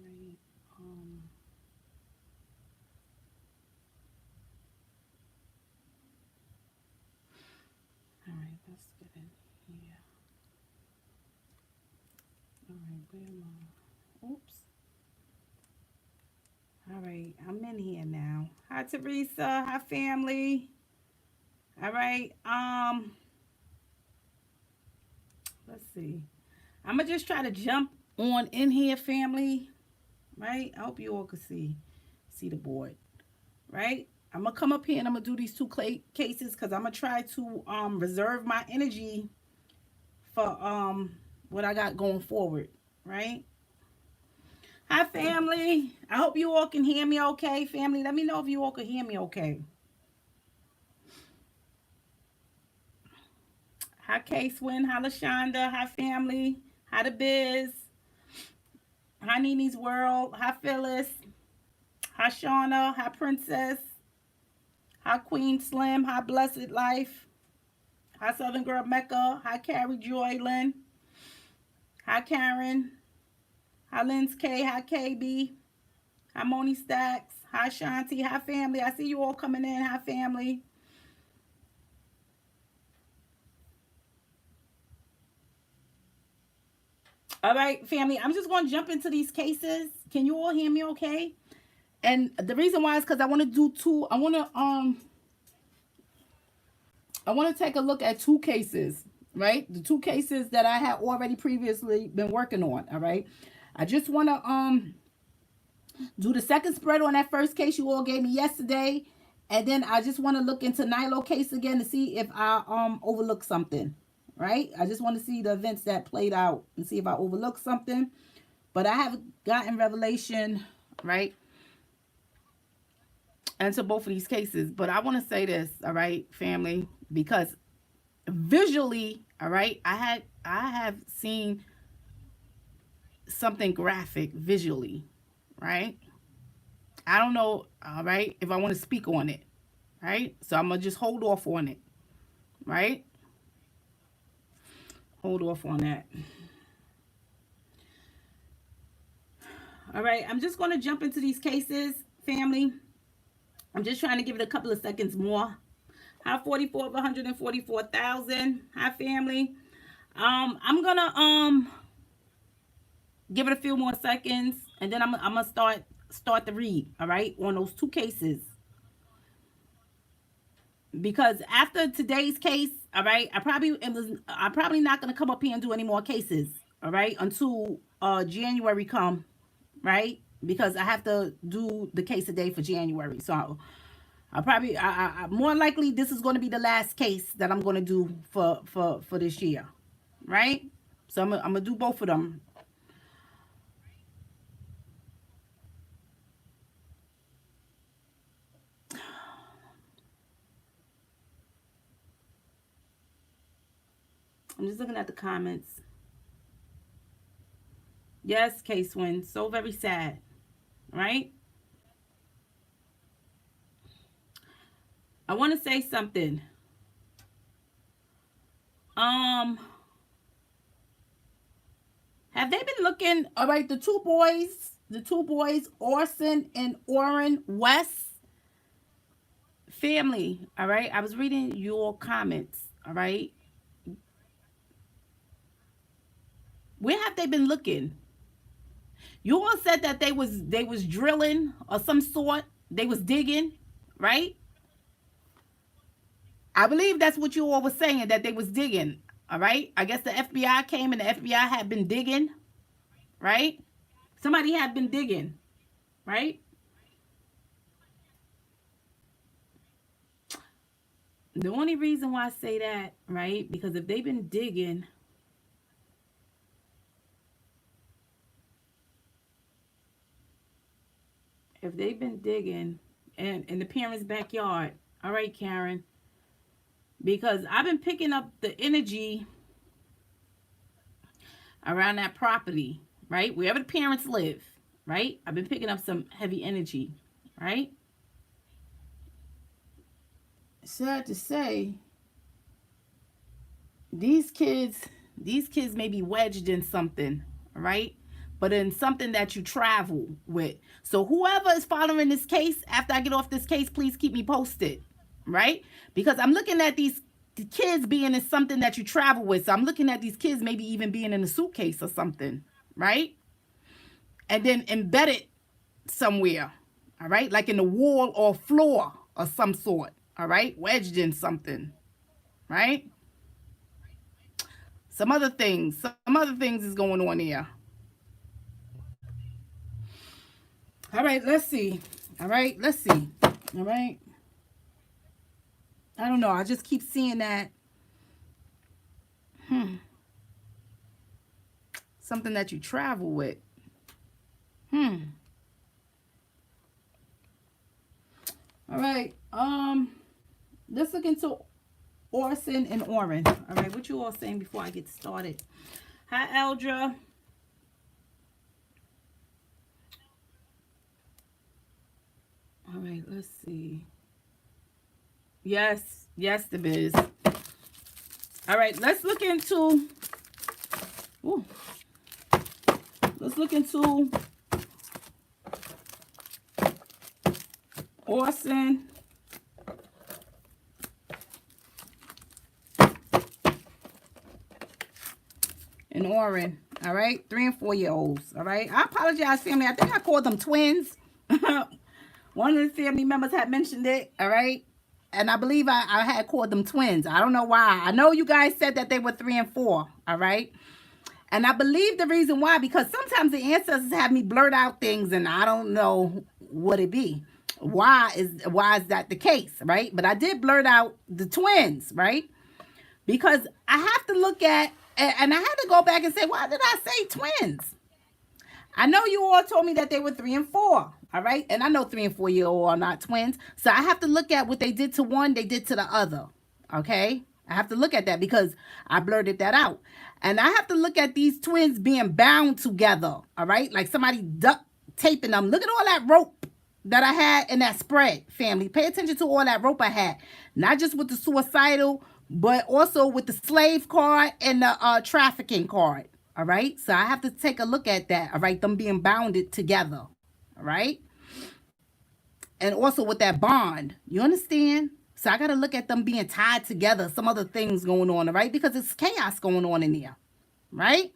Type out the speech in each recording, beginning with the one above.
right. All right, let's get in here. All right, where am I? Oops. All right, I'm in here now. Hi, Teresa. Hi, family. All right. Let's see. I'm gonna just try to jump on in here, family. Right. I hope you all can see the board. Right. I'm gonna come up here and I'm gonna do these two cases because I'm gonna try to reserve my energy for what I got going forward. Right. Hi, family. I hope you all can hear me okay, family. Let me know if you all can hear me okay. Hi, K-Swin. Hi, LaShonda. Hi, family. Hi, The Biz. Hi, Nini's World. Hi, Phyllis. Hi, Shauna. Hi, Princess. Hi, Queen Slim. Hi, Blessed Life. Hi, Southern Girl Mecca. Hi, Carrie Joy Lynn. Hi, Karen. Hi, Lynn's K. Hi, KB. Hi, Moni Stacks. Hi, Shanti. Hi, family. I see you all coming in. Hi, family. All right, family. I'm just going to jump into these cases. Can you all hear me okay? And the reason why is because I want to do two. I want to take a look at two cases, right? The two cases that I had already previously been working on, all right? I just want to do the second spread on that first case you all gave me yesterday, and then I just want to look into Nylo case again to see if I overlooked something, right? I just want to see the events that played out and see if I overlooked something. But I have gotten revelation, right? And to both of these cases. But I want to say this, all right, family, because visually, all right, I have seen something graphic visually, right? I don't know, all right, if I want to speak on it, right? So I'm gonna just hold off on it, right? Hold off on that. All right, I'm just gonna jump into these cases, family. I'm just trying to give it a couple of seconds more. Hi, 44 of 144,000. Hi, family. I'm gonna give it a few more seconds, and then I'm gonna start the read. All right, on those two cases, because after today's case, all right, I'm probably not gonna come up here and do any more cases. All right, until January come, right? Because I have to do the case a day for January, so I'll probably more likely this is going to be the last case that I'm going to do for this year, right? So I'm gonna do both of them. I'm just looking at the comments. Yes, case win. So very sad, right? I want to say something. Um, have they been looking? All right, the two boys, Orson and Orrin West family. All right, I was reading your comments. All right, where have they been looking? You all said that they was drilling or some sort. They was digging, right? I believe that's what you all was saying, that they was digging. All right. I guess the FBI came and the FBI had been digging, right? Somebody had been digging, right? The only reason why I say that, right? Because if they've been digging, if they've been digging and in the parents' backyard, all right, Karen, because I've been picking up the energy around that property, right? Wherever the parents live, right? I've been picking up some heavy energy, right? Sad to say, these kids, these kids may be wedged in something, right? but in something that you travel with. So whoever is following this case, after I get off this case, please keep me posted, right? Because I'm looking at these kids being in something that you travel with. So I'm looking at these kids maybe even being in a suitcase or something, right? And then embedded somewhere, all right? Like in the wall or floor of some sort, all right? Wedged in something, right? Some other things is going on there. All right, let's see. All right, let's see. All right. I don't know. I just keep seeing that. Something that you travel with. All right. Let's look into Orson and Orrin. All right, what you all saying before I get started? Hi, Eldra. All right, let's see. Yes, the biz. All right, let's look into. Ooh, let's look into Orson and Orrin. All right, 3 and 4 year olds. All right, I apologize, family. I think I called them twins. One of the family members had mentioned it. All right, and I believe I had called them twins. I don't know why. I know you guys said that they were 3 and 4. All right. And I believe the reason why, because sometimes the ancestors have me blurt out things and I don't know what it be. Why is that the case, right? But I did blurt out the twins, right? Because I have to look at, and I had to go back and say, why did I say twins? I know you all told me that they were 3 and 4, all right? And I know 3 and 4 year old are not twins. So I have to look at what they did to one, they did to the other, okay? I have to look at that because I blurted that out. And I have to look at these twins being bound together, all right? Like somebody duct taping them. Look at all that rope that I had in that spread, family. Pay attention to all that rope I had. Not just with the suicidal, but also with the slave card and the trafficking card, all right? So I have to take a look at that, all right? Them being bounded together, all right? And also with that bond, you understand? So I got to look at them being tied together, some other things going on, all right? Because it's chaos going on in there, right?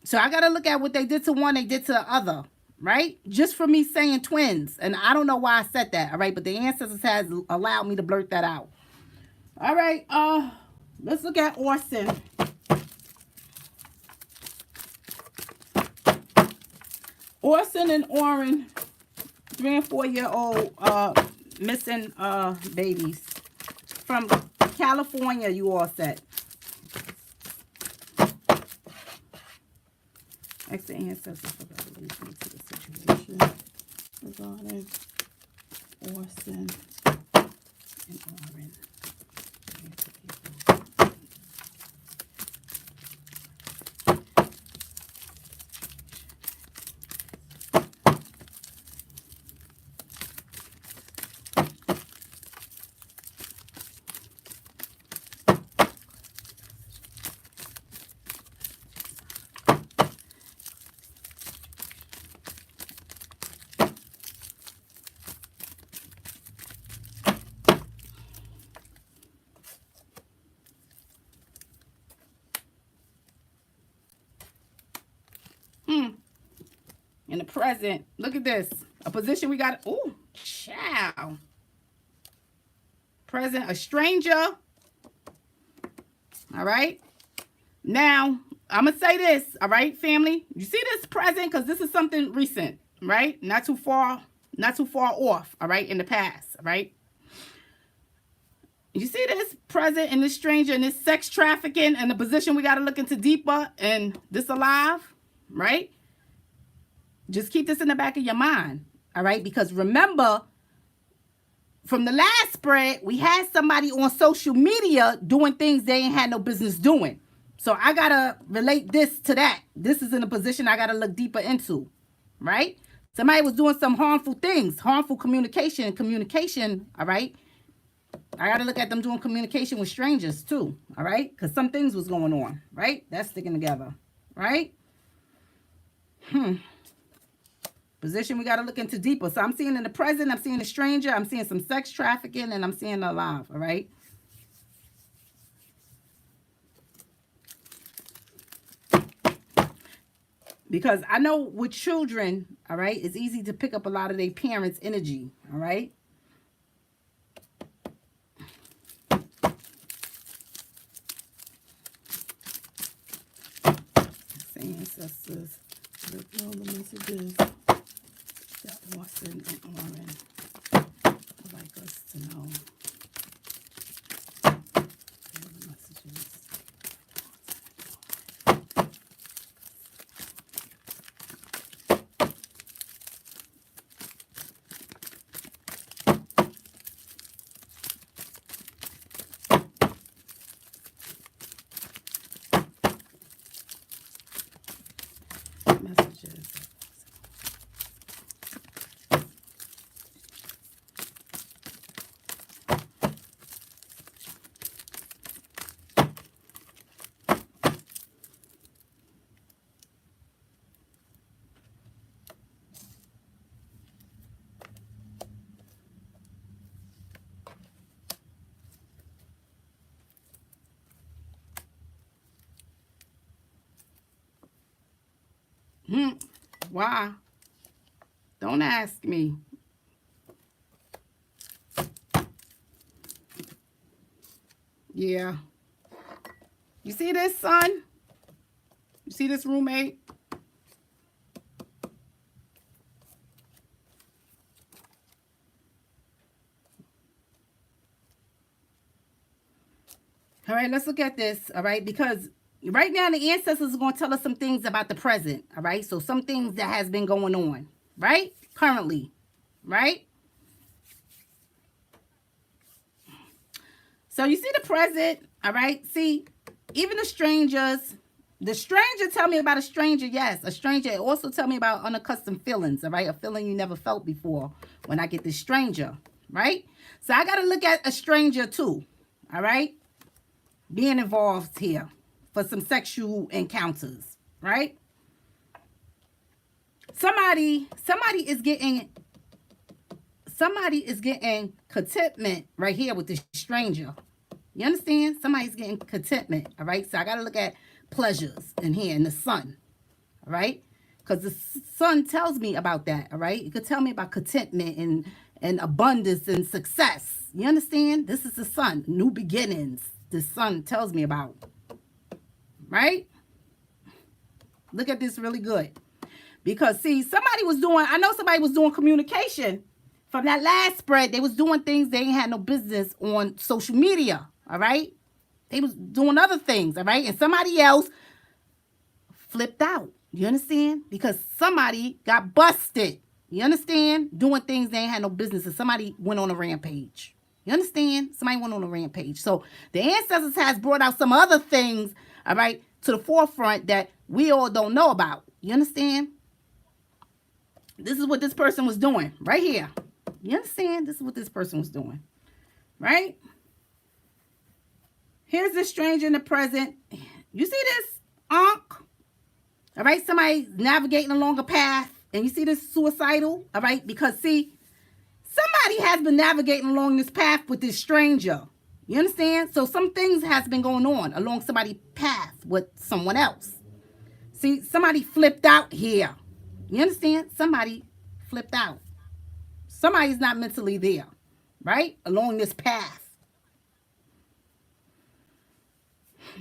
So I got to look at what they did to one, they did to the other, right? Just for me saying twins. And I don't know why I said that, all right? But the ancestors has allowed me to blurt that out. All right, let's look at Orson. Orson and Orrin, 3 and 4 year old missing babies from California, you all said. Ask the ancestors for resolution to the situation regarding Orson and Orrin. In the present, look at this. A position we got. Oh, child. Present, a stranger. All right. Now, I'm going to say this. All right, family. You see this present? Because this is something recent, right? Not too far off, all right, in the past, all right? You see this present and this stranger and this sex trafficking and the position we got to look into deeper and this alive, right? Just keep this in the back of your mind, all right? Because remember, from the last spread, we had somebody on social media doing things they ain't had no business doing. So I got to relate this to that. This is in a position I got to look deeper into, right? Somebody was doing some harmful things, harmful communication, all right? I got to look at them doing communication with strangers too, all right? Because some things was going on, right? That's sticking together, right? Position we got to look into deeper. So I'm seeing in the present, I'm seeing a stranger, I'm seeing some sex trafficking, and I'm seeing alive, all right? Because I know with children, all right, it's easy to pick up a lot of their parents' energy, all right? Ancestors, look all the messages that Orson and Orrin would like us to know. All the messages. Messages. Why? Don't ask me. Yeah. You see this, son? You see this roommate? All right, let's look at this, all right? Because right now the ancestors are going to tell us some things about the present, all right? So some things that has been going on, right? Currently, right? So you see the present, all right? See, even the stranger tell me about a stranger, yes. A stranger also tell me about unaccustomed feelings, all right? A feeling you never felt before when I get this stranger, right? So I got to look at a stranger too, all right? Being involved here for some sexual encounters, right? Somebody is getting contentment right here with this stranger. You understand? Somebody's getting contentment, all right? So I got to look at pleasures in here in the sun, all right? Because the sun tells me about that, all right? It could tell me about contentment and abundance and success. You understand? This is the sun, new beginnings. The sun tells me about, right? Look at this really good. Because, see, I know somebody was doing communication. From that last spread, they was doing things they ain't had no business on social media, all right? They was doing other things, all right? And somebody else flipped out. You understand? Because somebody got busted. You understand? Doing things they ain't had no business. And somebody went on a rampage. You understand? Somebody went on a rampage. So the ancestors has brought out some other things, all right, to the forefront that we all don't know about. You understand? This is what this person was doing right here. You understand? This is what this person was doing, right? Here's the stranger in the present. You see this, Ankh? All right, somebody navigating along a path, and you see this suicidal, all right? Because, see, somebody has been navigating along this path with this stranger. You understand? So some things has been going on along somebody's path with someone else. See, somebody flipped out here. You understand? Somebody flipped out. Somebody's not mentally there, right? Along this path.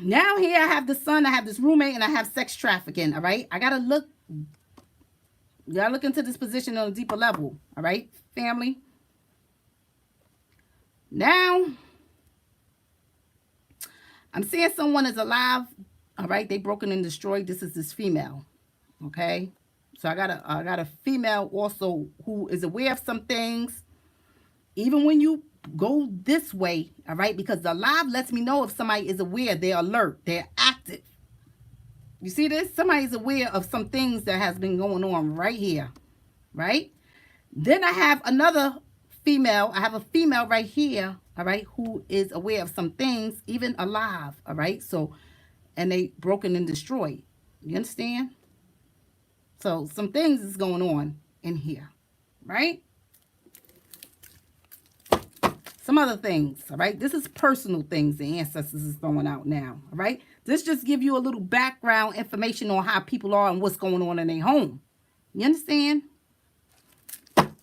Now here I have the son, I have this roommate, and I have sex trafficking, all right? I got to look into this position on a deeper level, all right, family? Now, I'm seeing someone is alive, all right? They broken and destroyed. This is this female, okay? So I got a female also who is aware of some things. Even when you go this way, all right? Because the alive lets me know if somebody is aware, they're alert, they're active. You see this? Somebody's aware of some things that has been going on right here, right? Then I have another female. I have a female right here, all right, who is aware of some things, even alive, all right? So, and they broken and destroyed. You understand? So some things is going on in here, right? Some other things, all right? This is personal things the ancestors is throwing out now, all right? This just give you a little background information on how people are and what's going on in their home. You understand? Clarity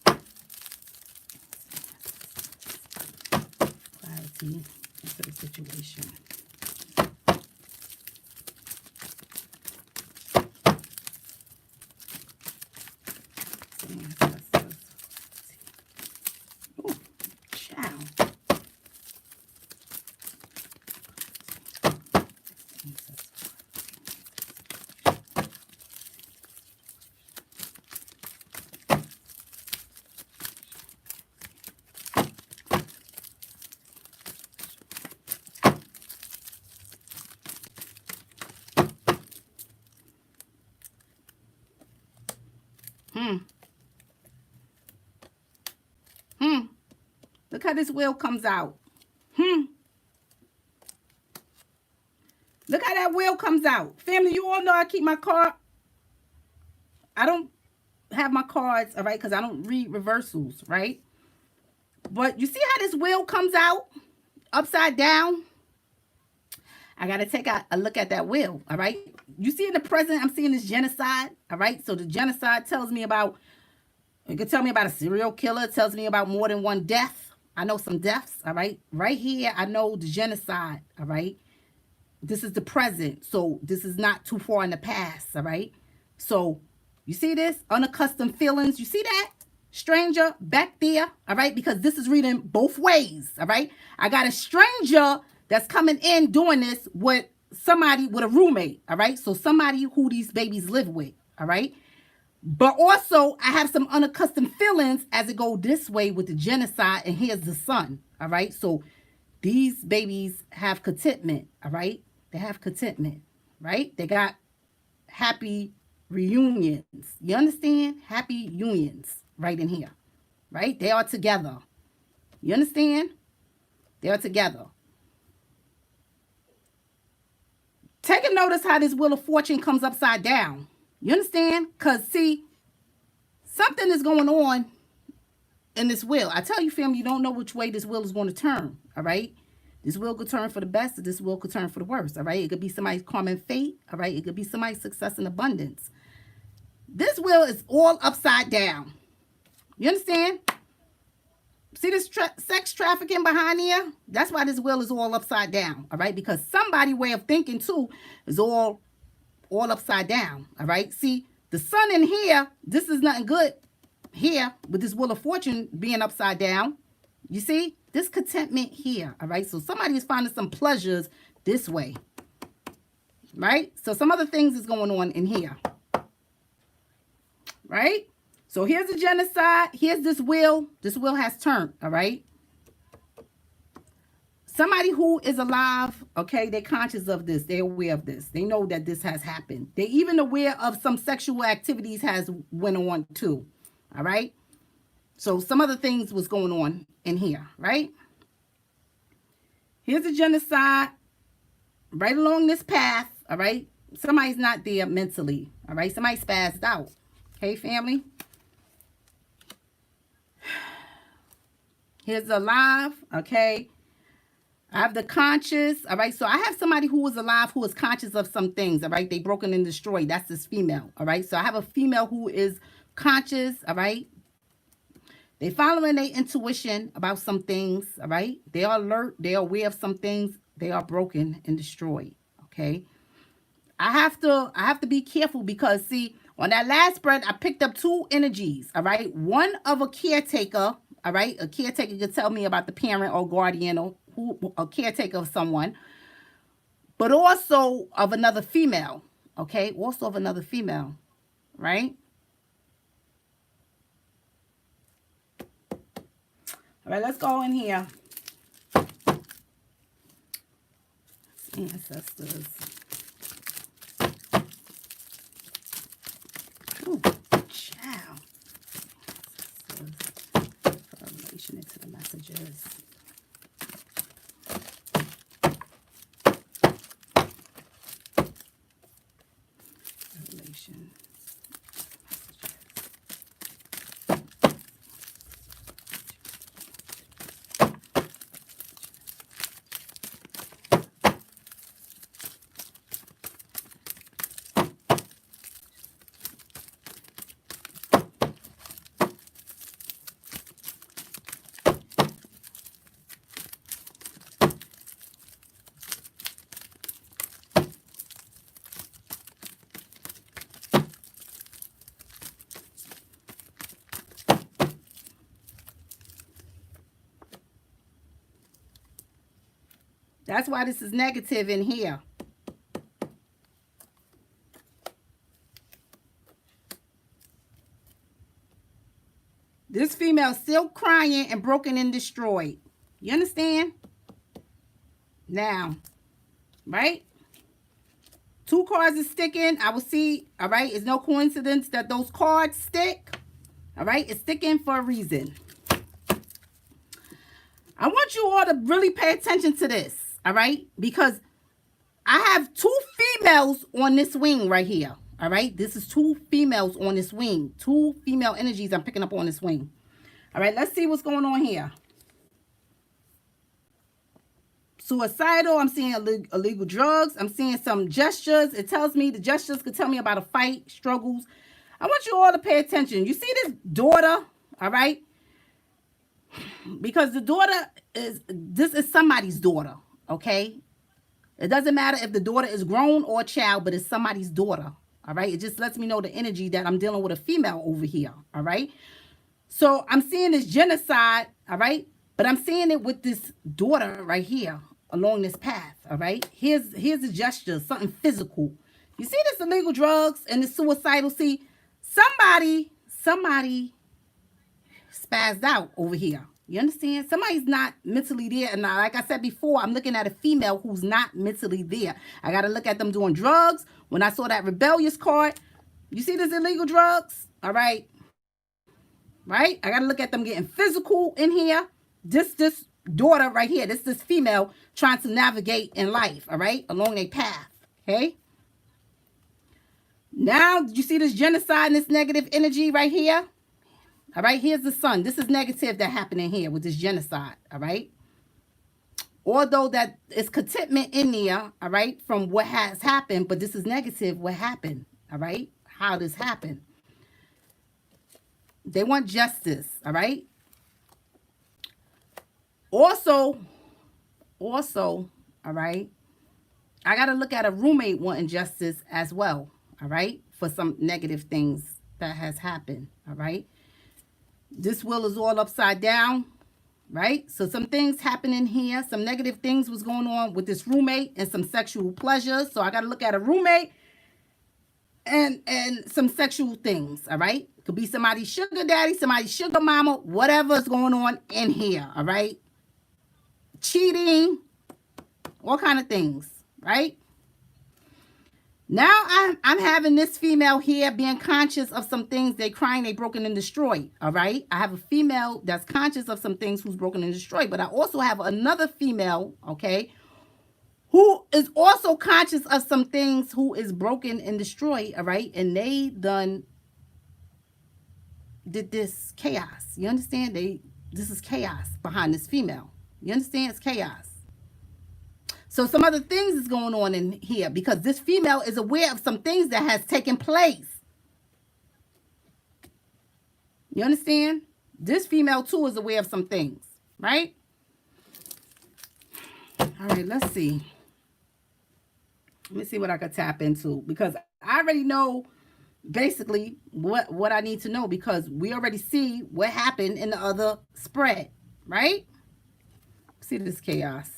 into the situation. Ooh, child. Look how this wheel comes out. Look how that wheel comes out. Family, you all know I keep my card. I don't have my cards, all right, because I don't read reversals, right? But you see how this wheel comes out upside down? I got to take a look at that wheel, all right? You see in the present, I'm seeing this genocide, all right? So the genocide tells me about, it could tell me about a serial killer. It tells me about more than one death. I know some deaths, all right? Right here, I know the genocide, all right? This is the present, so this is not too far in the past, all right? So you see this? Unaccustomed feelings. You see that? Stranger back there, all right? Because this is reading both ways, all right? I got a stranger that's coming in doing this with somebody, with a roommate, all right? So somebody who these babies live with, all right? But also, I have some unaccustomed feelings as it go this way with the genocide, and here's the son, all right? So these babies have contentment, all right? They have contentment, right? They got happy reunions. You understand? Happy unions right in here, right? They are together. You understand? They are together. Take a notice how this Wheel of Fortune comes upside down. You understand? Because, see, something is going on in this wheel. I tell you, family, you don't know which way this wheel is going to turn, all right? This wheel could turn for the best, or this wheel could turn for the worst, all right? It could be somebody's karma and fate, all right? It could be somebody's success and abundance. This wheel is all upside down. You understand? See this sex trafficking behind here? That's why this wheel is all upside down, all right? Because somebody's way of thinking, too, is all upside down, all right? See, the sun in here, this is nothing good here with this Wheel of Fortune being upside down. You see? This contentment here, all right? So somebody is finding some pleasures this way, right? So some other things is going on in here, right? So here's the genocide. Here's this wheel. This wheel has turned, all right? Somebody who is alive, okay, they're conscious of this. They're aware of this. They know that this has happened. They're even aware of some sexual activities has went on too, all right? So some other things was going on in here, right? Here's the genocide right along this path, all right? Somebody's not there mentally, all right? Somebody spazzed out, okay, family? Here's alive, okay? I have the conscious, all right? So I have somebody who is alive who is conscious of some things, all right? They broken and destroyed. That's this female, all right? So I have a female who is conscious, all right? They following their intuition about some things, all right? They are alert. They are aware of some things. They are broken and destroyed, okay? I have to be careful because, see, on that last spread, I picked up two energies, all right? One of a caretaker, all right? A caretaker could tell me about the parent or guardian or who, a caretaker of someone, but also of another female, okay? Also of another female, right? All right, let's go in here. Ancestors. Ooh, child. Ancestors. Relation into the messages. Relation That's why this is negative in here. This female still crying and broken and destroyed. You understand? Now, right? 2 cards is sticking. I will see, all right? It's no coincidence that those cards stick. All right? It's sticking for a reason. I want you all to really pay attention to this, all right? Because I have 2 females on this wing right here, all right? This is 2 females on this wing. 2 female energies I'm picking up on this wing. All right, let's see what's going on here. Suicidal, I'm seeing illegal drugs. I'm seeing some gestures. It tells me, the gestures could tell me about a fight, struggles. I want you all to pay attention. You see this daughter, all right? Because the daughter this is somebody's daughter, okay? It doesn't matter if the daughter is grown or a child, but it's somebody's daughter, all right? It just lets me know the energy that I'm dealing with a female over here, all right? So I'm seeing this genocide, all right? But I'm seeing it with this daughter right here along this path, all right? Here's a gesture, something physical. You see this illegal drugs and the suicidal? See, somebody spazzed out over here. You understand? Somebody's not mentally there. And like I said before, I'm looking at a female who's not mentally there. I got to look at them doing drugs. When I saw that rebellious card, you see this illegal drugs? All right. Right? I got to look at them getting physical in here. This daughter right here, this female trying to navigate in life, all right? Along their path, okay? Now, did you see this genocide and this negative energy right here? All right, here's the sun. This is negative that happened in here with this genocide, all right? Although that is contentment in there, all right, from what has happened, but this is negative what happened, all right? How this happened. They want justice, all right? Also, all right, I got to look at a roommate wanting justice as well, all right, for some negative things that has happened, all right? This wheel is all upside down, right? So some things happening here. Some negative things was going on with this roommate and some sexual pleasure. So I got to look at a roommate and some sexual things, all right? Could be somebody's sugar daddy, somebody's sugar mama, whatever's going on in here, all right? Cheating, all kind of things, right? Now I'm having this female here being conscious of some things. They crying, they broken and destroyed, all right? I have a female that's conscious of some things who's broken and destroyed, but I also have another female, okay, who is also conscious of some things who is broken and destroyed, all right? And they did this chaos. You understand? This is chaos behind this female. You understand? It's chaos. So some other things is going on in here because this female is aware of some things that has taken place. You understand? This female too is aware of some things, right? All right, let's see. Let me see what I could tap into because I already know basically what I need to know because we already see what happened in the other spread, right? See this chaos.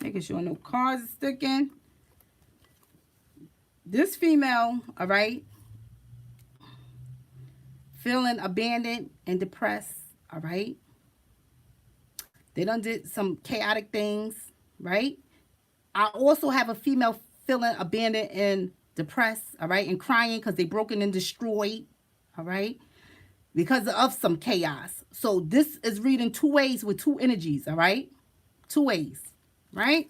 Making sure no cards are sticking. This female, all right, feeling abandoned and depressed, all right. They done did some chaotic things, right? I also have a female feeling abandoned and depressed, all right, and crying because they broken and destroyed, all right, because of some chaos. So this is reading 2 ways with 2 energies, all right, 2 ways. Right?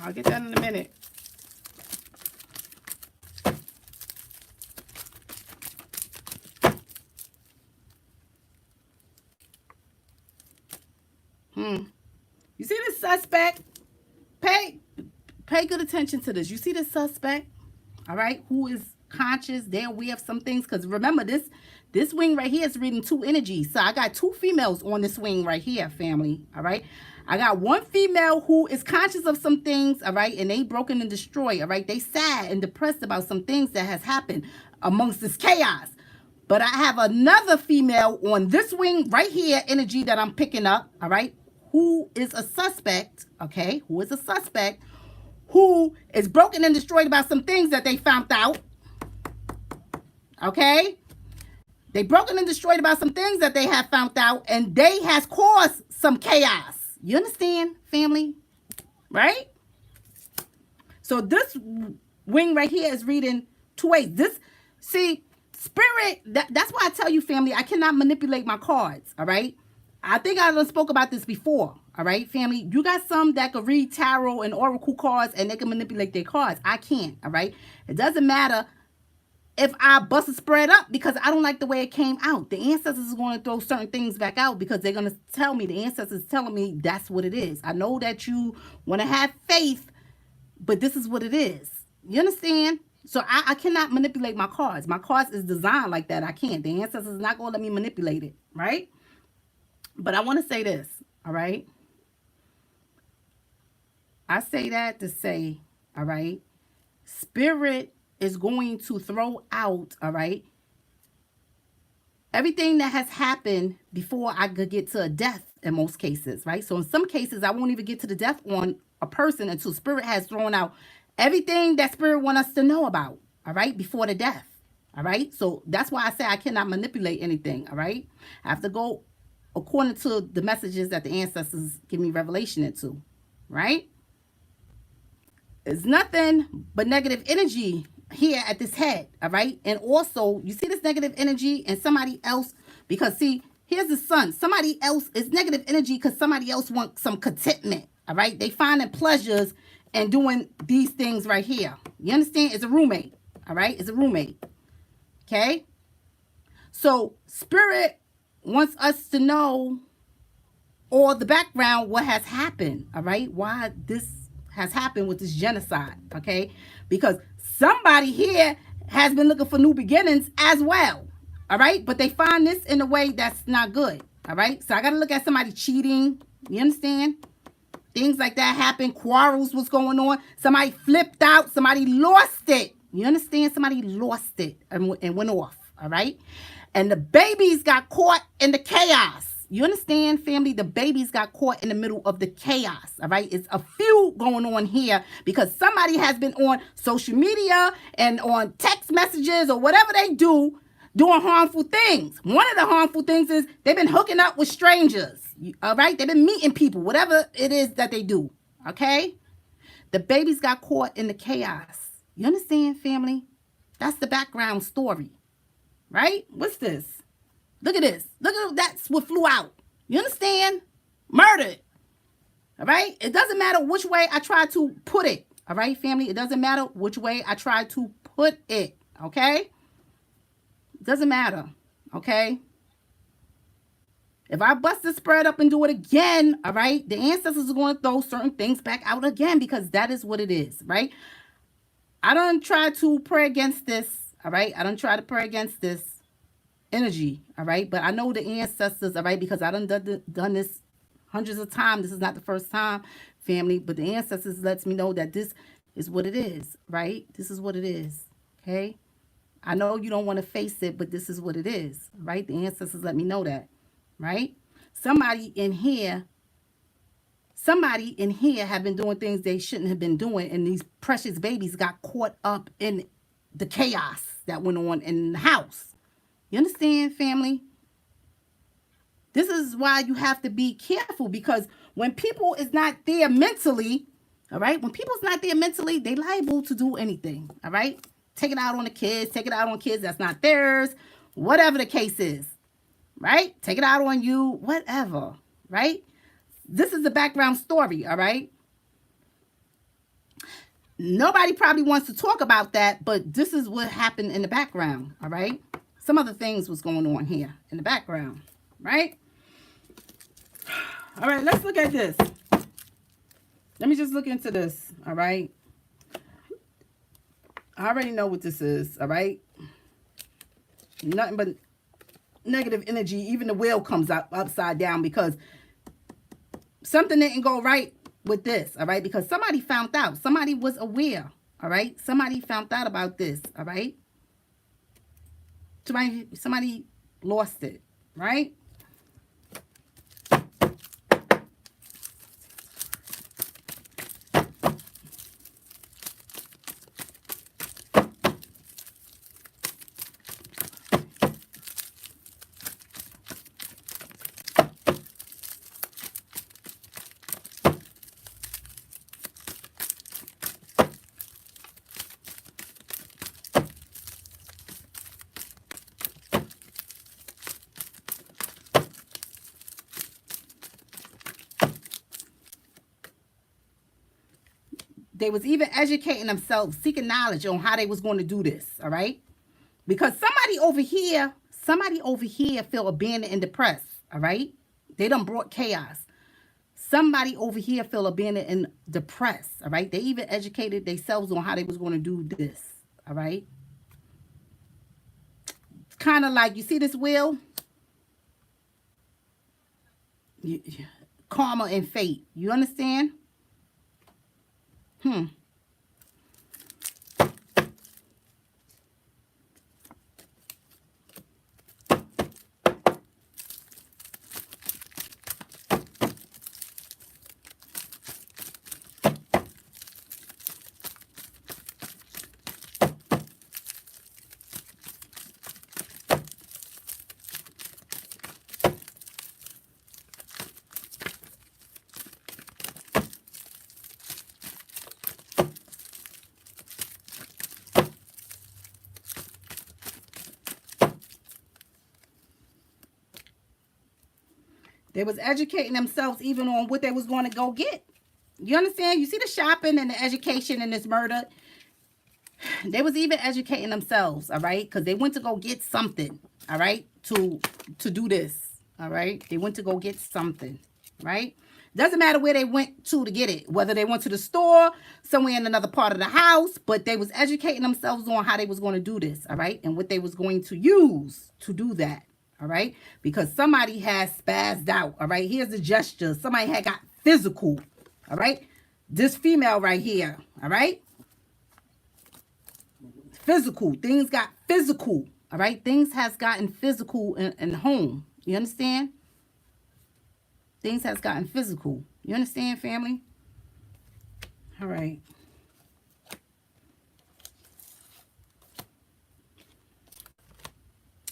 I'll get that in a minute. You see this suspect? Pay good attention to this. You see this suspect, all right, who is conscious, they're aware of some things. Because remember, this wing right here is reading 2 energies. So I got 2 females on this wing right here, family, all right? I got one female who is conscious of some things, all right, and they broken and destroyed, all right? They sad and depressed about some things that has happened amongst this chaos. But I have another female on this wing right here, energy that I'm picking up, all right, who is a suspect, okay, who is a suspect, who is broken and destroyed about some things that they found out, okay? They broken and destroyed about some things that they have found out, and they has caused some chaos. You understand, family? Right? So this wing right here is reading 2 ways. This, see, spirit, that's why I tell you, family, I cannot manipulate my cards, all right? I think I spoke about this before, all right, family? You got some that could read tarot and oracle cards, and they can manipulate their cards. I can't, all right? It doesn't matter if I bust a spread up because I don't like the way it came out. The ancestors is going to throw certain things back out because they're going to tell me, the ancestors telling me that's what it is. I know that you want to have faith, but this is what it is. You understand? So I cannot manipulate my cards. My cards is designed like that. I can't. The ancestors is not going to let me manipulate it, right? But I want to say this, all right? I say that to say, all right, spirit is going to throw out, all right, everything that has happened before I could get to a death in most cases, right? So in some cases, I won't even get to the death on a person until spirit has thrown out everything that spirit want us to know about, all right, before the death, all right? So that's why I say I cannot manipulate anything, all right? I have to go according to the messages that the ancestors give me revelation into, right? It's nothing but negative energy here at this head, all right? And also, you see this negative energy and somebody else, because see, here's the sun. Somebody else is negative energy because somebody else wants some contentment, all right? They finding pleasures and doing these things right here. You understand? It's a roommate, all right? It's a roommate, okay? So spirit wants us to know all the background, what has happened, all right? Why this has happened with this genocide, okay? Because somebody here has been looking for new beginnings as well, all right? But they find this in a way that's not good, all right? So I got to look at somebody cheating, you understand? Things like that happen. Quarrels was going on. Somebody flipped out. Somebody lost it. You understand? Somebody lost it and went off, all right? And the babies got caught in the chaos. You understand, family? The babies got caught in the middle of the chaos, all right? It's a few going on here because somebody has been on social media and on text messages or whatever they do, doing harmful things. One of the harmful things is they've been hooking up with strangers, all right? They've been meeting people, whatever it is that they do, okay? The babies got caught in the chaos. You understand, family? That's the background story, right? What's this? Look at this. Look at that's what flew out. You understand? Murdered. All right? It doesn't matter which way I try to put it. All right, family? It doesn't matter which way I try to put it. Okay? It doesn't matter. Okay? If I bust the spread up and do it again, all right, the ancestors are going to throw certain things back out again because that is what it is, right? I don't try to pray against this, all right? I don't try to pray against this energy, all right? But I know the ancestors, all right, because I done this hundreds of times. This is not the first time, family, but the ancestors lets me know that this is what it is, right? This is what it is, okay? I know you don't want to face it, but this is what it is, right? The ancestors let me know that, right? Somebody in here have been doing things they shouldn't have been doing, and these precious babies got caught up in the chaos that went on in the house. You understand, family? This is why you have to be careful, because when people is not there mentally, all right? When people's not there mentally, they liable to do anything, all right? Take it out on the kids, take it out on kids that's not theirs, whatever the case is, right? Take it out on you, whatever, right? This is the background story, all right? Nobody probably wants to talk about that, but this is what happened in the background, all right? Some other things was going on here in the background, right? All right, let's look at this. Let me just look into this, all right? I already know what this is, all right? Nothing but negative energy. Even the wheel comes up upside down because something didn't go right with this, all right? Because somebody found out. Somebody was aware, all right? Somebody found out about this, all right? Somebody lost it, right? They was even educating themselves, seeking knowledge on how they was going to do this, all right? Because somebody over here feel abandoned and depressed, all right? They done brought chaos. Somebody over here feel abandoned and depressed, all right? They even educated themselves on how they was going to do this, all right? Kind of like, you see this wheel? Karma and fate. You understand? They was educating themselves even on what they was going to go get. You understand? You see the shopping and the education and this murder. They was even educating themselves, all right? Because they went to go get something, all right, to do this, all right? They went to go get something, right? Doesn't matter where they went to get it, whether they went to the store, somewhere in another part of the house, but they was educating themselves on how they was going to do this, all right? And what they was going to use to do that, all right? Because somebody has spazzed out, all right? Here's the gesture. Somebody had got physical, all right? This female right here, all right? Physical. Things got physical, all right? Things has gotten physical in home. You understand? Things has gotten physical. You understand, family? All right.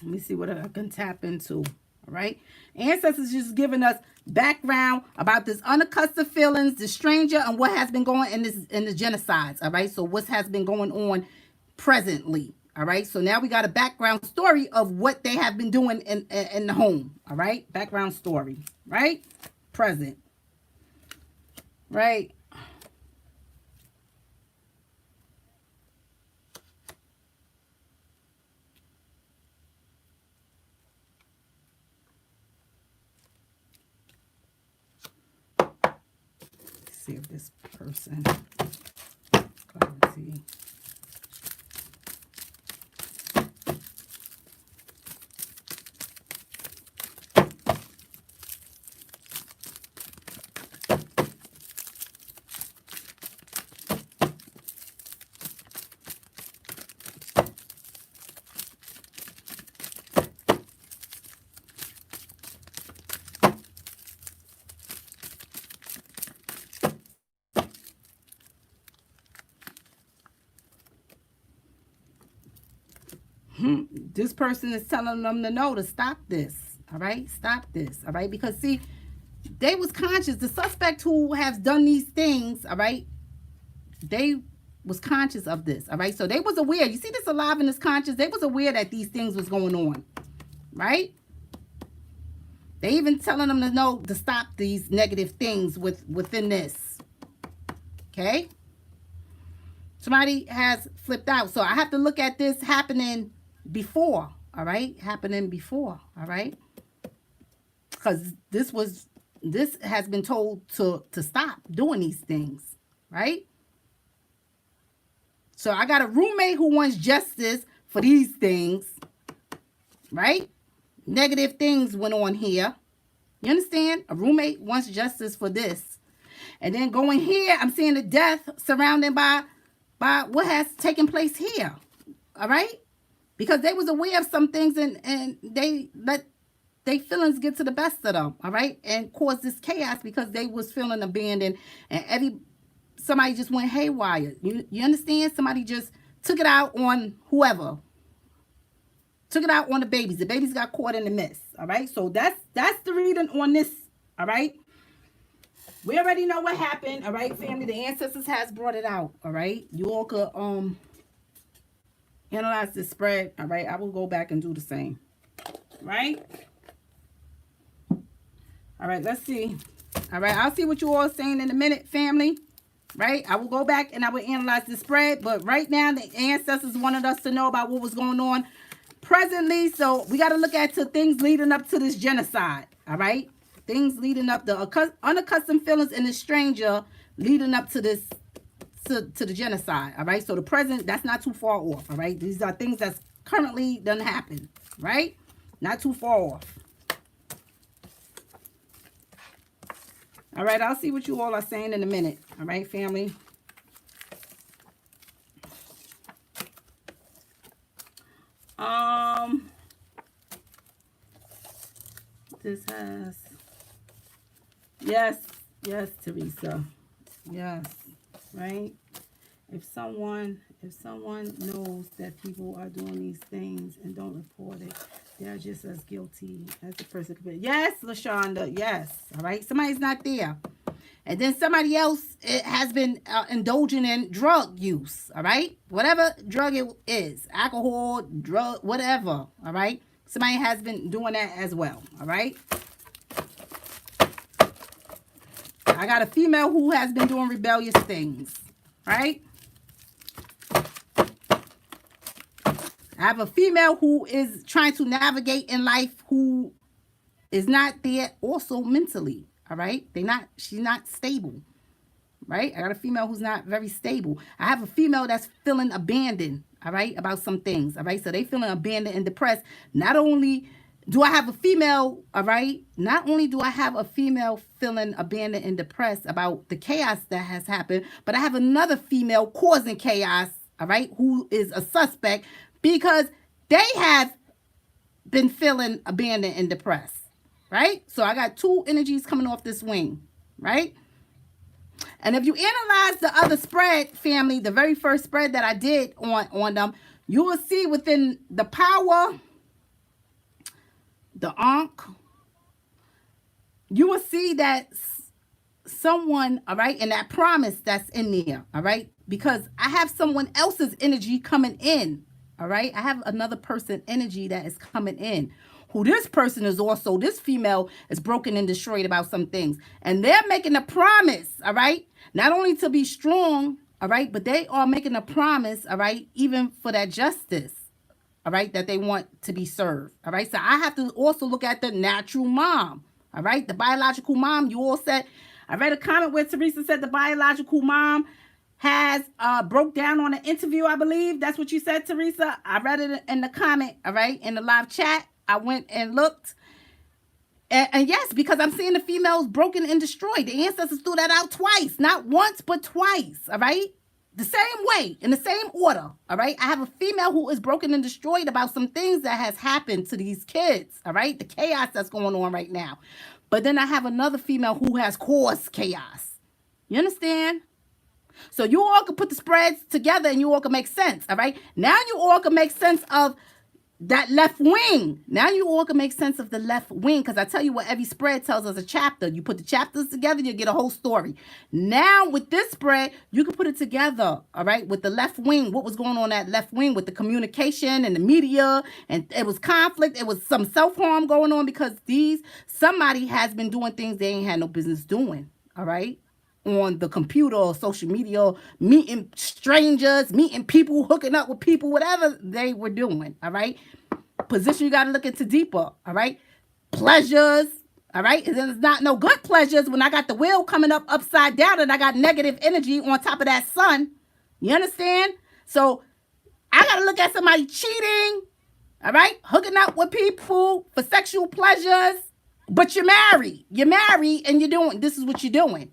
Let me see what I can tap into. All right. Ancestors just giving us background about this unaccustomed feelings, the stranger, and what has been going in the genocides. All right. So what has been going on presently. All right. So now we got a background story of what they have been doing in the home. All right. Background story. Right. Present. Right. See if this person, see. This person is telling them to know to stop this. All right, stop this. All right, because see, they was conscious. The suspect who has done these things, all right, they was conscious of this. All right, so they was aware. You see this alive and this conscious. They was aware that these things was going on, right? They even telling them to know to stop these negative things within this. Okay. Somebody has flipped out. So I have to look at this happening before, all right? Happening before, all right? Because this has been told to stop doing these things, right? So I got a roommate who wants justice for these things, right? Negative things went on here. You understand? A roommate wants justice for this. And then going here, I'm seeing the death surrounded by what has taken place here. All right? Because they was aware of some things and they let their feelings get to the best of them. All right? And cause this chaos because they was feeling abandoned and somebody just went haywire. You understand? Somebody just took it out on whoever. Took it out on the babies. The babies got caught in the mess. All right? So that's the reading on this. All right? We already know what happened. All right, family? The ancestors has brought it out. All right? You all could analyze this spread. All right? I will go back and do the same. Right? All right, let's see. All right, I'll see what you all are saying in a minute, family. Right? I will go back and I will analyze the spread. But right now, the ancestors wanted us to know about what was going on presently. So we got to look at things leading up to this genocide. All right? Things leading up, the unaccustomed feelings in the stranger leading up to this, to the genocide. All right? So the present, that's not too far off. All right? These are things that's currently done happen. Right? Not too far off. All right, I'll see what you all are saying in a minute. All right, family. This has, yes, Teresa. Yes, right? If someone knows that people are doing these things and don't report it, they're just as guilty as the person committed. Yes, LaShonda, yes. All right, somebody's not there. And then somebody else has been indulging in drug use, all right? Whatever drug it is, alcohol, drug, whatever, all right? Somebody has been doing that as well, all right? I got a female who has been doing rebellious things, right? I have a female who is trying to navigate in life who is not there also mentally, all right? She's not stable, right? I got a female who's not very stable. I have a female that's feeling abandoned, all right, about some things, all right? So they feeling abandoned and depressed. Not only do I have a female, all right? Not only do I have a female feeling abandoned and depressed about the chaos that has happened, but I have another female causing chaos, all right, who is a suspect because they have been feeling abandoned and depressed, right? So I got two energies coming off this wing, right? And if you analyze the other spread, family, the very first spread that I did on them, you will see within the power, the Ankh, you will see that someone, all right, and that promise that's in there, all right? Because I have someone else's energy coming in, all right? I have another person energy that is coming in. Who this person is also, this female is broken and destroyed about some things. And they're making a promise, all right? Not only to be strong, all right, but they are making a promise, all right, even for that justice, all right, that they want to be served, all right? So I have to also look at the natural mom, all right? The biological mom, you all said, I read a comment where Teresa said the biological mom has broke down on an interview, I believe. That's what you said, Teresa. I read it in the comment, all right, in the live chat. I went and looked. And yes, because I'm seeing the females broken and destroyed. The ancestors threw that out twice. Not once, but twice, all right? The same way, in the same order, all right? I have a female who is broken and destroyed about some things that has happened to these kids, all right? The chaos that's going on right now. But then I have another female who has caused chaos. You understand? So you all can put the spreads together and you all can make sense, all right? Now you all can make sense of that left wing. Now you all can make sense of the left wing because I tell you what every spread tells us a chapter. You put the chapters together, you get a whole story. Now with this spread, you can put it together, all right, with the left wing. What was going on that left wing with the communication and the media, and it was conflict. It was some self-harm going on because somebody has been doing things they ain't had no business doing, all right, on the computer or social media, meeting strangers, meeting people, hooking up with people, whatever they were doing, all right? Position you got to look into deeper, all right? Pleasures, all right? And then it's not no good pleasures when I got the wheel coming up upside down and I got negative energy on top of that sun. You understand? So I got to look at somebody cheating, all right? Hooking up with people for sexual pleasures, but you're married. You're married and you're doing, this is what you're doing.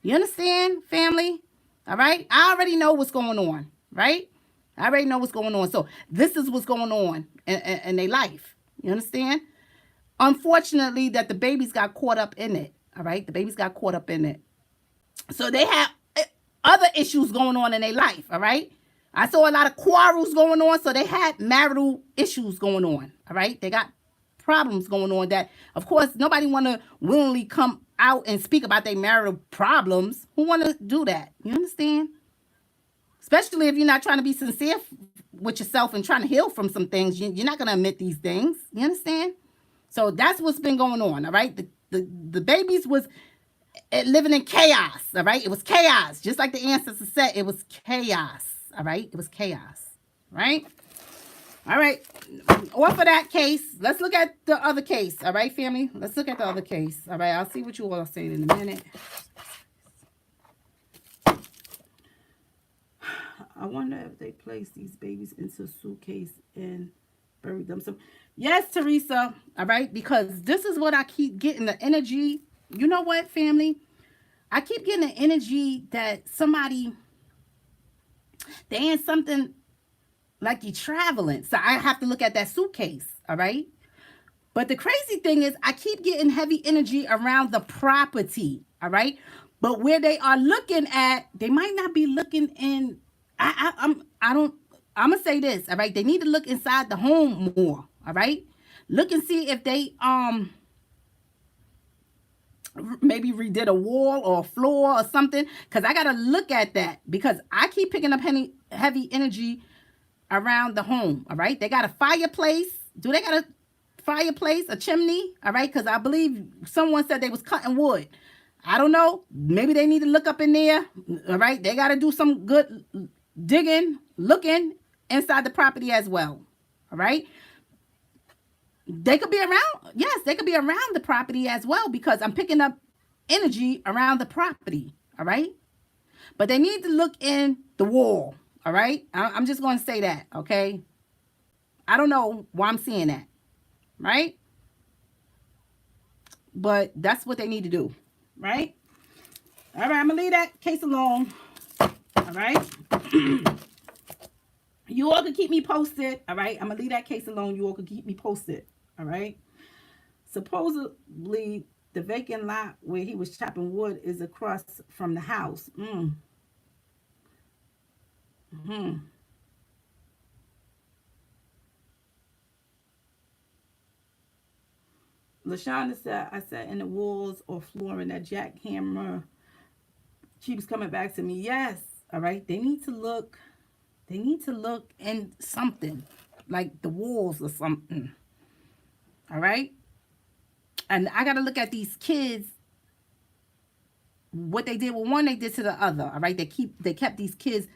You understand, family? All right? I already know what's going on, right? I already know what's going on. So this is what's going on in their life. You understand? Unfortunately, that the babies got caught up in it, all right? The babies got caught up in it. So they have other issues going on in their life, all right? I saw a lot of quarrels going on, so they had marital issues going on, all right? They got problems going on that, of course, nobody want to willingly come out and speak about their marital problems. Who want to do that? You understand? Especially if you're not trying to be sincere with yourself and trying to heal from some things. You're not going to admit these things. You understand? So that's what's been going on, all right? The babies was living in chaos, all right? It was chaos. Just like the ancestor said, it was chaos, all right? It was chaos, right? All right. Off of that case, let's look at the other case, all right, family? Let's look at the other case, all right? I'll see what you all are saying in a minute. I wonder if they placed these babies into a suitcase and buried them. So, yes, Teresa, all right? Because this is what I keep getting, the energy. You know what, family? I keep getting the energy that somebody, they in something like you're traveling. So I have to look at that suitcase, all right? But the crazy thing is I keep getting heavy energy around the property, all right? But where they are looking at, they might not be looking in, I'm gonna say this, all right? They need to look inside the home more, all right? Look and see if they maybe redid a wall or a floor or something, because I gotta look at that because I keep picking up heavy energy around the home, all right? They got a fireplace. Do they got a fireplace, a chimney, all right? Because I believe someone said they was cutting wood. I don't know. Maybe they need to look up in there, all right? They got to do some good digging, looking inside the property as well, all right? They could be around, yes, they could be around the property as well because I'm picking up energy around the property, all right? But they need to look in the wall, all right? I'm just going to say that, okay? I don't know why I'm seeing that, right? But that's what they need to do, right? All right, I'm going to leave that case alone, all right? You all can keep me posted, all right? I'm going to leave that case alone. You all can keep me posted, all right? Supposedly, the vacant lot where he was chopping wood is across from the house. LaShonda said, I sat in the walls or floor and that jackhammer keeps coming back to me. Yes, all right. They need to look in something like the walls or something. All right. And I got to look at these kids, what they did with one, they did to the other. All right. They kept these kids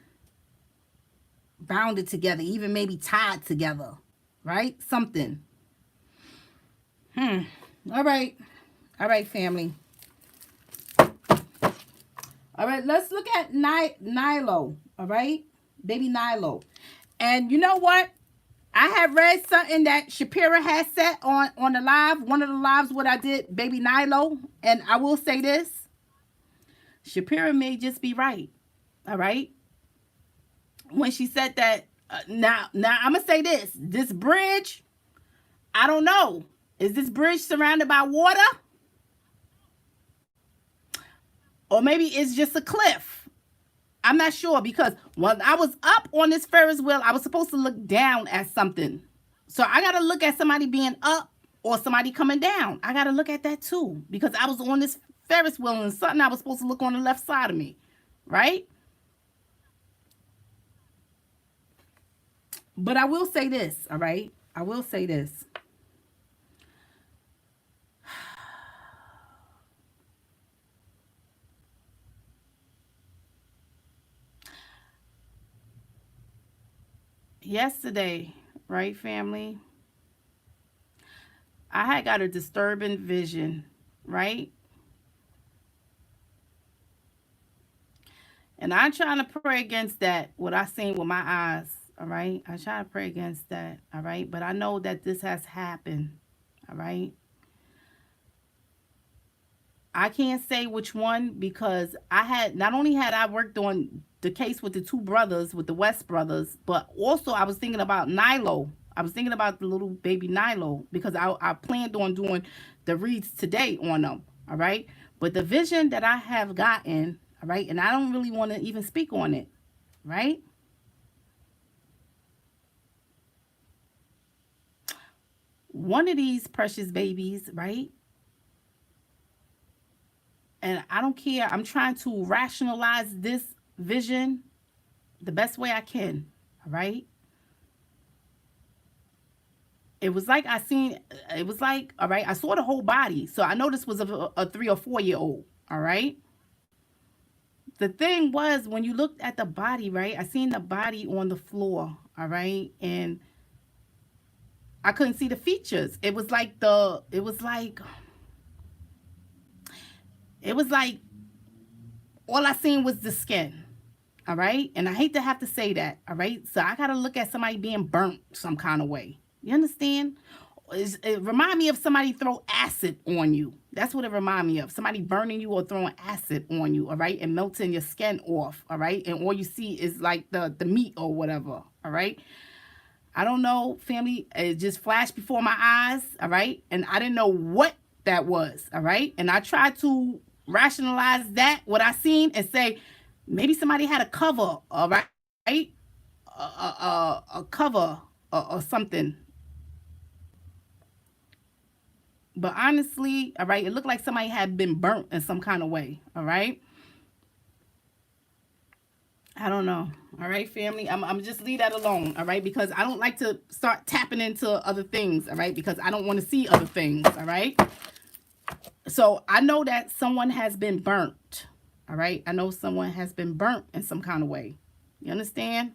bounded together, even maybe tied together, right? Something. All right. All right, family. All right, let's look at Nylo, all right? Baby Nylo. And you know what? I have read something that Shapira has said on the live, one of the lives what I did, Baby Nylo. And I will say this. Shapira may just be right, all right? When she said that, now I'm going to say this. This bridge, I don't know. Is this bridge surrounded by water? Or maybe it's just a cliff. I'm not sure because when I was up on this Ferris wheel, I was supposed to look down at something. So I got to look at somebody being up or somebody coming down. I got to look at that too because I was on this Ferris wheel and something I was supposed to look on the left side of me, right? But I will say this, all right? I will say this. yesterday, right, family, I had got a disturbing vision, right? And I'm trying to pray against that, what I seen with my eyes, all right? I'm trying to pray against that, all right? But I know that this has happened, all right? I can't say which one because I had, not only had I worked on the case with the two brothers, with the West brothers, but also I was thinking about Nylo. I was thinking about the little baby Nylo because I planned on doing the reads today on them, all right? But the vision that I have gotten, all right, and I don't really want to even speak on it, right? One of these precious babies, right? And I don't care. I'm trying to rationalize this vision the best way I can. All right. It was like I seen, it was like, all right, I saw the whole body. So I know this was a 3 or 4 year old. All right. The thing was, when you looked at the body, right, I seen the body on the floor. All right. And I couldn't see the features. It was like all I seen was the skin. All right. And I hate to have to say that. All right. So I got to look at somebody being burnt some kind of way. You understand? It remind me of somebody throw acid on you. That's what it remind me of. Somebody burning you or throwing acid on you. All right. And melting your skin off. All right. And all you see is like the meat or whatever. All right. I don't know, family. It just flashed before my eyes. All right. And I didn't know what that was. All right. And I tried to rationalize that, what I seen, and say, maybe somebody had a cover, all right? A cover or something. But honestly, all right, it looked like somebody had been burnt in some kind of way, all right? I don't know. All right, family. I'm just leave that alone, all right? Because I don't like to start tapping into other things, all right? Because I don't want to see other things, all right? So I know that someone has been burnt, all right? I know someone has been burnt in some kind of way. You understand?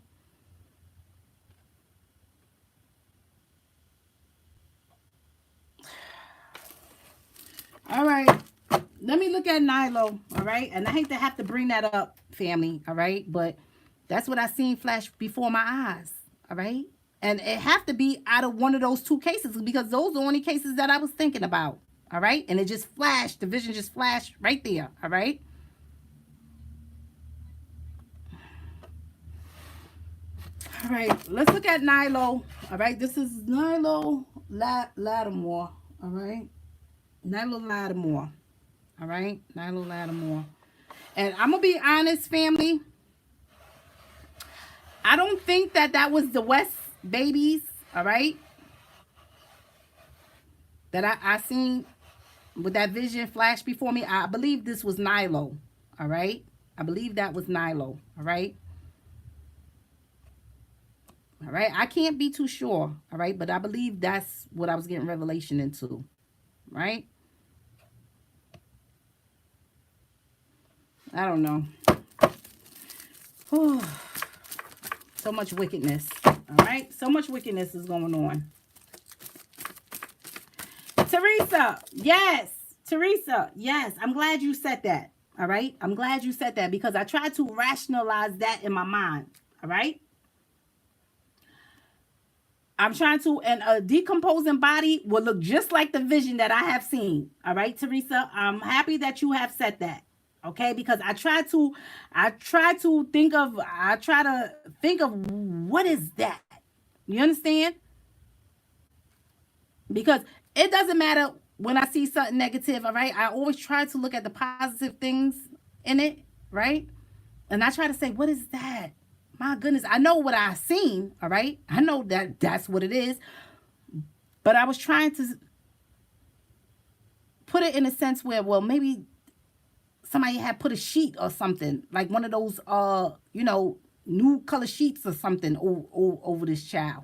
All right. Let me look at Nylo, all right? And I hate to have to bring that up, family, all right? But that's what I seen flash before my eyes, all right? And it have to be out of one of those two cases because those are the only cases that I was thinking about, all right? And it just flashed. The vision just flashed right there, all right? All right, let's look at Nylo, all right? This is Nylo Lattimore, all right? Nylo Lattimore, all right? Nylo Lattimore. And I'm going to be honest, family. I don't think that that was the West babies, all right? That I seen with that vision flash before me. I believe this was Nylo, all right? I believe that was Nylo, all right? All right, I can't be too sure, all right? But I believe that's what I was getting revelation into, right? I don't know. So much wickedness, all right? So much wickedness is going on. Teresa, yes. Teresa, yes. I'm glad you said that, all right? I'm glad you said that because I tried to rationalize that in my mind, all right? I'm trying to, and a decomposing body will look just like the vision that I have seen. All right, Teresa, I'm happy that you have said that. Okay, because I try to think of what is that? You understand? Because it doesn't matter when I see something negative, all right? I always try to look at the positive things in it, right? And I try to say, what is that? My goodness, I know what I've seen, all right? I know that that's what it is. But I was trying to put it in a sense where, well, maybe somebody had put a sheet or something, like one of those, new color sheets or something over this child.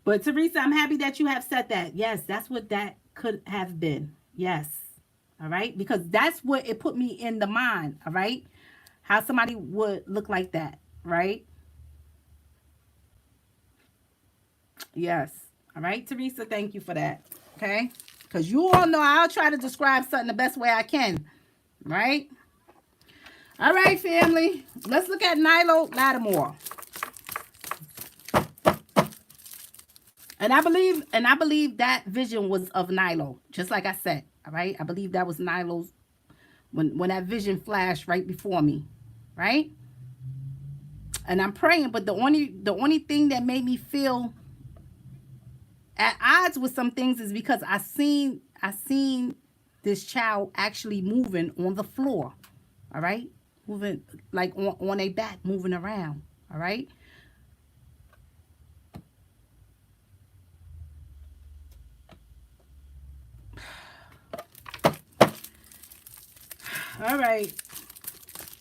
But Teresa, I'm happy that you have said that. Yes, that's what that could have been. Yes. All right? Because that's what it put me in the mind, all right? How somebody would look like that, right? Yes. All right, Teresa, thank you for that. Okay? Because you all know I'll try to describe something the best way I can. Right? All right, family. Let's look at Nylo Lattimore. And I believe that vision was of Nylo, just like I said. All right. I believe that was Nylo's when that vision flashed right before me. Right? And I'm praying, but the only thing that made me feel at odds with some things is because I seen this child actually moving on the floor. All right? Moving like on a back, moving around. All right? All right.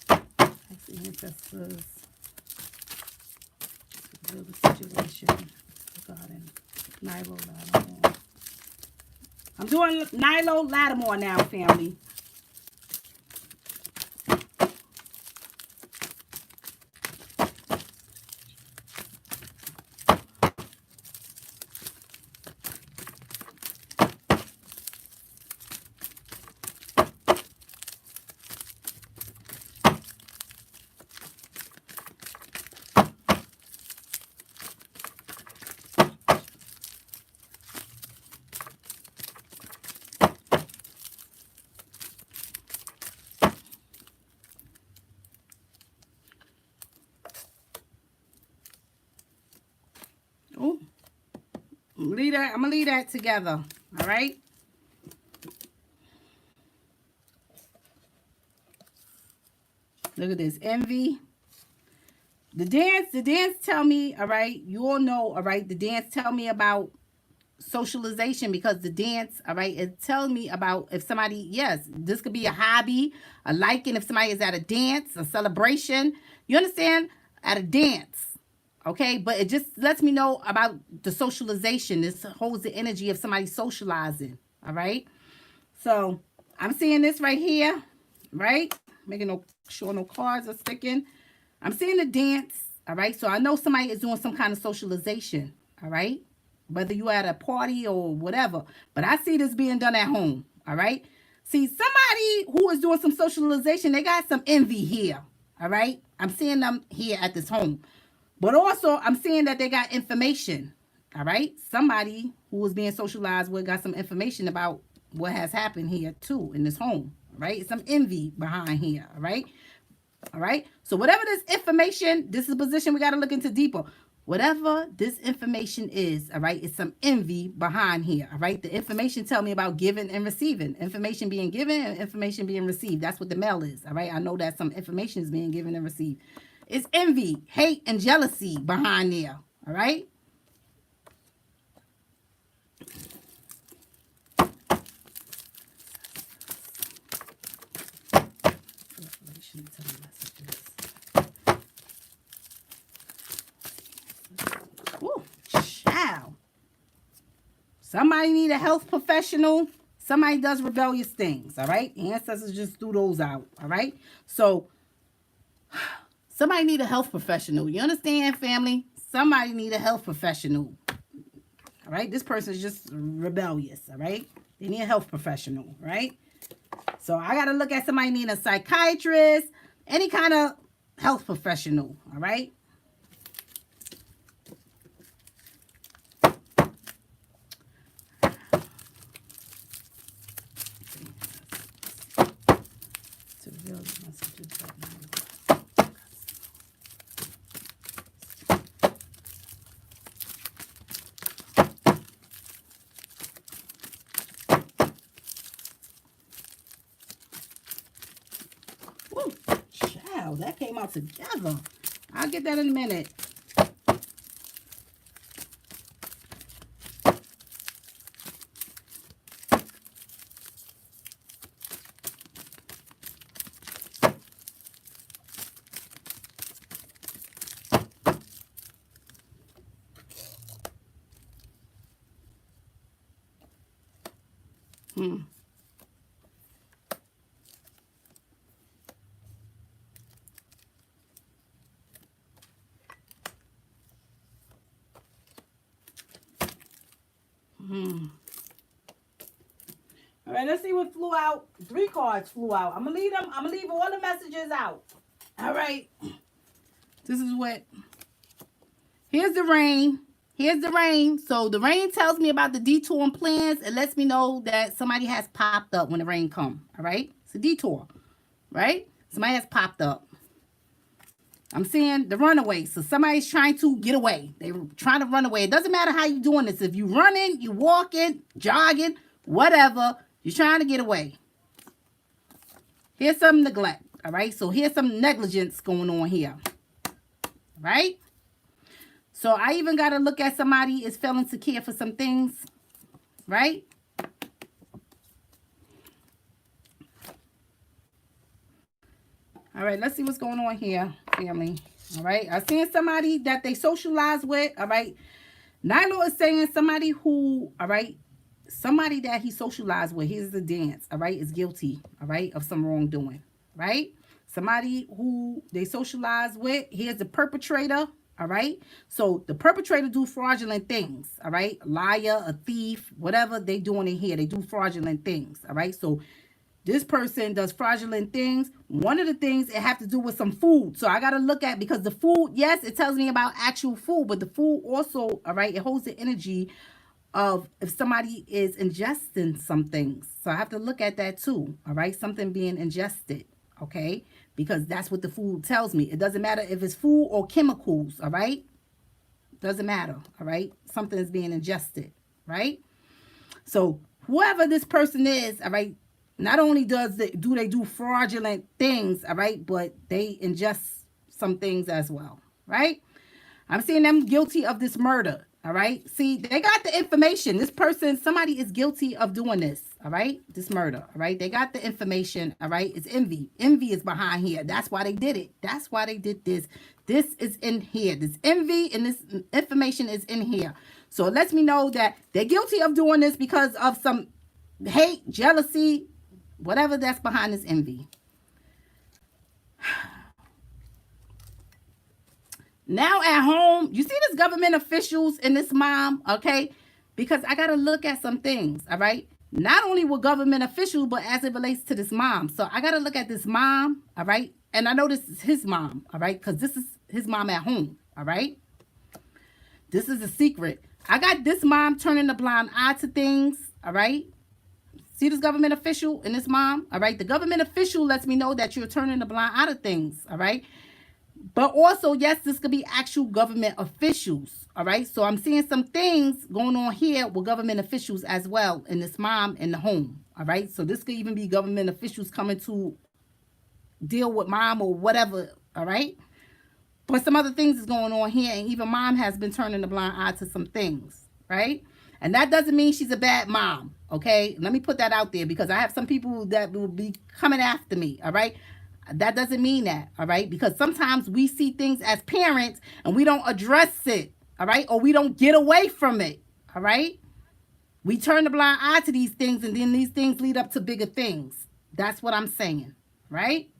Ancestors. Reveal the situation regarding Nylo Lattimore. I'm doing Nylo Lattimore now, family. Oh, I'm gonna leave that together. All right. Look at this envy. The dance tell me, all right, you all know, all right, the dance tell me about socialization because the dance, all right, it tells me about if somebody, yes, this could be a hobby, a liking if somebody is at a dance, a celebration, you understand, at a dance, okay, but it just lets me know about the socialization. This holds the energy of somebody socializing, all right. So I'm seeing this right here, right, making no sure no cards are sticking. I'm seeing the dance, all right? So I know somebody is doing some kind of socialization, all right? Whether you at a party or whatever. But I see this being done at home, all right? See, somebody who is doing some socialization, they got some envy here, all right? I'm seeing them here at this home. But also, I'm seeing that they got information, all right? Somebody who was being socialized with got some information about what has happened here, too, in this home, all right? Some envy behind here, all right? All right. So whatever this information, this is a position we got to look into deeper. Whatever this information is, all right, it's some envy behind here. All right. The information tell me about giving and receiving. Information being given and information being received. That's what the mail is. All right. I know that some information is being given and received. It's envy, hate, and jealousy behind there. All right. Ooh, child. Somebody need a health professional. Somebody does rebellious things, all right? Ancestors just threw those out, all right? So somebody need a health professional. You understand, family? Somebody need a health professional, all right? This person is just rebellious, all right? They need a health professional, right? So I got to look at somebody needing a psychiatrist, any kind of health professional, all right? Woo, child, that came out together. I'll get that in a minute. Hmm. All right, let's see what flew out. 3 cards flew out. I'm gonna leave them. I'm gonna leave all the messages out. All right. This is what. Here's the rain. Here's the rain. So the rain tells me about the detour and plans. It lets me know that somebody has popped up when the rain comes. All right. It's a detour, right? Somebody has popped up. I'm seeing the runaway. So somebody's trying to get away. They're trying to run away. It doesn't matter how you're doing this. If you're running, you're walking, jogging, whatever, you're trying to get away. Here's some neglect. All right. So here's some negligence going on here. Right? So I even got to look at somebody is failing to care for some things. Right? All right, let's see what's going on here, family. All right, I'm seeing somebody that they socialize with. All right, Nylo is saying somebody who, all right, somebody that he socialized with, here's the dance, all right, is guilty, all right, of some wrongdoing, right? Somebody who they socialize with, here's the perpetrator, all right? So the perpetrator do fraudulent things, all right? A liar, a thief, whatever they doing in here, they do fraudulent things, all right? So this person does fraudulent things. One of the things, it have to do with some food. So I got to look at, because the food, yes, it tells me about actual food, but the food also, all right, it holds the energy of if somebody is ingesting some things. So I have to look at that too, all right? Something being ingested, okay? Because that's what the food tells me. It doesn't matter if it's food or chemicals, all right? Doesn't matter, all right? Something is being ingested, right? So whoever this person is, all right, not only do they do fraudulent things, all right, but they ingest some things as well, right? I'm seeing them guilty of this murder, all right? See, they got the information. This person, somebody is guilty of doing this, all right? This murder, all right? They got the information, all right? It's envy. Envy is behind here. That's why they did it. That's why they did this. This is in here. This envy and this information is in here. So it lets me know that they're guilty of doing this because of some hate, jealousy, whatever that's behind this envy. Now at home, you see this government officials and this mom, okay? Because I got to look at some things, all right? Not only with government officials, but as it relates to this mom. So I got to look at this mom, all right? And I know this is his mom, all right? Because this is his mom at home, all right? This is a secret. I got this mom turning a blind eye to things, all right? See this government official and this mom, all right? The government official lets me know that you're turning a blind eye to things, all right? But also, yes, this could be actual government officials, all right? So I'm seeing some things going on here with government officials as well in this mom in the home, all right? So this could even be government officials coming to deal with mom or whatever, all right? But some other things is going on here, and even mom has been turning a blind eye to some things, right? And that doesn't mean she's a bad mom, okay? Let me put that out there because I have some people that will be coming after me, all right? That doesn't mean that, all right? Because sometimes we see things as parents and we don't address it, all right? Or we don't get away from it, all right? We turn the blind eye to these things and then these things lead up to bigger things. That's what I'm saying, right?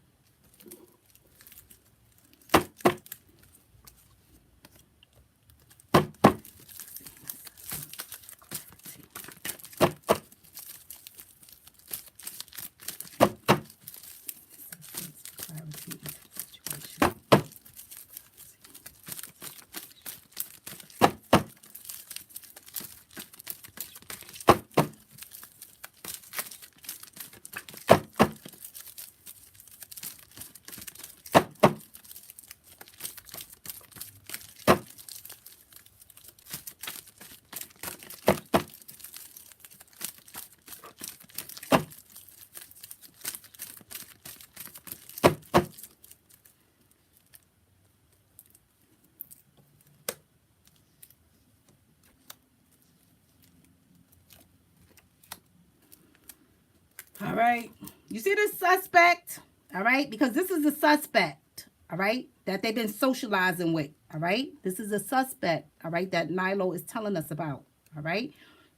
All right. You see this suspect? All right. Because this is a suspect. All right. That they've been socializing with. All right. This is a suspect. All right. That Nylo is telling us about. All right.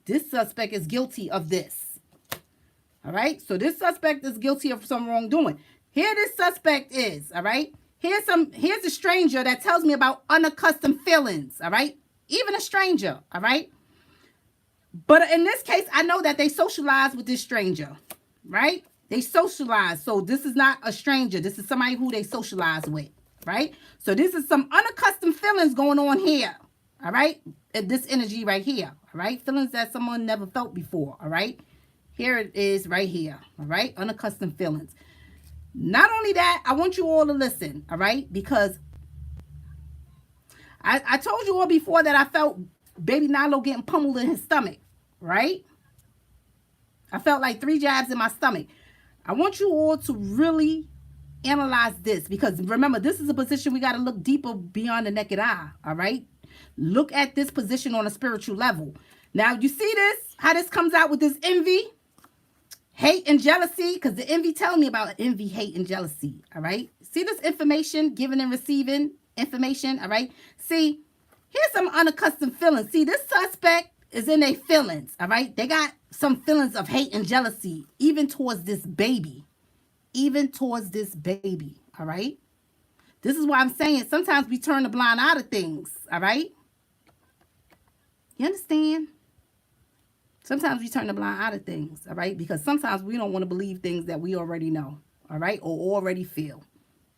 This suspect is guilty of this. All right. So this suspect is guilty of some wrongdoing. Here this suspect is. All right. Here's a stranger that tells me about unaccustomed feelings. All right. Even a stranger. All right. But in this case, I know that they socialize with this stranger, right? They socialize. So this is not a stranger. This is somebody who they socialize with, right? So this is some unaccustomed feelings going on here, all right? This energy right here, all right? Feelings that someone never felt before, all right? Here it is right here, all right? Unaccustomed feelings. Not only that, I want you all to listen, all right? Because I told you all before that I felt baby Nylo getting pummeled in his stomach, right? I felt like 3 jabs in my stomach. I want you all to really analyze this, because remember, this is a position we got to look deeper beyond the naked eye, all right? Look at this position on a spiritual level. Now, you see this, how this comes out with this envy, hate, and jealousy, because the envy telling me about envy, hate, and jealousy, all right? See this information, giving and receiving information, all right? See, here's some unaccustomed feelings. See, this suspect is in their feelings, all right? They got some feelings of hate and jealousy, even towards this baby. Even towards this baby, all right? This is why I'm saying sometimes we turn the blind eye to things, all right? You understand? Sometimes we turn the blind eye to things, all right? Because sometimes we don't want to believe things that we already know, all right? Or already feel.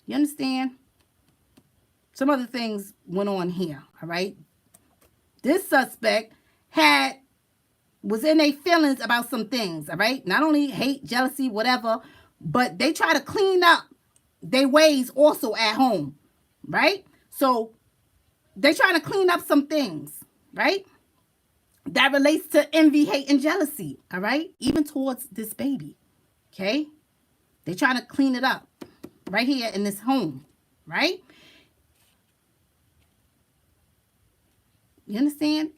You understand? Some other things went on here, all right? This suspect was in their feelings about some things, all right? Not only hate, jealousy, whatever, but they try to clean up their ways also at home, right? So they're trying to clean up some things, right? That relates to envy, hate, and jealousy, all right? Even towards this baby, okay? They're trying to clean it up right here in this home, right? You understand?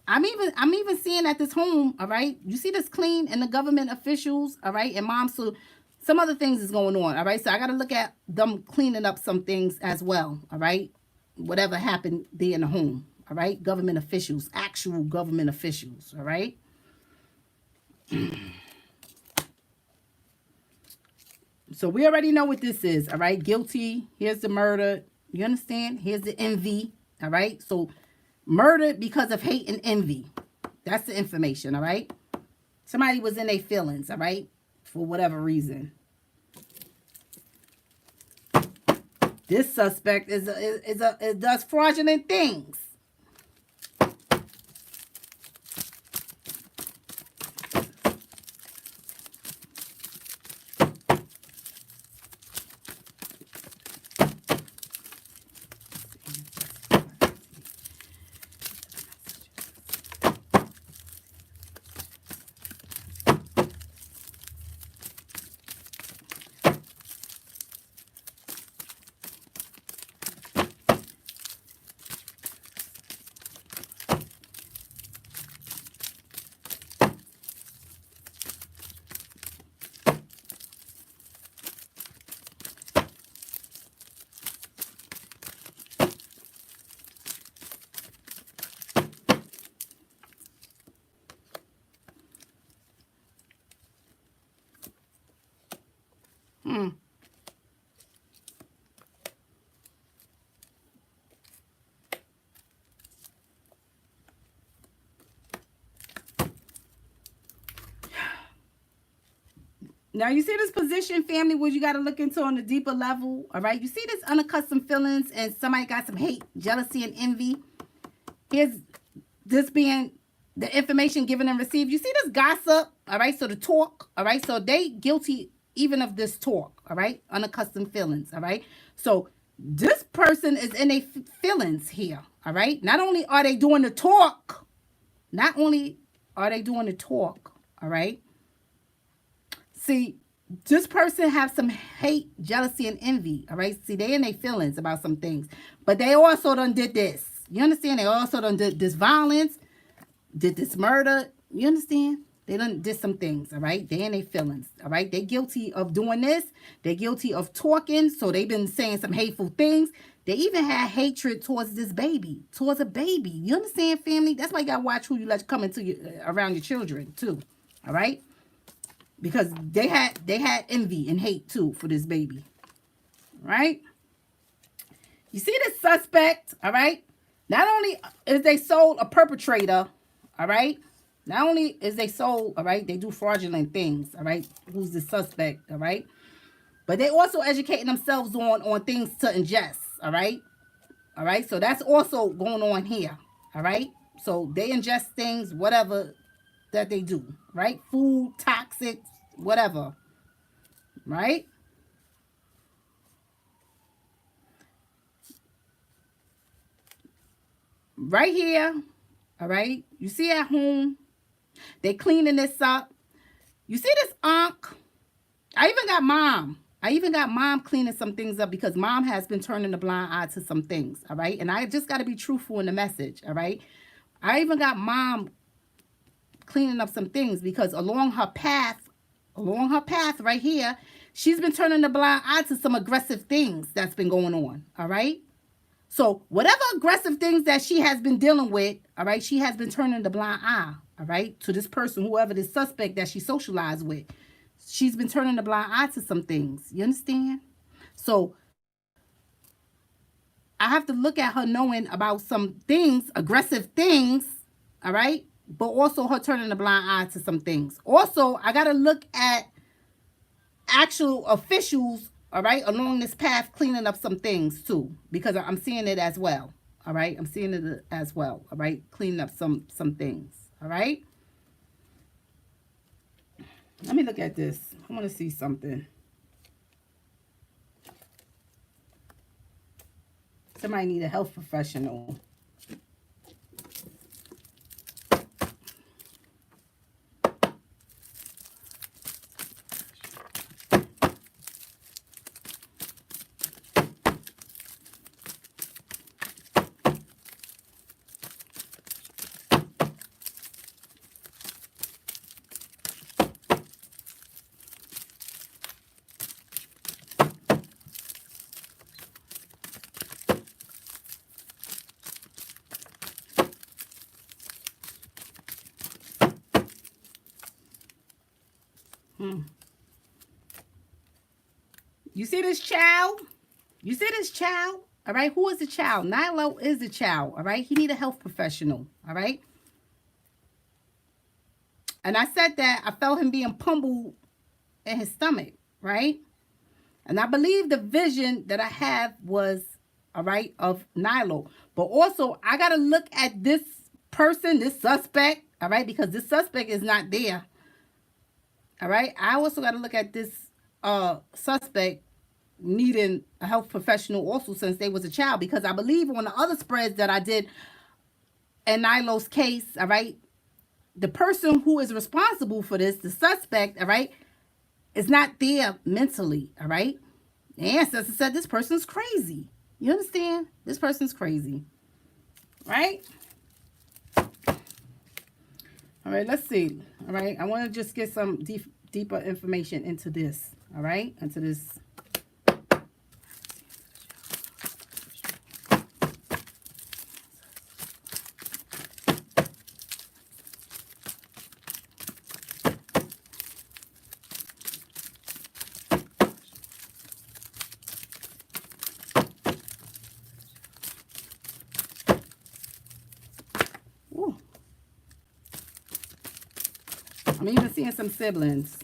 I'm even seeing at this home, all right? You see this clean and the government officials, all right? And mom, so some other things is going on, all right? So I got to look at them cleaning up some things as well, all right? Whatever happened there in the home, all right? Government officials, actual government officials, all right? So we already know what this is, all right? Guilty, here's the murder, you understand? Here's the envy, all right? So murdered because of hate and envy. That's the information, all right? Somebody was in their feelings, all right? For whatever reason. This suspect does fraudulent things. Now, you see this position, family, where you got to look into on a deeper level, all right? You see this unaccustomed feelings and somebody got some hate, jealousy, and envy. Here's this being the information given and received. You see this gossip, all right? So the talk, all right? So they guilty even of this talk, all right? Unaccustomed feelings, all right? So this person is in their feelings here, all right? Not only are they doing the talk, all right? See, this person have some hate, jealousy, and envy, all right? See, they in their feelings about some things. But they also done did this. You understand? They also done did this violence, did this murder. You understand? They done did some things, all right? They in their feelings, all right? They guilty of doing this. They're guilty of talking, so they've been saying some hateful things. They even had hatred towards this baby, towards a baby. You understand, family? That's why you got to watch who you let come into around your children, too, all right? Because they had envy and hate too for this baby. Right? You see this suspect, all right? Not only is they sold a perpetrator, all right? Not only is they sold, all right, they do fraudulent things, all right, who's the suspect, all right, but they also educating themselves on things to ingest, all right, so that's also going on here, all right, so they ingest things, whatever that they do, right, food, toxic, whatever, right. Right here, all right, you see at home, they cleaning this up. You see this Ankh? I even got mom. I even got mom cleaning some things up because mom has been turning a blind eye to some things, all right? And I just got to be truthful in the message, all right? I even got mom cleaning up some things because along her path right here, she's been turning a blind eye to some aggressive things that's been going on, all right? So whatever aggressive things that she has been dealing with, all right, she has been turning the blind eye, all right, to this person, whoever this suspect that she socialized with. She's been turning the blind eye to some things. You understand? So I have to look at her knowing about some things, aggressive things, all right, but also her turning the blind eye to some things. Also, I got to look at actual officials, all right, along this path cleaning up some things too, because I'm seeing it as well. All right, I'm seeing it as well. All right, cleaning up some things. All right. Let me look at this. I want to see something. Somebody need a health professional. You see this child? You see this child? All right. Who is the child? Nylo is the child. All right. He need a health professional. All right. And I said that I felt him being pummeled in his stomach. Right. And I believe the vision that I have was, all right, of Nylo. But also, I got to look at this person, this suspect, all right, because this suspect is not there. All right. I also got to look at this suspect needing a health professional also since they was a child, because I believe on the other spreads that I did in Nylo's case, all right, the person who is responsible for this, the suspect, all right, is not there mentally, all right. The ancestor said this person's crazy. You understand? This person's crazy, right? All right, let's see. All right, I want to just get some deeper information into this, all right, into this. Ooh. I'm even seeing some siblings.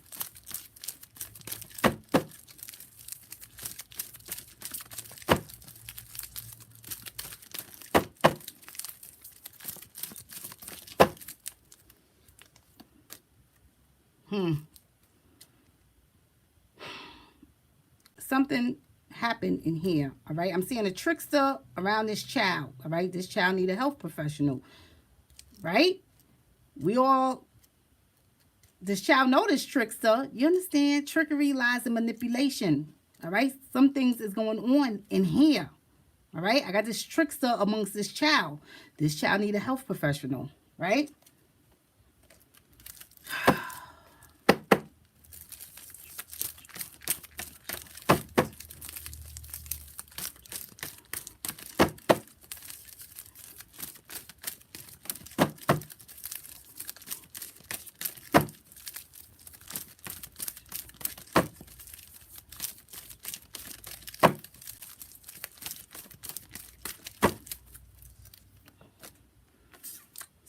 Something happened in here, all right? I'm seeing a trickster around this child, all right? This child need a health professional, right? This child know this trickster. You understand? Trickery, lies, and manipulation, all right? Some things is going on in here, all right? I got this trickster amongst this child. This child need a health professional, right?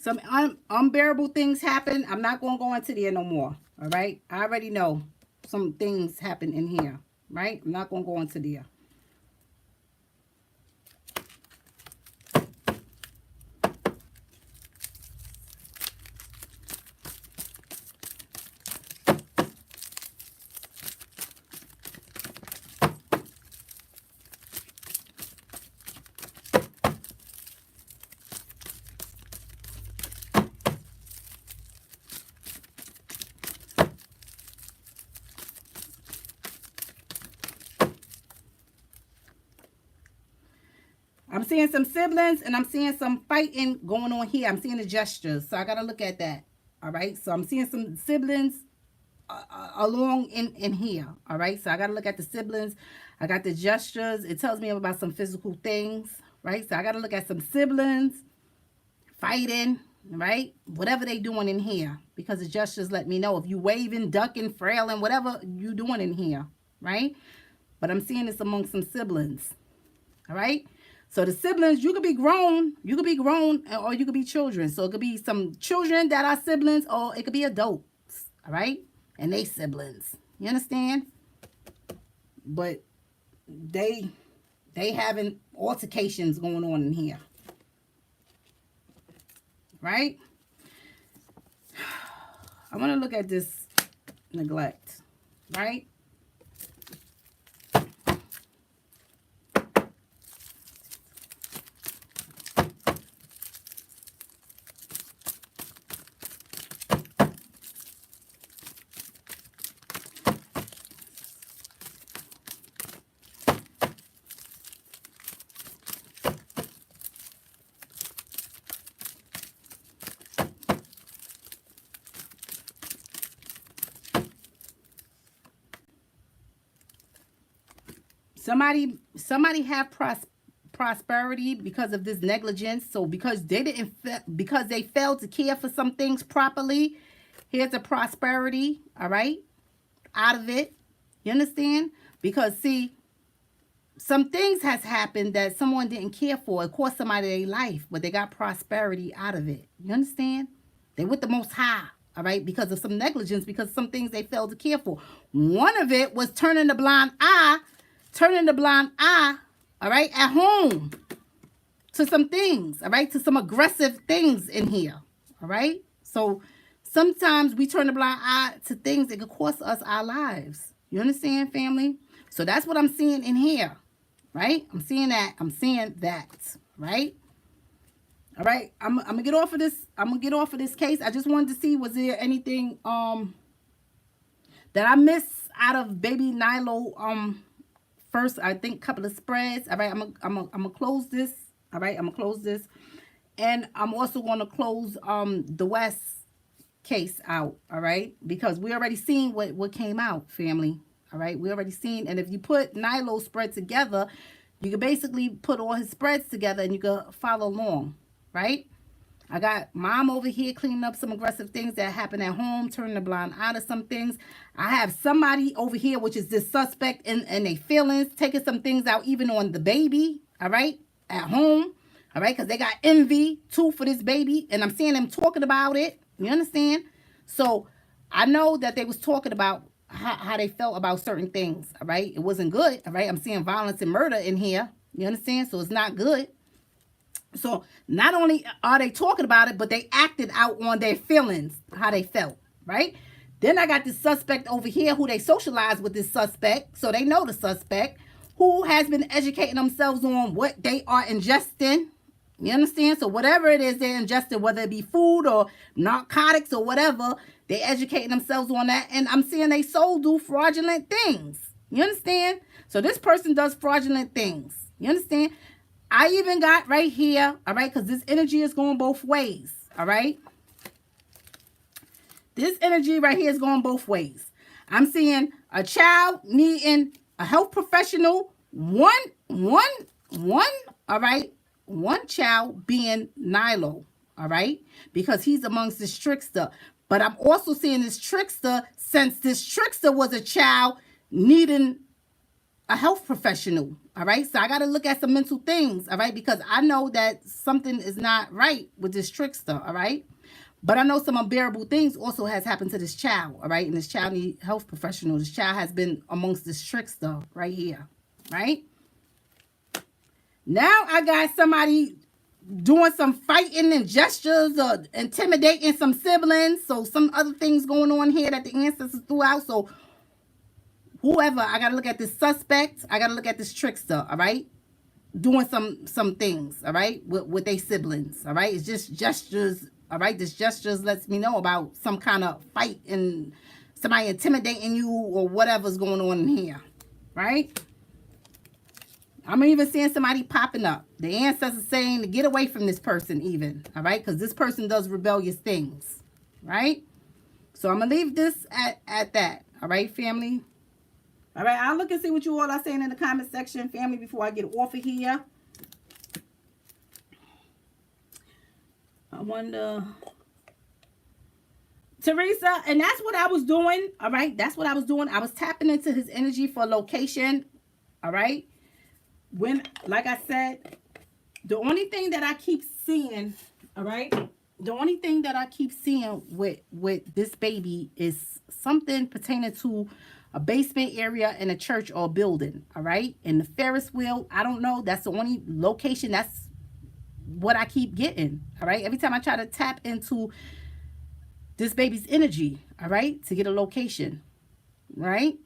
Some unbearable things happen. I'm not going to go into there no more. All right. I already know some things happen in here. Right. I'm not going to go into there. I'm seeing some siblings and I'm seeing some fighting going on here. I'm seeing the gestures. So I got to look at that. All right. So I'm seeing some siblings along in here. All right. So I got to look at the siblings. I got the gestures. It tells me about some physical things. Right. So I got to look at some siblings fighting. Right. Whatever they doing in here. Because the gestures let me know if you waving, ducking, frailing, whatever you doing in here. Right. But I'm seeing this among some siblings. All right. So the siblings, you could be grown, or you could be children. So it could be some children that are siblings, or it could be adults, all right? And they siblings, you understand? But they having altercations going on in here, right? I want to look at this neglect, right? Somebody have prosperity because of this negligence. So because they failed to care for some things properly, here's a prosperity, all right, out of it. You understand? Because see, some things has happened that someone didn't care for. It cost somebody their life, but they got prosperity out of it. You understand? They with the Most High, all right, because of some negligence, because some things they failed to care for. One of it was turning the blind eye, all right, at home to some things, all right, to some aggressive things in here, all right? So sometimes we turn the blind eye to things that could cost us our lives. You understand, family? So that's what I'm seeing in here, right? I'm seeing that, right? All right, I'm gonna get off of this case. I just wanted to see, was there anything that I missed out of baby Nylo first, I think, couple of spreads. All right, I'm gonna close this. All right, I'm gonna close this, and I'm also gonna close the West case out. All right, because we already seen what came out, family. All right, we already seen, and if you put Nylo's spread together, you can basically put all his spreads together, and you can follow along. Right. I got mom over here cleaning up some aggressive things that happen at home, turning the blind eye to some things. I have somebody over here, which is this suspect in their feelings, taking some things out even on the baby, all right, at home, all right, because they got envy, too, for this baby, and I'm seeing them talking about it, you understand? So I know that they was talking about how they felt about certain things, all right? It wasn't good, all right? I'm seeing violence and murder in here, you understand? So it's not good. So not only are they talking about it, but they acted out on their feelings, how they felt, right? Then I got this suspect over here who they socialize with this suspect. So they know the suspect who has been educating themselves on what they are ingesting. You understand? So whatever it is they're ingesting, whether it be food or narcotics or whatever, they're educating themselves on that. And I'm seeing they soul do fraudulent things. You understand? So this person does fraudulent things. You understand? I even got right here, all right, because this energy is going both ways, all right? This energy right here is going both ways. I'm seeing a child needing a health professional, all right? One child being Nylo, all right? Because he's amongst this trickster. But I'm also seeing this trickster, since this trickster was a child needing a health professional, all right? So I got to look at some mental things, all right? Because I know that something is not right with this trickster, all right? But I know some unbearable things also has happened to this child, all right? And this child need health professional. This child has been amongst this trickster right here, right? Now I got somebody doing some fighting and gestures or intimidating some siblings. So some other things going on here that the ancestors threw out. So whoever, I got to look at this suspect. I got to look at this trickster, all right? Doing some things, all right, with their siblings, all right? It's just gestures, all right? This gestures lets me know about some kind of fight and somebody intimidating you or whatever's going on in here, right? I'm even seeing somebody popping up. The ancestors saying to get away from this person even, all right? Because this person does rebellious things, right? So I'm going to leave this at that, all right, family? All right, I'll look and see what you all are saying in the comment section, family, before I get off of here. I wonder... Teresa, and that's what I was doing, all right? That's what I was doing. I was tapping into his energy for location, all right? When, like I said, the only thing that I keep seeing, all right? The only thing that I keep seeing with this baby is something pertaining to a basement area in a church or a building, all right? And the Ferris wheel, I don't know. That's the only location. That's what I keep getting, all right? Every time I try to tap into this baby's energy, all right, to get a location, right?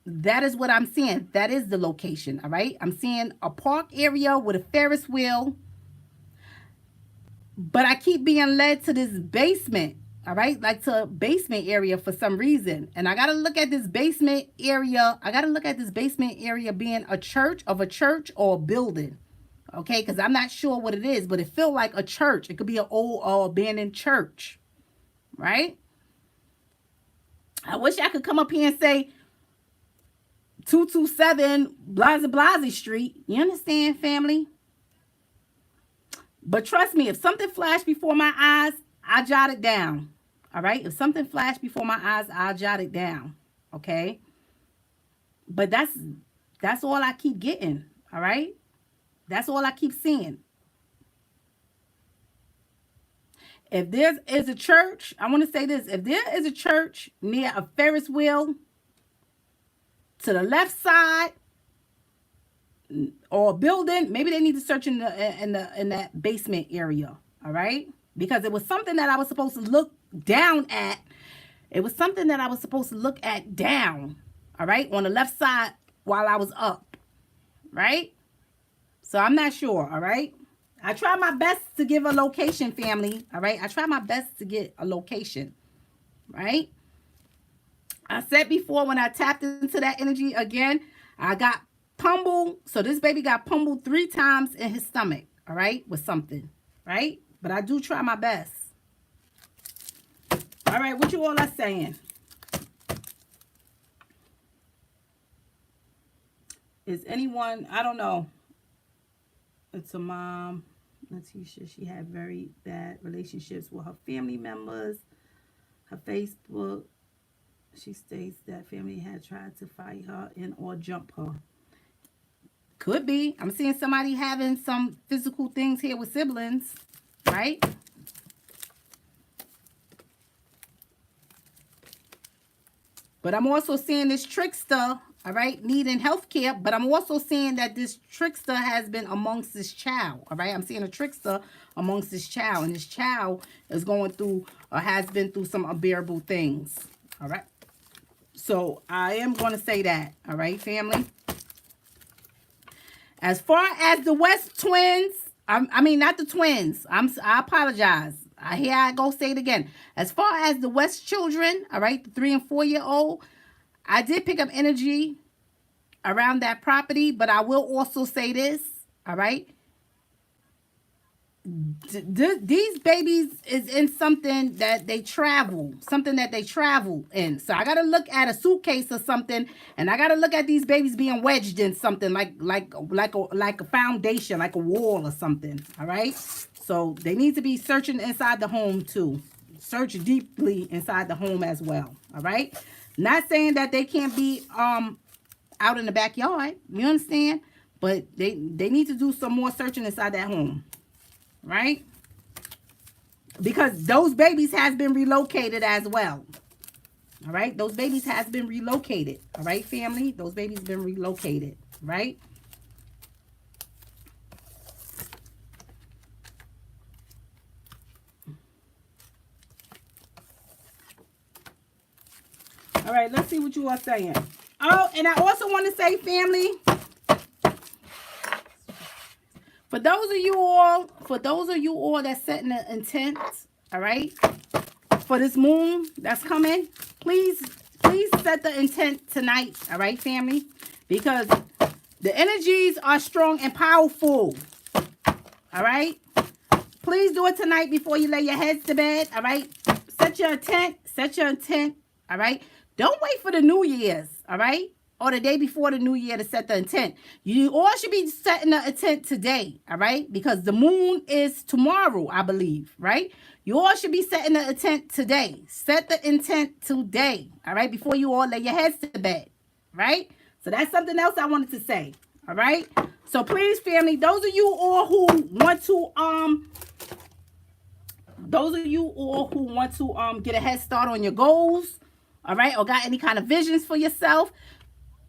That is what I'm seeing. That is the location, all right? I'm seeing a park area with a Ferris wheel, but I keep being led to this basement, all right? Like to a basement area for some reason. And I got to look at this basement area. I got to look at this basement area being a church or a building, okay? Because I'm not sure what it is, but it feels like a church. It could be an old or abandoned church, right? I wish I could come up here and say 227 Blase Street. You understand, family? But trust me, if something flashed before my eyes, I jot it down. All right? If something flashed before my eyes, I'll jot it down. Okay? But that's all I keep getting. All right? That's all I keep seeing. If there is a church, I want to say this. If there is a church near a Ferris wheel to the left side or a building, maybe they need to search in that basement area, all right? Because it was something that I was supposed to look down at. It was something that I was supposed to look at down, all right, on the left side while I was up, right? So I'm not sure, all right? I try my best to give a location, family, all right? I try my best to get a location, right? I said before when I tapped into that energy again, I got pummeled. So this baby got pummeled 3 times in his stomach, all right, with something, right? But I do try my best. All right, what you all are saying? Is anyone, I don't know. It's a mom, Letitia. She had very bad relationships with her family members. Her Facebook, she states that family had tried to fight her and or jump her. Could be. I'm seeing somebody having some physical things here with siblings, right? But I'm also seeing this trickster, all right, needing health care. But I'm also seeing that this trickster has been amongst this child, all right? I'm seeing a trickster amongst this child. And this child is going through or has been through some unbearable things, all right? So I am going to say that, all right, family? As far as the West twins, I mean, not the twins. I apologize. Here I go say it again. As far as the West children, all right, the 3 and 4-year-old, I did pick up energy around that property, but I will also say this, all right? These babies is in something that they travel in. So I got to look at a suitcase or something, and I got to look at these babies being wedged in something like a foundation, like a wall or something, all right? So they need to be searching inside the home too. Search deeply inside the home as well, all right? Not saying that they can't be out in the backyard. You understand? But they need to do some more searching inside that home, right? Because those babies has been relocated as well. All right, those babies has been relocated. All right, family, those babies been relocated, right? All right, let's see what you are saying. Oh, and I also want to say, family, for those of you all that's setting the intent, all right, for this moon that's coming, please set the intent tonight, all right, family, because the energies are strong and powerful, all right? Please do it tonight before you lay your heads to bed, all right? Set your intent, all right? Don't wait for the New Year's, all right? Or the day before the New Year to set the intent. You all should be setting the intent today, all right? Because the moon is tomorrow, I believe, right? You all should be setting the intent today. Set the intent today, all right? Before you all lay your heads to bed, right? So that's something else I wanted to say, all right? So please, family, those of you all who want to get a head start on your goals, all right, or got any kind of visions for yourself,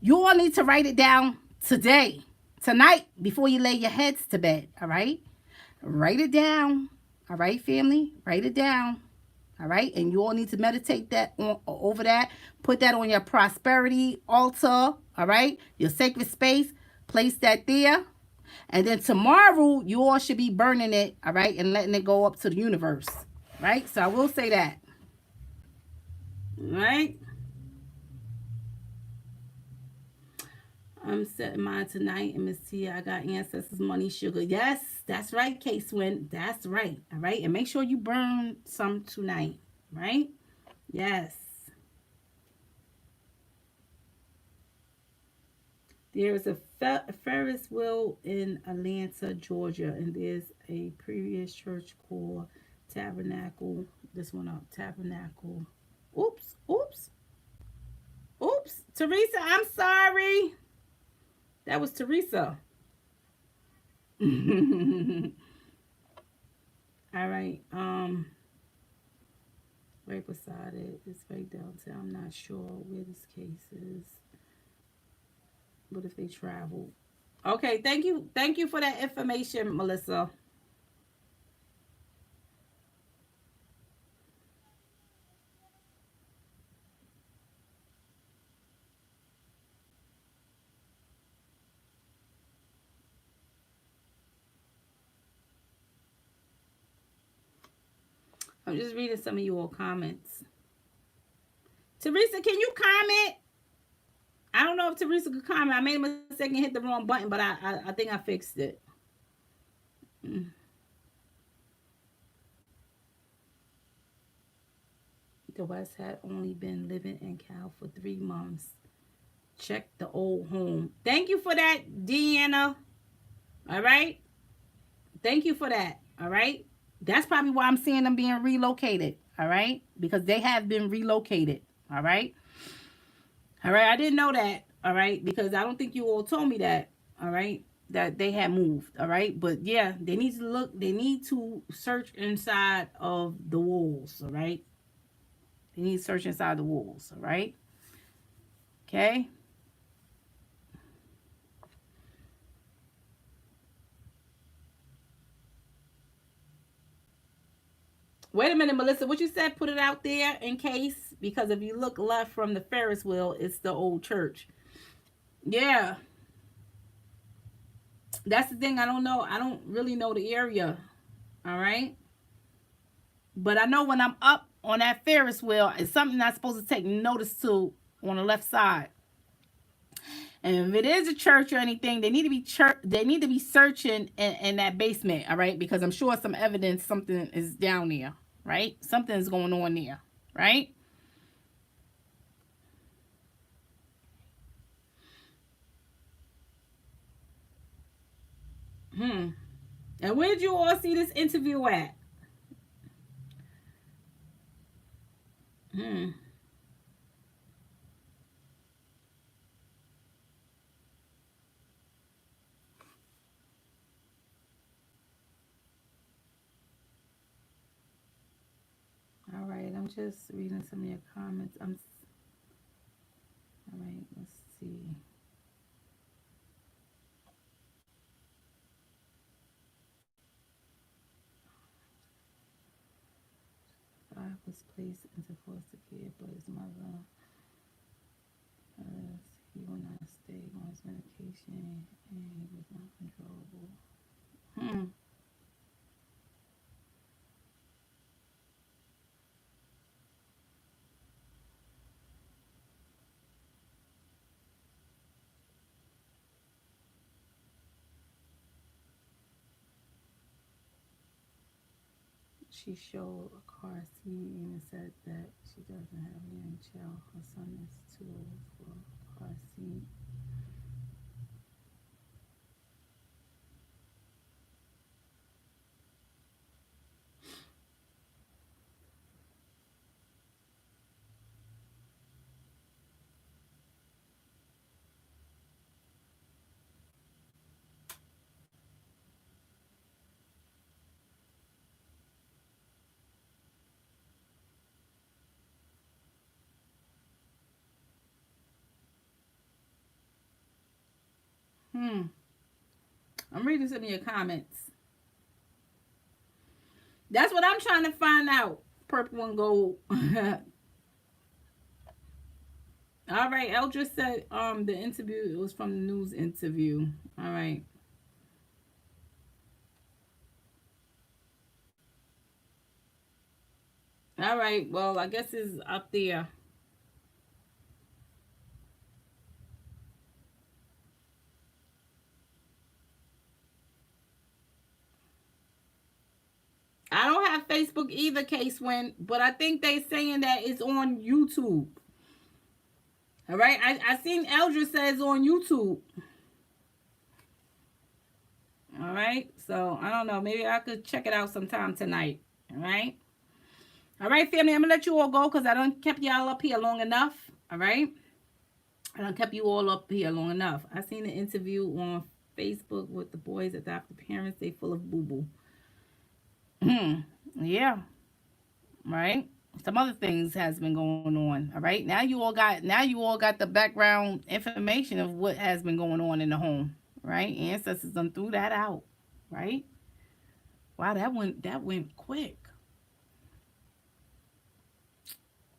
you all need to write it down tonight, before you lay your heads to bed, all right? Write it down, all right, family? Write it down, all right? And you all need to meditate over that. Put that on your prosperity altar, all right? Your sacred space. Place that there. And then tomorrow, you all should be burning it, all right? And letting it go up to the universe, right? So I will say that. All right? I'm setting mine tonight. And Miss Tia, I got ancestors, money, sugar. Yes, that's right, K-Swin. That's right. All right? And make sure you burn some tonight, right? Yes. There is a Ferris wheel in Atlanta, Georgia, and there's a previous church called Tabernacle. This one up, Tabernacle. Oops. Teresa, I'm sorry. That was Teresa. All right. Right beside it. It's right downtown. I'm not sure where this case is. But if they travel. Okay, thank you. Thank you for that information, Melissa. I'm just reading some of your comments. Teresa, can you comment? I don't know if Teresa could comment. I made a mistake and hit the wrong button, but I think I fixed it. The West had only been living in Cal for 3 months. Check the old home. Thank you for that, Deanna. All right. Thank you for that. All right. That's probably why I'm seeing them being relocated. All right. Because they have been relocated. All right. All right. I didn't know that. All right. Because I don't think you all told me that. All right. That they had moved. All right. But yeah, they need to look. They need to search inside of the walls. All right. They need to search inside the walls. All right. Okay. Wait a minute, Melissa. What you said, put it out there in case. Because if you look left from the Ferris wheel, it's the old church. Yeah. That's the thing. I don't know. I don't really know the area. All right. But I know when I'm up on that Ferris wheel, it's something I'm supposed to take notice to on the left side. And if it is a church or anything, they need to be searching in that basement, all right? Because I'm sure some evidence, something is down there, right? Something is going on there, right? And where did you all see this interview at? just reading some of your comments. All right, let's see. God was placed into foster care, but his mother, he would not stay on his medication, and he was not controllable. She showed a car seat and said that she doesn't have a young child. Her son is too old for a car seat. I'm reading some of your comments. That's what I'm trying to find out. Purple and gold. All right, Eldridge said the interview, it was from the news interview. All right. All right. Well, I guess it's up there. I don't have Facebook either, Case Win, but I think they saying that it's on YouTube. All right. I seen Eldridge says on YouTube. All right. So I don't know. Maybe I could check it out sometime tonight. All right. All right, family. I'm gonna let you all go because I done kept y'all up here long enough. All right. I done kept you all up here long enough. I seen an interview on Facebook with the boys' adopted parents. They full of boo boo. Yeah. Right. Some other things has been going on. All right. Now you all got the background information of what has been going on in the home. Right. Ancestors done threw that out. Right. Wow, that went quick.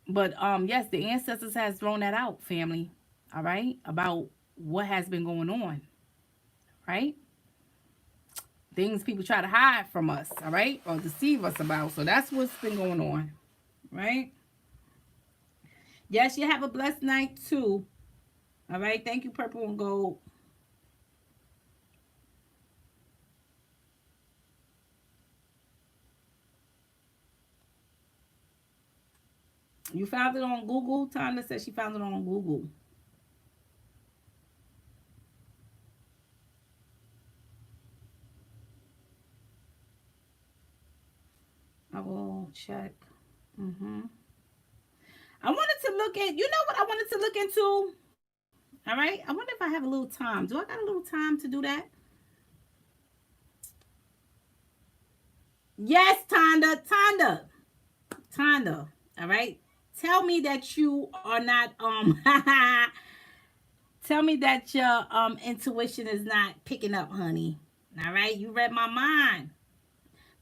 But yes, the ancestors has thrown that out, family. All right, about what has been going on. Right, things people try to hide from us. All right, or deceive us about. So that's what's been going on. Right. Yes, you have a blessed night too. All right. Thank you, Purple and Gold. You found it on Google? Tanya said she found it on Google. I will check. I wanted to look at, you know what I wanted to look into? All right. I wonder if I have a little time. Do I got a little time to do that? Yes, Tonda. All right. Tell me that you are not tell me that your intuition is not picking up, honey. All right. You read my mind.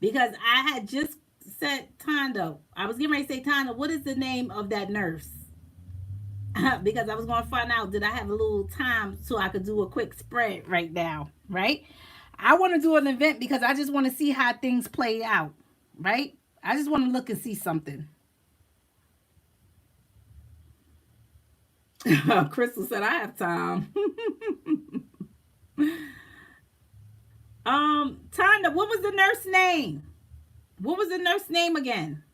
Because I had just said Tonda. I was getting ready to say Tonda, what is the name of that nurse? Because I was going to find out did I have a little time so I could do a quick spread right now, right? I want to do an event because I just want to see how things play out, right? I just want to look and see something. Crystal said I have time. Tanda, what was the nurse name? What was the nurse name again?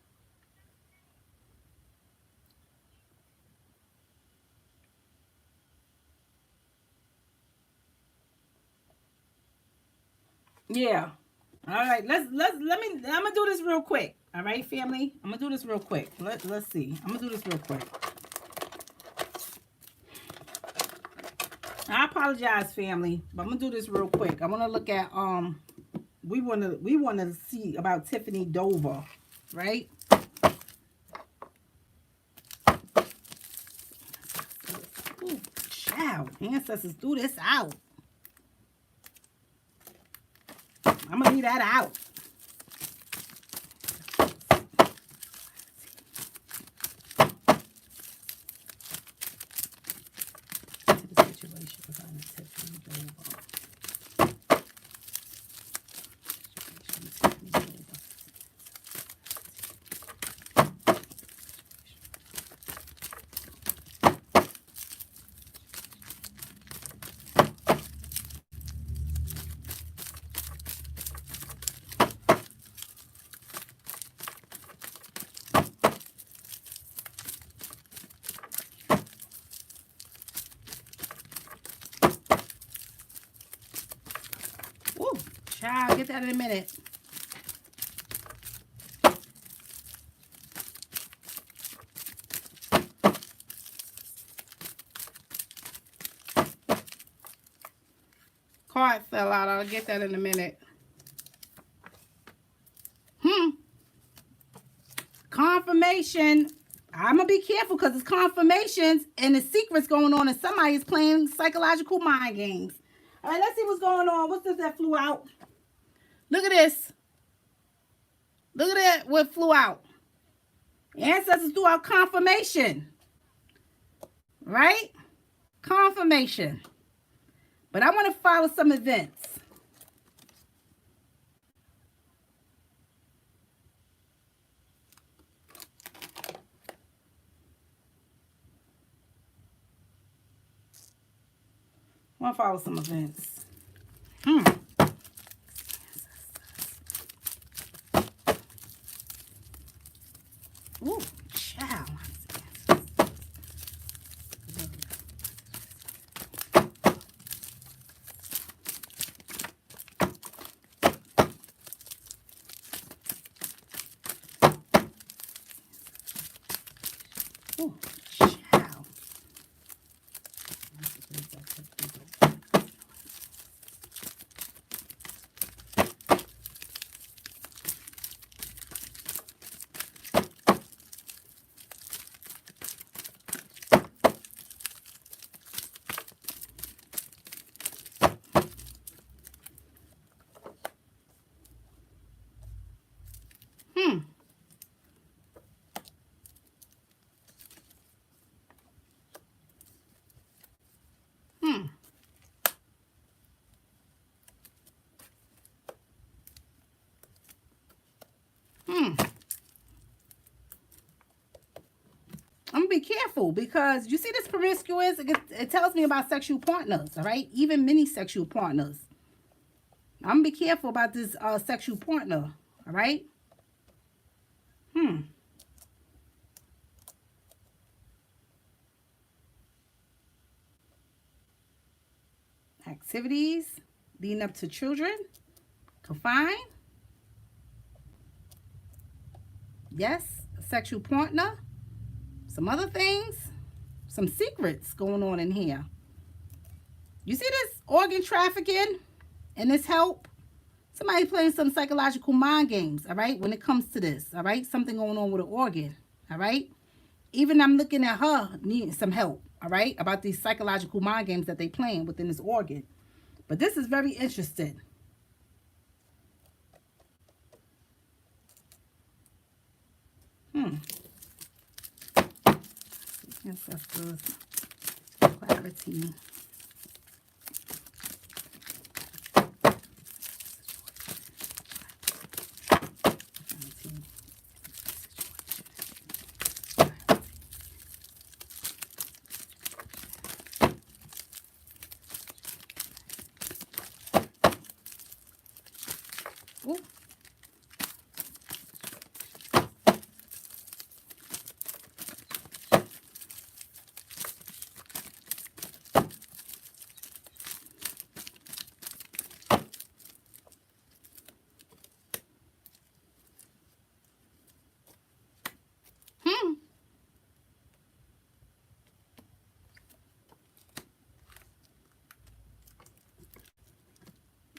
Yeah. All right. Let me. I'm gonna do this real quick. All right, family. I'm gonna do this real quick. Let's see. I'm gonna do this real quick. I apologize, family, but I'm gonna do this real quick. I want to look at we want to see about Tiffany Dover, right? Ancestors, do this out. I'm going to leave that out. Child, get that in a minute. Card fell out. I'll get that in a minute. Confirmation. I'm going to be careful because it's confirmations and the secrets going on and somebody is playing psychological mind games. All right, let's see what's going on. What's this that flew out? Look at this. Look at that, what flew out. Ancestors do our confirmation. Right? Confirmation. But I want to follow some events. I want to follow some events. Ooh, child. Ooh, child. I'm gonna be careful because you see this promiscuous, it tells me about sexual partners, all right? Even many sexual partners. I'm gonna be careful about this sexual partner, all right? Activities leading up to children, confined. Yes, a sexual partner. Some other things, some secrets going on in here. You see this organ trafficking and this help? Somebody playing some psychological mind games, all right, when it comes to this, all right? Something going on with an organ, all right? Even I'm looking at her needing some help, all right, about these psychological mind games that they playing within this organ. But this is very interesting. Ancestors, clarity. Ooh.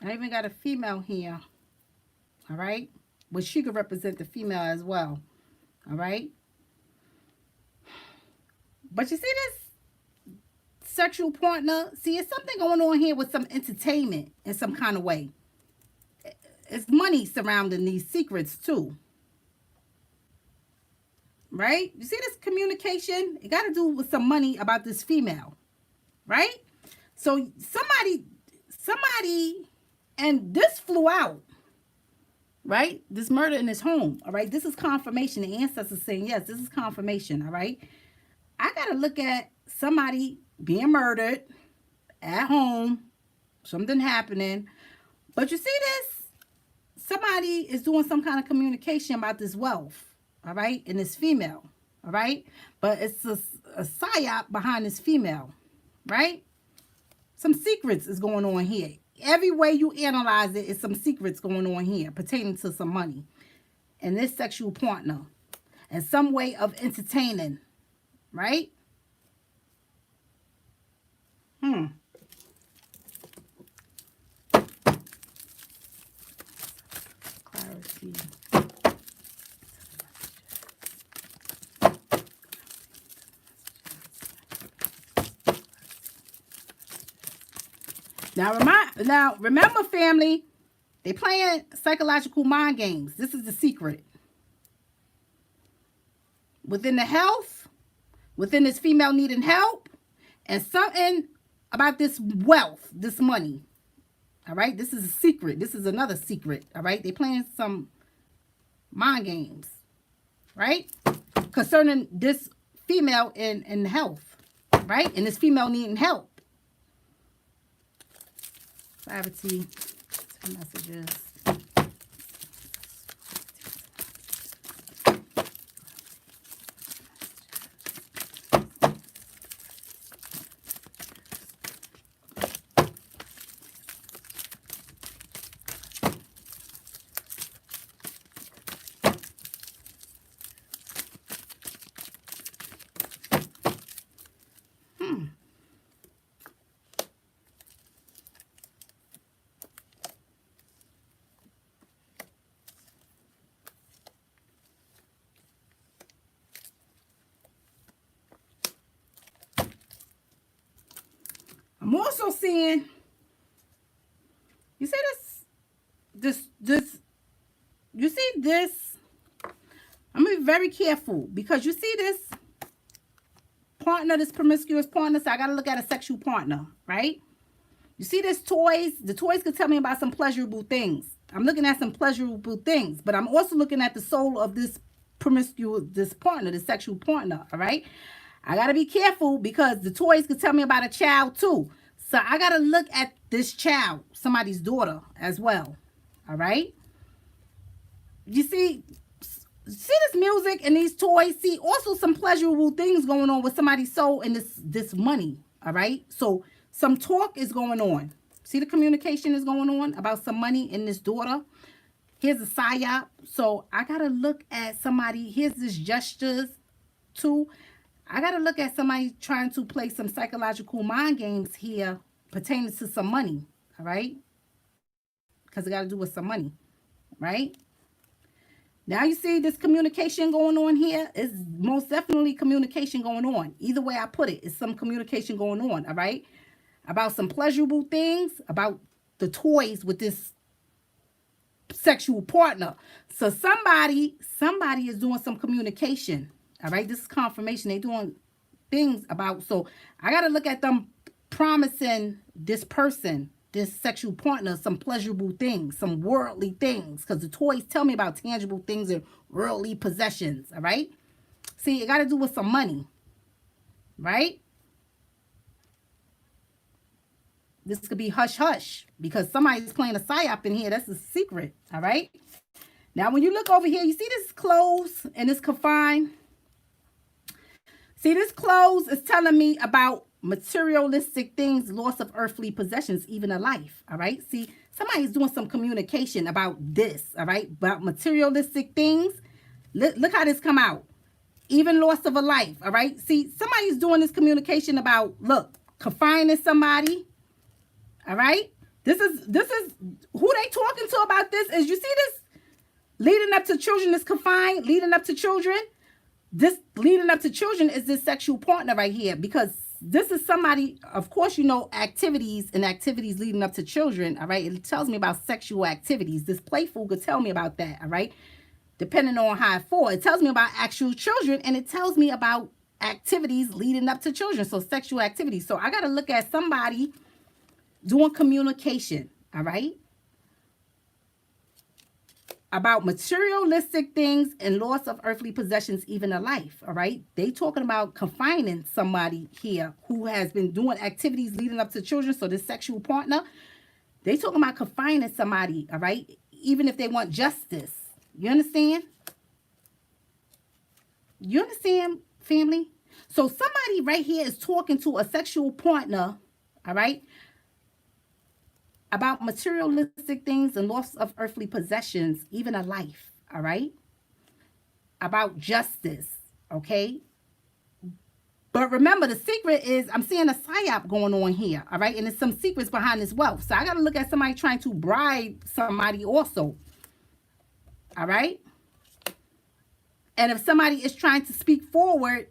I even got a female here, all right? But she could represent the female as well, all right? But you see this sexual partner, see, it's something going on here with some entertainment in some kind of way. It's money surrounding these secrets too. Right? You see this communication? It got to do with some money about this female. Right? So somebody, and this flew out. Right? This murder in his home. All right? This is confirmation. The ancestors saying, yes, this is confirmation. All right? I got to look at somebody being murdered at home. Something happening. But you see this? Somebody is doing some kind of communication about this wealth. All right? And this female. All right? But it's a psyop behind this female. Right? Some secrets is going on here. Every way you analyze it is some secrets going on here pertaining to some money and this sexual partner and some way of entertaining, right? Clarity. Now remember, family, they playing psychological mind games. This is the secret. Within the health, within this female needing help, and something about this wealth, this money. All right? This is a secret. This is another secret. All right? They playing some mind games. Right? Concerning this female in health. Right? And this female needing help. Clarity, messages. I'm also seeing, you see this, you see this, I'm going to be very careful because you see this partner, this promiscuous partner, so I got to look at a sexual partner, right? You see this toys, the toys could tell me about some pleasurable things. I'm looking at some pleasurable things, but I'm also looking at the soul of this promiscuous, this partner, the sexual partner, all right? I got to be careful because the toys could tell me about a child too. So I got to look at this child, somebody's daughter as well. All right. You see this music and these toys. See also some pleasurable things going on with somebody's soul and this money. All right. So some talk is going on. See the communication is going on about some money in this daughter. Here's a psyop. So I got to look at somebody. Here's this gestures too. I got to look at somebody trying to play some psychological mind games here pertaining to some money, all right? Because it got to do with some money, right? Now you see this communication going on here. It's most definitely communication going on. Either way I put it, it's some communication going on, all right? About some pleasurable things, about the toys with this sexual partner. So somebody is doing some communication. All right, this is confirmation. They're doing things about, so I got to look at them promising this person, this sexual partner, some pleasurable things, some worldly things, because the toys tell me about tangible things and worldly possessions, all right? See, it got to do with some money, right? This could be hush-hush, because somebody's playing a psyop in here. That's a secret, all right? Now, when you look over here, you see this clothes and this confined. See, this clothes is telling me about materialistic things, loss of earthly possessions, even a life, all right? See, somebody's doing some communication about this, all right? About materialistic things. Look how this come out. Even loss of a life, all right? See, somebody's doing this communication about, look, confining somebody, all right? This is who they talking to about this is, you see this? Leading up to children is confined, leading up to children. This leading up to children is this sexual partner right here, because this is somebody, of course, you know, activities and activities leading up to children, all right? It tells me about sexual activities. This playful could tell me about that, all right? Depending on how it falls. It tells me about actual children, and it tells me about activities leading up to children, so sexual activities. So I got to look at somebody doing communication, all right? About materialistic things and loss of earthly possessions, even a life, all right? They talking about confining somebody here who has been doing activities leading up to children, so this sexual partner, they talking about confining somebody, all right? Even if they want justice. You understand? You understand, family? So somebody right here is talking to a sexual partner, all right, about materialistic things and loss of earthly possessions, even a life, all right? About justice, okay? But remember, the secret is, I'm seeing a psyop going on here, all right? And there's some secrets behind this wealth. So I got to look at somebody trying to bribe somebody also, all right? And if somebody is trying to speak forward,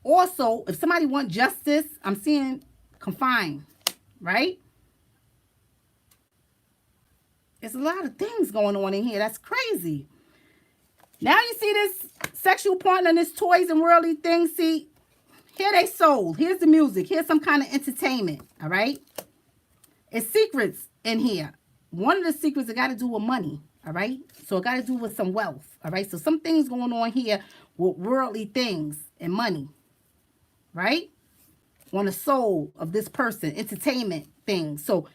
also, if somebody wants justice, I'm seeing confined, right? There's a lot of things going on in here. That's crazy. Now you see this sexual partner and this toys and worldly things. See, here they sold. Here's the music. Here's some kind of entertainment, all right? It's secrets in here. One of the secrets, it got to do with money, all right? So it got to do with some wealth, all right? So some things going on here with worldly things and money, right? On the soul of this person, entertainment things. So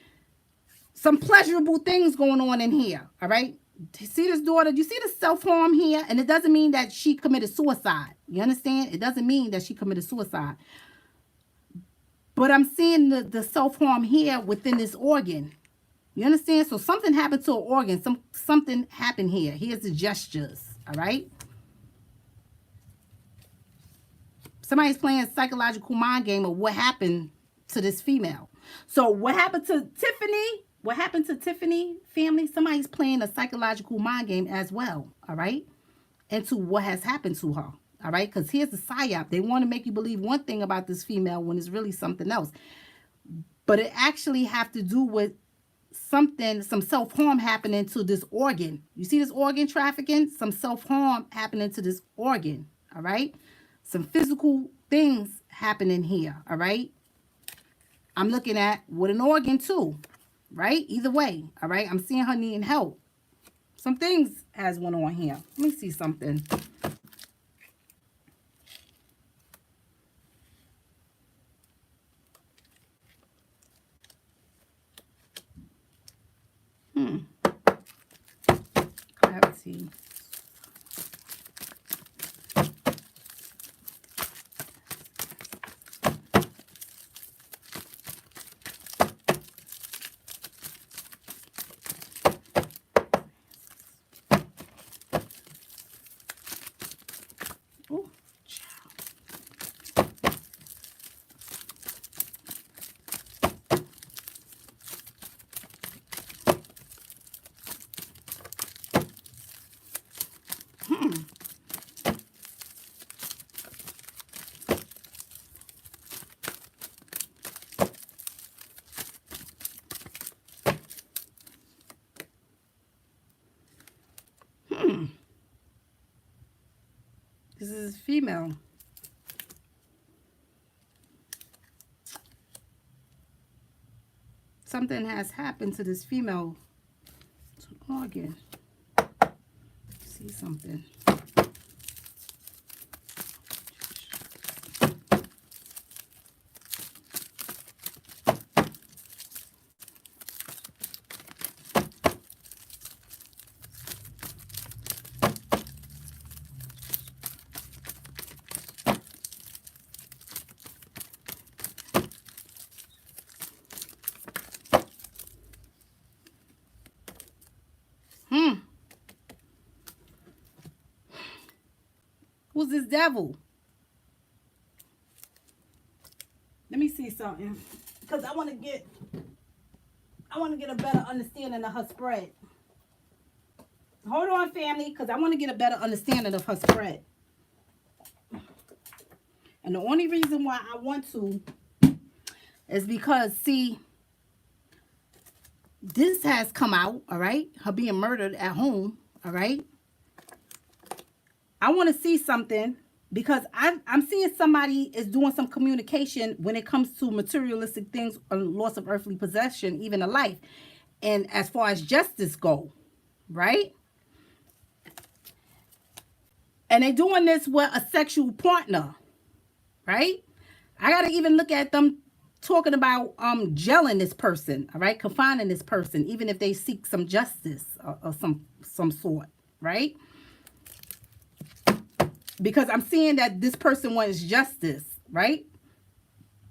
some pleasurable things going on in here, all right? See this daughter? You see the self-harm here? And it doesn't mean that she committed suicide. You understand? It doesn't mean that she committed suicide. But I'm seeing the self-harm here within this organ. You understand? So something happened to an organ. Something happened here. Here's the gestures, all right? Somebody's playing a psychological mind game of what happened to this female. So what happened to Tiffany? What happened to Tiffany, family? Somebody's playing a psychological mind game as well, all right? Into what has happened to her, all right? Because here's the psyop. They want to make you believe one thing about this female when it's really something else. But it actually have to do with something, some self-harm happening to this organ. You see this organ trafficking? Some self-harm happening to this organ, all right? Some physical things happening here, all right? I'm looking at with an organ too. Right? Either way. All right? I'm seeing her needing help. Some things has one on here. Let me see something. Clarity. This is female. Something has happened to this female organ. See something. Who's this devil? Let me see something. Because I want to get a better understanding of her spread. Hold on, family, because I want to get a better understanding of her spread. And the only reason why I want to is because, see, this has come out, all right? Her being murdered at home, all right? I want to see something because I'm seeing somebody is doing some communication when it comes to materialistic things, loss of earthly possession, even a life. And as far as justice go, right? And they're doing this with a sexual partner, right? I got to even look at them talking about jailing this person, all right? Confining this person, even if they seek some justice or some sort, right? Because I'm seeing that this person wants justice, right?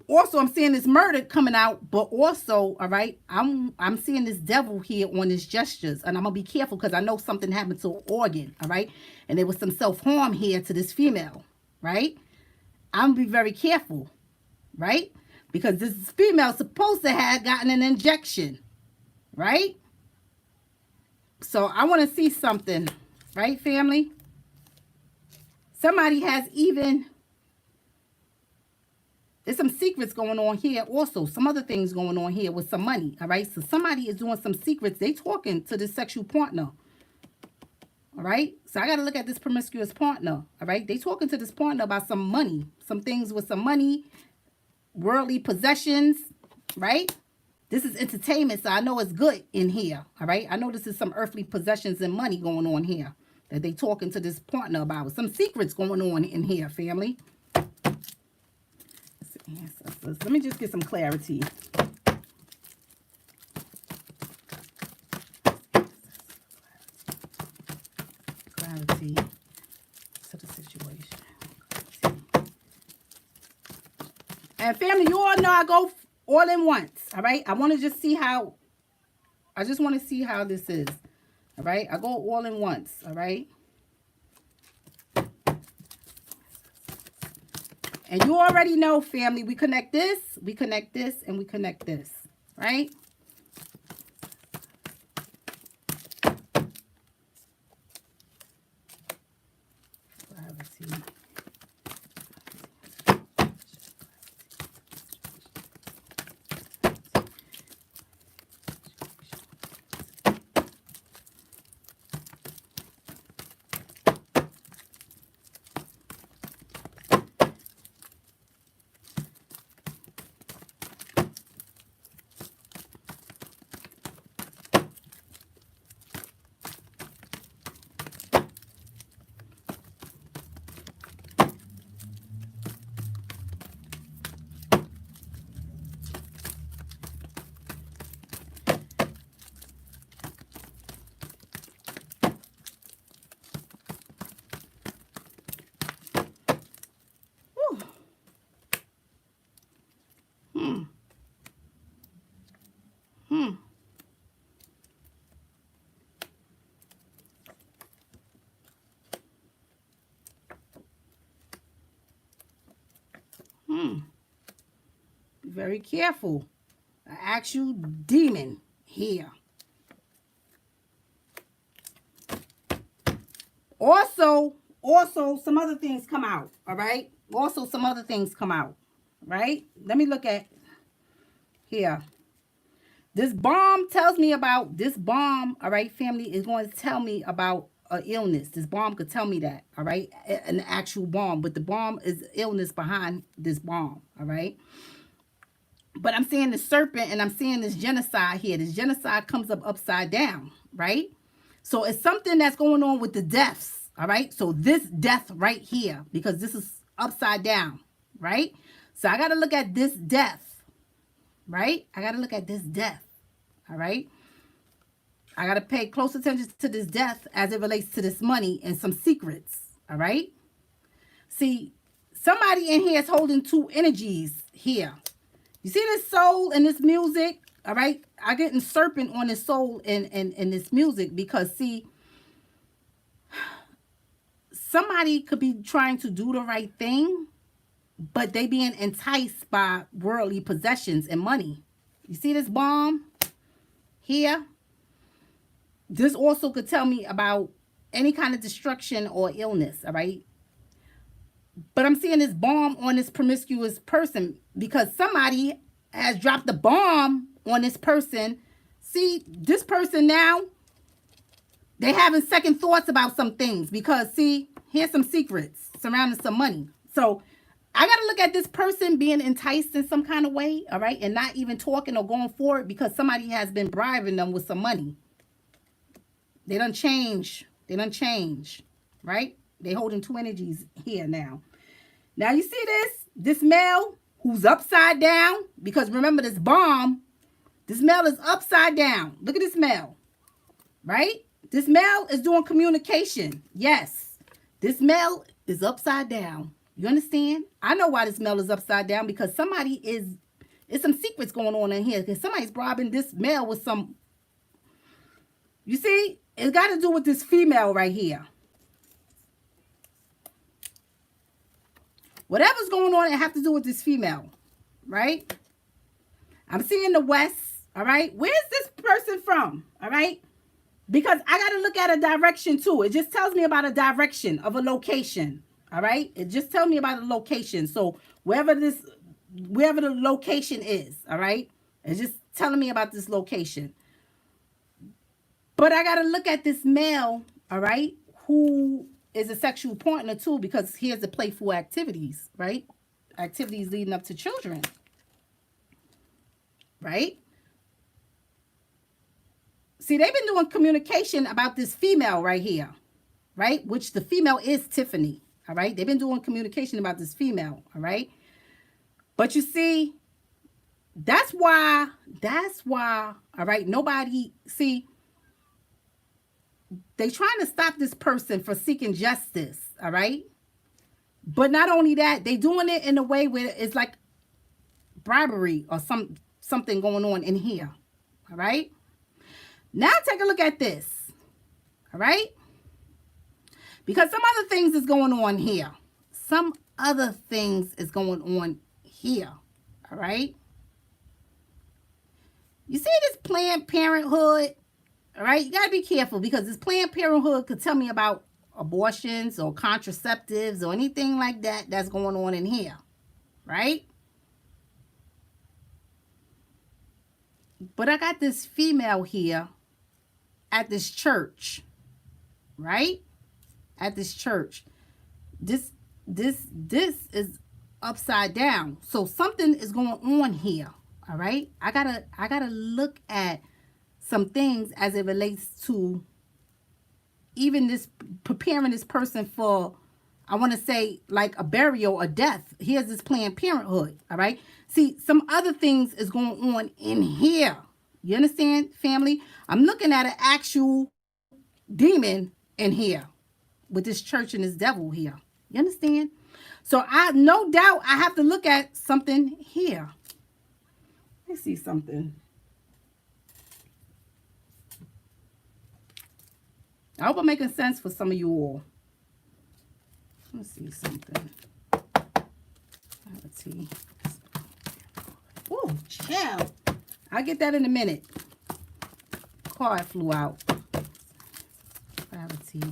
Also, I'm seeing this murder coming out, but also, all right, I'm seeing this devil here on his gestures, and I'm gonna be careful because I know something happened to an organ, all right, and there was some self-harm here to this female, right? I'm gonna be very careful, right? Because this female supposed to have gotten an injection, right? So I want to see something, right, family? Somebody has even, there's some secrets going on here also. Some other things going on here with some money, all right? So somebody is doing some secrets. They talking to this sexual partner, all right? So I got to look at this promiscuous partner, all right? They talking to this partner about some money, some things with some money, worldly possessions, right? This is entertainment, so I know it's good in here, all right? I know this is some earthly possessions and money going on here that they talking to this partner about. Some secrets going on in here, family. Let me just get some clarity. Clarity to the situation. And family, you all know I go all in once, all right? I want to just see how, I just want to see how this is, all right? I go all in once, all right? And you already know, family, we connect this, and we connect this, right? Clarity. Be very careful. An actual demon here. Also, some other things come out, all right? Also, some other things come out, right? Let me look at here. This bomb tells me about, this bomb, all right, family, is going to tell me about an illness. This bomb could tell me that, all right? An actual bomb, but the bomb is illness behind this bomb, all right? But I'm seeing the serpent and I'm seeing this genocide here. This genocide comes up upside down, right? So it's something that's going on with the deaths, all right? So this death right here, because this is upside down, right? So I got to look at this death, right? I got to look at this death, all right? I got to pay close attention to this death as it relates to this money and some secrets, all right? See, somebody in here is holding two energies here. You see this soul in this music, all right? I getting serpent on this soul in this music because, see, somebody could be trying to do the right thing, but they being enticed by worldly possessions and money. You see this bomb here? This also could tell me about any kind of destruction or illness, all right? But I'm seeing this bomb on this promiscuous person because somebody has dropped the bomb on this person. See, this person now, they having second thoughts about some things because, see, here's some secrets surrounding some money. So I got to look at this person being enticed in some kind of way, all right, and not even talking or going forward because somebody has been bribing them with some money. They done change. They done change, right? They holding two energies here now. Now you see this male who's upside down, because remember this bomb, this male is upside down. Look at this male, right? This male is doing communication. Yes, this male is upside down. You understand? I know why this male is upside down, because somebody it's some secrets going on in here, because somebody's bribing this male with some, you see, it's got to do with this female right here. Whatever's going on, it have to do with this female, right? I'm seeing the West, all right? Where's this person from, all right? Because I got to look at a direction too. It just tells me about a direction of a location, all right? It just tells me about a location. So wherever the location is, all right? It's just telling me about this location. But I got to look at this male, all right, who is a sexual partner too, because here's the playful activities, right? Activities leading up to children, right? See, they've been doing communication about this female right here, right? Which the female is Tiffany, all right? They've been doing communication about this female, all right? But you see, that's why, all right, nobody, see, they trying to stop this person for seeking justice, all right? But not only that, they doing it in a way where it's like bribery or something going on in here, all right? Now take a look at this, all right? Because some other things is going on here. Some other things is going on here, all right? You see this Planned Parenthood? All right, you got to be careful, because this Planned Parenthood could tell me about abortions or contraceptives or anything like that that's going on in here, right? But I got this female here at this church, right? At this church. This is upside down. So something is going on here, all right? I gotta look at some things as it relates to even this, preparing this person for, I want to say, like a burial or death. Here's this Planned Parenthood, all right? See, some other things is going on in here. You understand, family? I'm looking at an actual demon in here with this church and this devil here. You understand? So no doubt I have to look at something here. Let me see something. I hope I'm making sense for some of you all. Let's see something. Let's see. Oh, child. I'll get that in a minute. Card flew out. Gravity.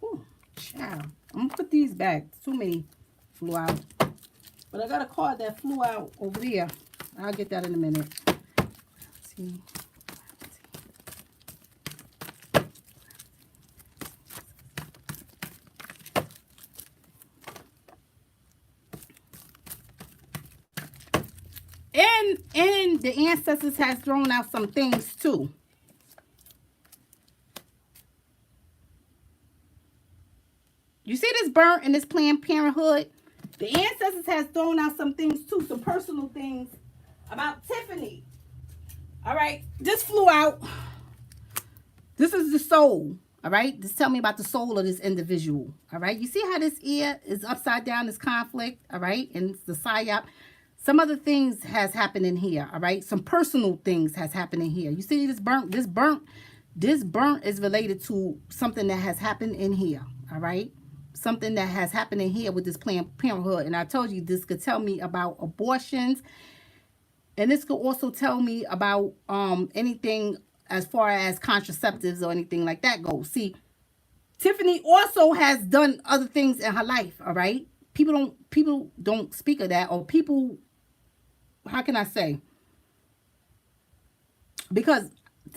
Oh, child. I'm going to put these back. Too many flew out. But I got a card that flew out over there. I'll get that in a minute. Let's see. And the ancestors has thrown out some things too. You see this burnt in this Planned Parenthood? The ancestors has thrown out some things too, some personal things about Tiffany. All right, this flew out. This is the soul. All right, this tell me about the soul of this individual. All right, you see how this ear is upside down, this conflict. All right, and it's the psyop. Some other things has happened in here. All right, some personal things has happened in here. You see this burnt. This burnt is related to something that has happened in here. All right. Something that has happened in here with this Planned Parenthood. And I told you this could tell me about abortions. And this could also tell me about anything as far as contraceptives or anything like that goes. See, Tiffany also has done other things in her life, all right? People don't speak of that, or people, how can I say? Because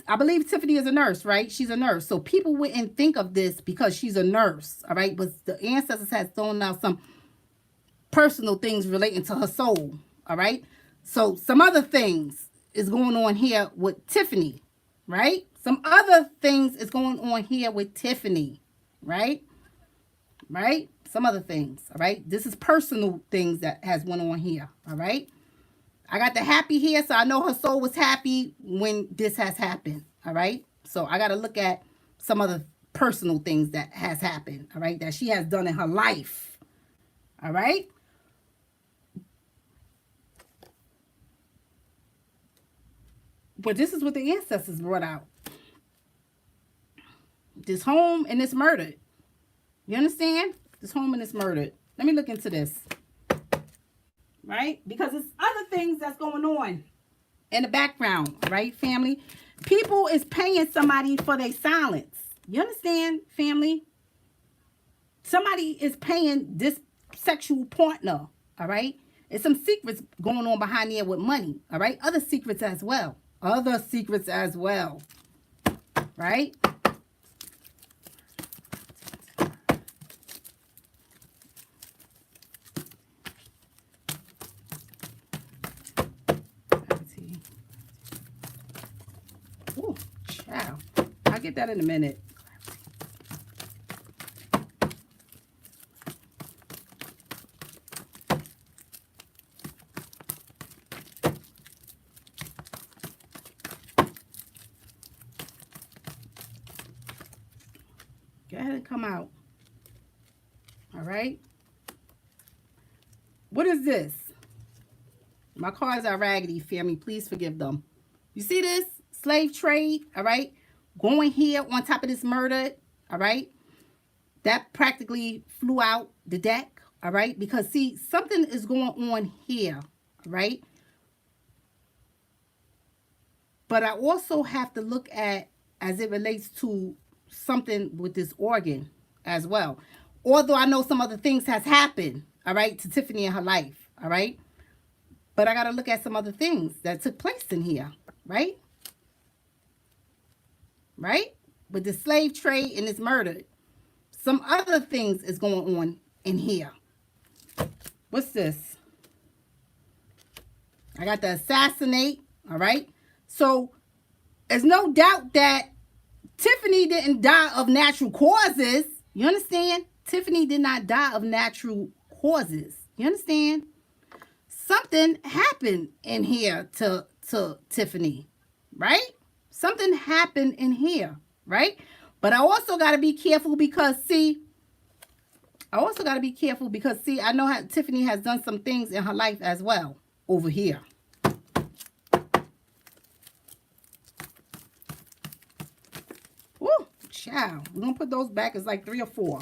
I believe Tiffany is a nurse, right? She's a nurse. So people wouldn't think of this because she's a nurse, all right? But the ancestors has thrown out some personal things relating to her soul, all right? So some other things is going on here with Tiffany, right? Some other things is going on here with Tiffany, right? Right? Some other things, all right? This is personal things that has went on here, all right? I got the happy here, so I know her soul was happy when this has happened, all right? So I got to look at some other personal things that has happened, all right, that she has done in her life, all right? But this is what the ancestors brought out. This home and this murdered. You understand? This home and this murdered. Let me look into this. Right? Because it's other things that's going on in the background, right, family? People is paying somebody for their silence. You understand, family? Somebody is paying this sexual partner, all right? There's some secrets going on behind there with money, all right? Other secrets as well. Other secrets as well, right? Ooh, child. I'll get that in a minute. Go ahead and come out. All right. What is this? My cards are raggedy, family. Please forgive them. You see this? Slave trade, all right? Going here on top of this murder, all right? That practically flew out the deck, all right? Because, see, something is going on here, all right? But I also have to look at as it relates to something with this organ as well. Although I know some other things has happened, all right, to Tiffany in her life, all right? But I got to look at some other things that took place in here, right? Right? With the slave trade and this murder. Some other things is going on in here. What's this? I got the assassinate, all right? So, there's no doubt that Tiffany didn't die of natural causes. You understand? Tiffany did not die of natural causes. You understand? Something happened in here to Tiffany, right? Something happened in here, right? But I also got to be careful because, see, I know how Tiffany has done some things in her life as well over here. Woo, child. We're going to put those back as like 3 or 4.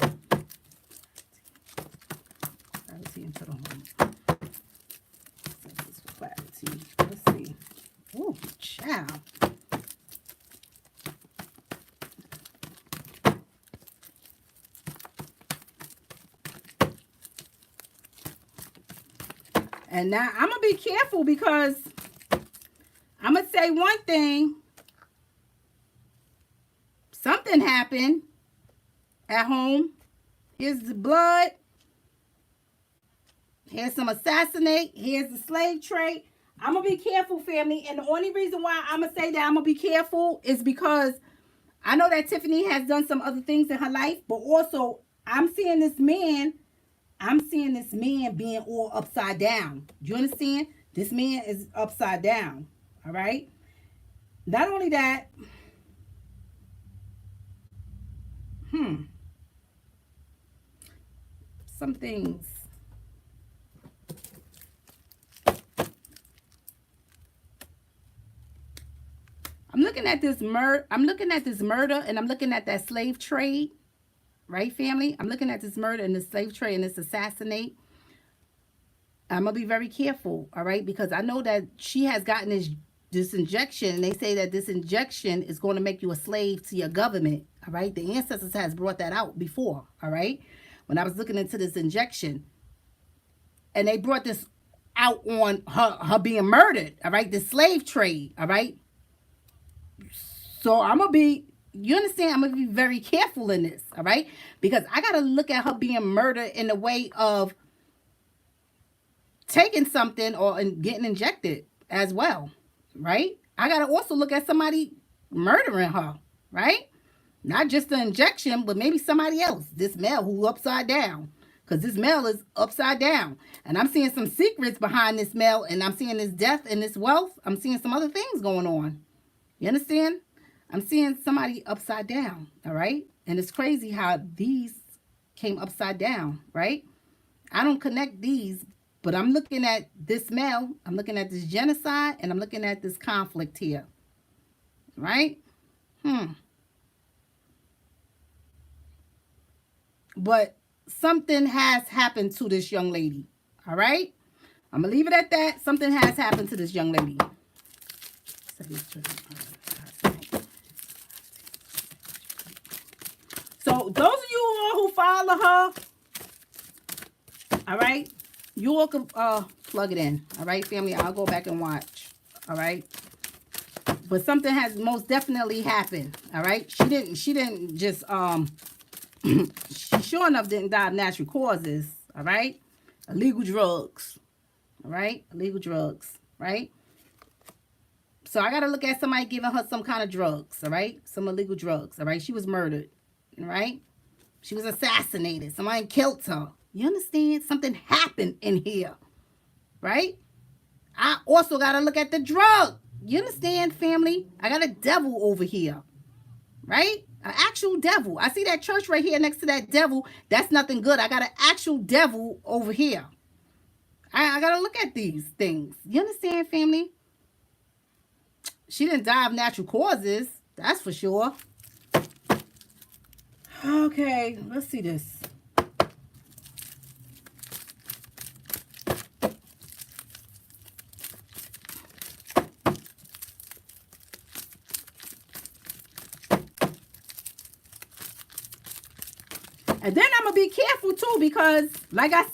Clarity into the home. Clarity. Let's see. Woo, child. And now I'm going to be careful because I'm going to say one thing. Something happened at home. Here's the blood. Here's some assassinate. Here's the slave trade. I'm going to be careful, family. And the only reason why I'm going to say that I'm going to be careful is because I know that Tiffany has done some other things in her life. But also, I'm seeing this man being all upside down. Do you understand? This man is upside down. All right? Not only that, some things. I'm looking at this murder, and I'm looking at that slave trade. Right, family? I'm looking at this murder and this slave trade and this assassinate. I'm going to be very careful, all right? Because I know that she has gotten this injection. And they say that this injection is going to make you a slave to your government, All right. The ancestors has brought that out before. All right. When I was looking into this injection, and they brought this out on her being murdered. All right. The slave trade. All right. So I'm going to be, you understand, I'm going to be very careful in this. All right. Because I got to look at her being murdered in the way of taking something or getting injected as well. Right. I got to also look at somebody murdering her. Right. Not just the injection, but maybe somebody else. This male who upside down. Because this male is upside down. And I'm seeing some secrets behind this male. And I'm seeing this death and this wealth. I'm seeing some other things going on. You understand? I'm seeing somebody upside down. All right? And it's crazy how these came upside down. Right? I don't connect these. But I'm looking at this male. I'm looking at this genocide. And I'm looking at this conflict here. Right? But something has happened to this young lady. All right? I'm going to leave it at that. Something has happened to this young lady. So those of you all who follow her, all right, you all can plug it in. All right, family, I'll go back and watch. All right? But something has most definitely happened. All right? She didn't just she sure enough didn't die of natural causes. All right? Illegal drugs. All right? Illegal drugs. Right? So I got to look at somebody giving her some kind of drugs. All right? Some illegal drugs. All right? She was murdered. All right? She was assassinated. Somebody killed her. You understand? Something happened in here. Right? I also got to look at the drug. You understand, family? I got a devil over here. Right? An actual devil. I see that church right here next to that devil. That's nothing good. I got an actual devil over here. I got to look at these things. You understand, family? She didn't die of natural causes. That's for sure. Okay, let's see this. And then I'm going to be careful too because like I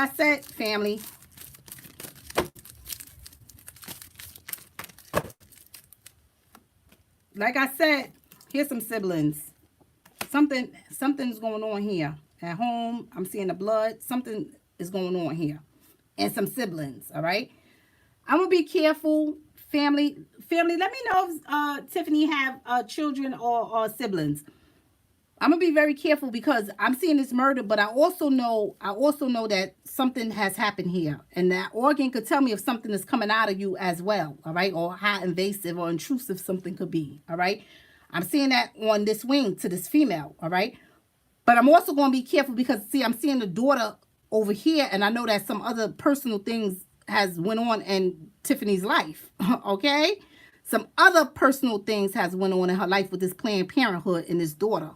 said, family, like I said, here's some siblings. Something's going on here. At home, I'm seeing the blood. Something is going on here. And some siblings, all right? I'm going to be careful, family. Family, let me know if Tiffany have children or siblings. I'm going to be very careful because I'm seeing this murder, but I also know that something has happened here. And that organ could tell me if something is coming out of you as well, all right? Or how invasive or intrusive something could be, all right? I'm seeing that on this wing to this female, all right? But I'm also going to be careful because, see, I'm seeing the daughter over here, and I know that some other personal things has went on in Tiffany's life, okay? Some other personal things has went on in her life with this Planned Parenthood and this daughter,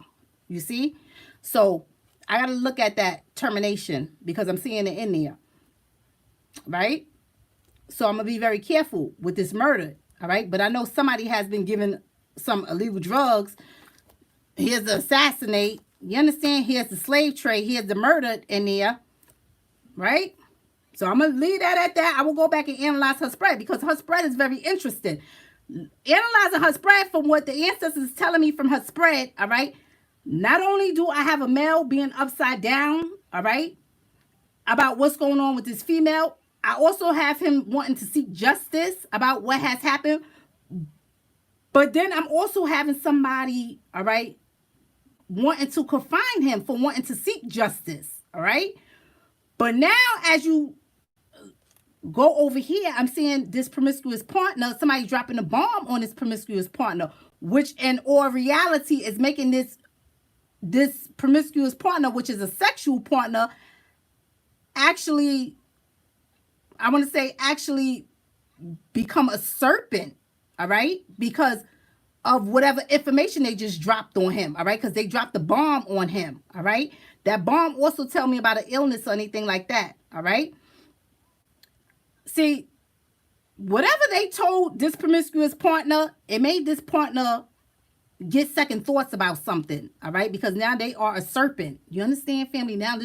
you see? So I got to look at that termination because I'm seeing it in there, right? So I'm going to be very careful with this murder, all right? But I know somebody has been given some illegal drugs. Here's the assassinate. You understand? Here's the slave trade. Here's the murder in there, right? So I'm going to leave that at that. I will go back and analyze her spread because her spread is very interesting. Analyzing her spread from what the ancestors is telling me from her spread, all right? Not only do I have a male being upside down, all right, about what's going on with this female, I also have him wanting to seek justice about what has happened. But then I'm also having somebody, all right, wanting to confine him for wanting to seek justice, all right? But now as you go over here, I'm seeing this promiscuous partner, somebody dropping a bomb on this promiscuous partner, which in all reality is making this promiscuous partner, which is a sexual partner, actually, I want to say actually become a serpent, all right? Because of whatever information they just dropped on him, all right? Because they dropped the bomb on him, all right? That bomb also tell me about an illness or anything like that, all right? See, whatever they told this promiscuous partner, it made this partner get second thoughts about something, all right? Because now they are a serpent. You understand, family? Now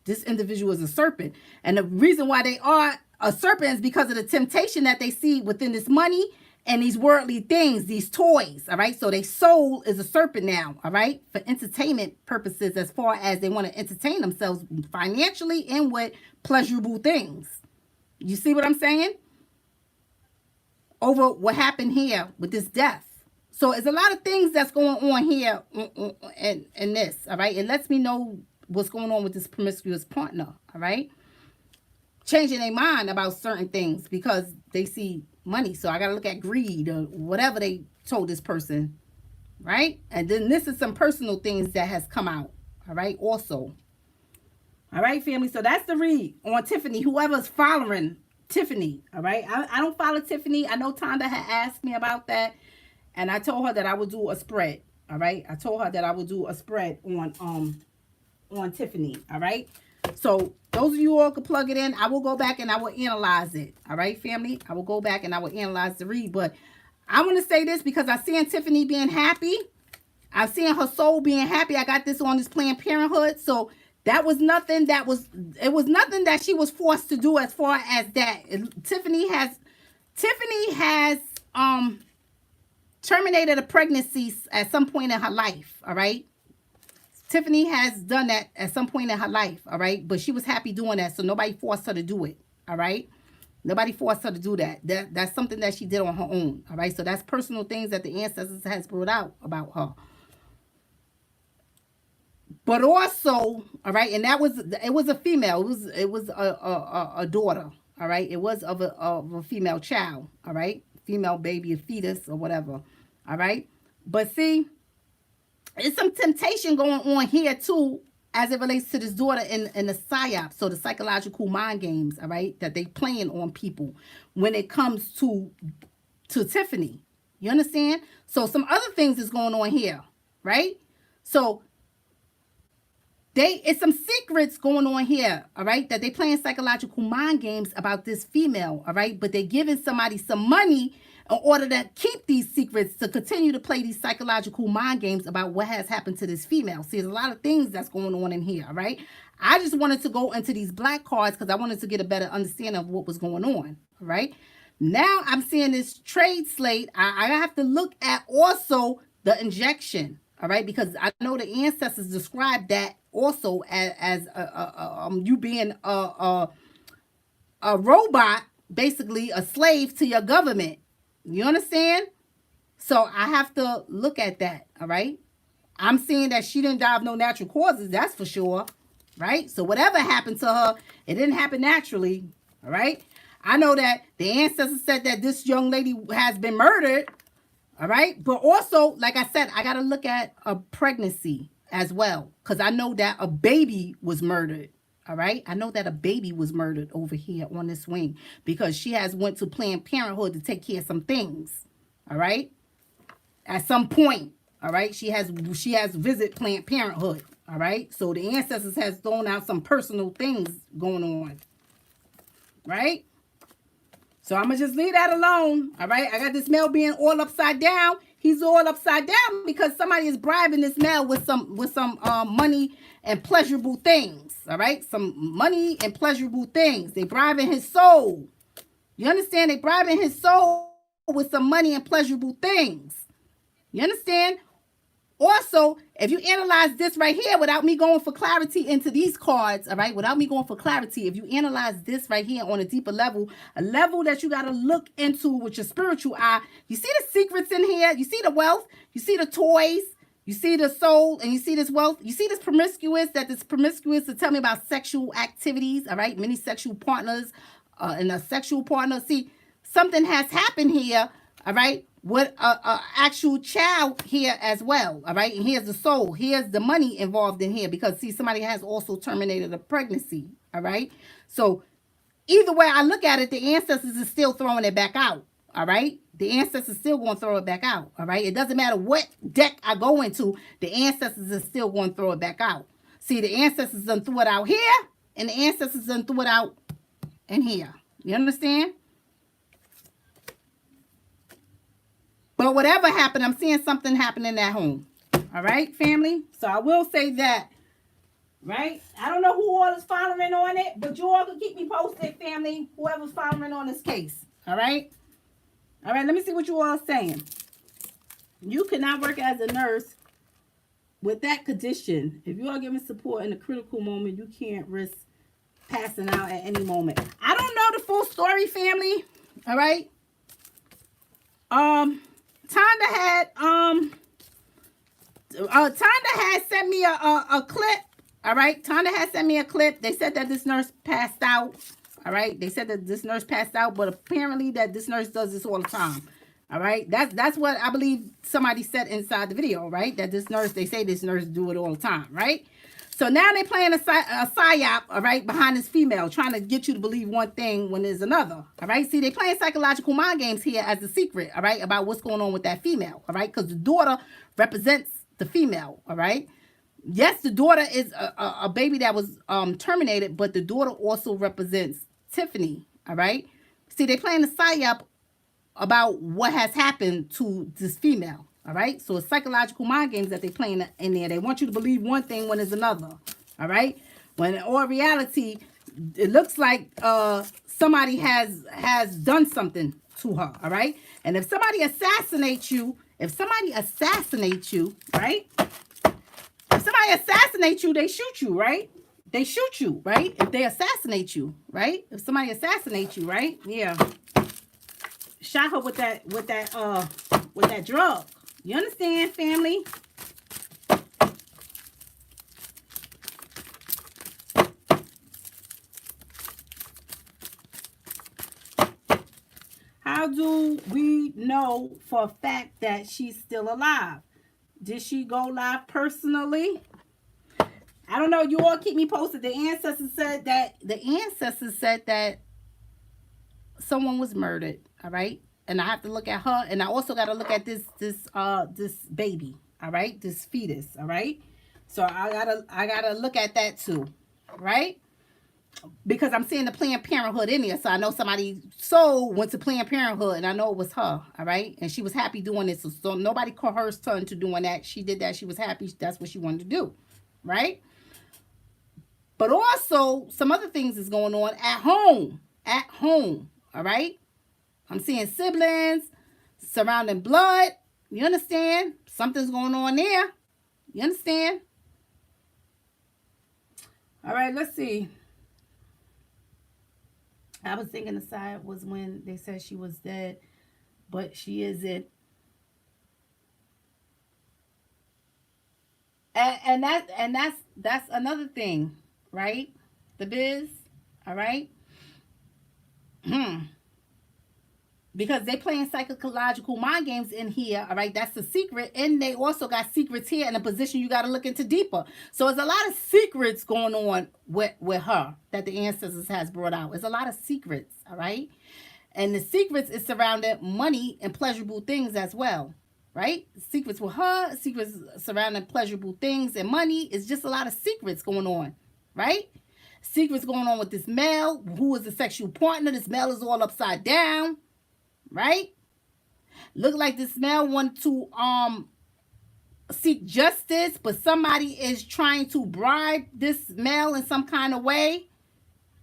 this individual is a serpent. And the reason why they are a serpent is because of the temptation that they see within this money and these worldly things, these toys, all right? So their soul is a serpent now, all right? For entertainment purposes, as far as they want to entertain themselves financially and with pleasurable things. You see what I'm saying? Over what happened here with this death. So it's a lot of things that's going on here in this, all right? It lets me know what's going on with this promiscuous partner, all right? Changing their mind about certain things because they see money. So I got to look at greed or whatever they told this person, right? And then this is some personal things that has come out, all right, also. All right, family. So that's the read on Tiffany, whoever's following Tiffany, all right? I don't follow Tiffany. I know Tonda had asked me about that. And I told her that I would do a spread, all right? I told her that I would do a spread on Tiffany, all right? So those of you all can plug it in. I will go back and I will analyze it, all right, family? I will go back and I will analyze the read. But I want to say this because I'm seeing Tiffany being happy. I'm seeing her soul being happy. I got this on this Planned Parenthood. So that was nothing that was, it was nothing that she was forced to do as far as that. Tiffany has terminated a pregnancy at some point in her life, all right? Tiffany has done that at some point in her life, all right? But she was happy doing that, so nobody forced her to do it, all right? Nobody forced her to do that. That's something that she did on her own, all right? So that's personal things that the ancestors has brought out about her. But also, all right, and it was a female. It was a daughter, all right? It was of a female child, all right? Female baby, a fetus or whatever, all right? But see, there's some temptation going on here too as it relates to this daughter in the psyop, so the psychological mind games, all right, that they playing on people when it comes to Tiffany. You understand? So some other things is going on here, right? So it's some secrets going on here, all right, that they playing psychological mind games about this female, all right, but they're giving somebody some money in order to keep these secrets, to continue to play these psychological mind games about what has happened to this female. See, there's a lot of things that's going on in here, all right? I just wanted to go into these black cards because I wanted to get a better understanding of what was going on, all right? Now I'm seeing this trade slate. I have to look at also the injection, all right? Because I know the ancestors described that also as you being a robot, basically a slave to your government. You understand? So I have to look at that, all right? I'm seeing that she didn't die of no natural causes, that's for sure, right? So whatever happened to her, it didn't happen naturally, all right? I know that the ancestors said that this young lady has been murdered, all right? But also, like I said, I got to look at a pregnancy as well because I know that a baby was murdered. All right. I know that a baby was murdered over here on this wing because she has went to Planned Parenthood to take care of some things. All right. At some point. All right. She has visit Planned Parenthood. All right. So the ancestors has thrown out some personal things going on. Right. So I'm going to just leave that alone. All right. I got this male being all upside down. He's all upside down because somebody is bribing this male with some money and pleasurable things. All right, some money and pleasurable things. They bribing his soul. You understand? They bribing his soul with some money and pleasurable things. You understand? Also, if you analyze this right here without me going for clarity into these cards, all right, without me going for clarity, if you analyze this right here on a deeper level, a level that you got to look into with your spiritual eye, you see the secrets in here, you see the wealth, you see the toys, you see the soul, and you see this wealth, you see this promiscuous to tell me about sexual activities, all right, many sexual partners and a sexual partner. See, something has happened here, all right, with a actual child here as well, all right? And here's the soul. Here's the money involved in here because, see, somebody has also terminated a pregnancy, all right? So either way I look at it, the ancestors is still throwing it back out, all right? The ancestors still going to throw it back out, all right? It doesn't matter what deck I go into, the ancestors is still going to throw it back out. See, the ancestors done threw it out here, and the ancestors done threw it out in here. You understand? But whatever happened, I'm seeing something happening at home. All right, family? So I will say that, right? I don't know who all is following on it, but you all can keep me posted, family, whoever's following on this case. All right? All right, let me see what you all are saying. You cannot work as a nurse with that condition. If you are giving support in a critical moment, you can't risk passing out at any moment. I don't know the full story, family. All right? Tonda had sent me a clip. All right, Tonda had sent me a clip. They said that this nurse passed out. All right, they said that this nurse passed out, but apparently that this nurse does this all the time. All right, that's what I believe somebody said inside the video, right? That this nurse, they say this nurse do it all the time, right? So now they're playing a psyop, all right, behind this female, trying to get you to believe one thing when there's another, all right? See, they're playing psychological mind games here as a secret, all right, about what's going on with that female, all right? Because the daughter represents the female, all right? Yes, the daughter is a baby that was terminated, but the daughter also represents Tiffany, all right? See, they're playing a psyop about what has happened to this female. All right, so it's psychological mind games that they're playing in there. They want you to believe one thing when it's another. All right, when in all reality, it looks like somebody has done something to her. All right, and if somebody assassinates you, right? If somebody assassinates you, they shoot you, right? They shoot you, right? If they assassinate you, right? If somebody assassinates you, right? Yeah. Shot her with that drug. You understand, family? How do we know for a fact that she's still alive? Did she go live personally? I don't know. You all keep me posted. The ancestors said that someone was murdered. All right. And I have to look at her, and I also got to look at this baby, all right, this fetus, all right. So I gotta look at that too, right? Because I'm seeing the Planned Parenthood in there, so I know somebody went to Planned Parenthood, and I know it was her, all right, and she was happy doing this. So nobody coerced her into doing that. She did that. She was happy. That's what she wanted to do, right? But also some other things is going on at home, all right. I'm seeing siblings, surrounding blood. You understand? Something's going on there. You understand? All right, let's see. I was thinking the side was when they said she was dead, but she isn't. And that's another thing, right? The biz, all right? Because they playing psychological mind games in here, all right? That's the secret. And they also got secrets here in a position you got to look into deeper. So there's a lot of secrets going on with her that the ancestors has brought out. There's a lot of secrets, all right? And the secrets is surrounding money and pleasurable things as well, right? Secrets with her, secrets surrounding pleasurable things and money. It's just a lot of secrets going on, right? Secrets going on with this male, who is the sexual partner. This male is all upside down, right? Look like this male wanted to seek justice, but somebody is trying to bribe this male in some kind of way,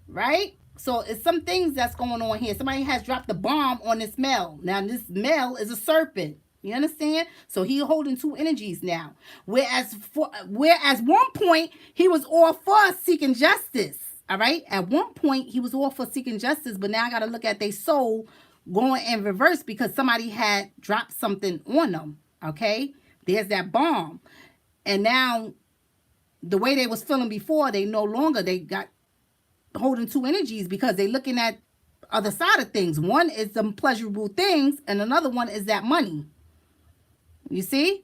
right? So it's some things that's going on here. Somebody has dropped the bomb on this male. Now this male is a serpent. You understand? So he holding two energies now. Whereas one point he was all for seeking justice. All right. At one point he was all for seeking justice, but now I got to look at their soul going in reverse because somebody had dropped something on them. Okay. There's that bomb. And now the way they was feeling before, they no longer, they got holding two energies because they looking at other side of things. One is some pleasurable things and another one is that money. You see?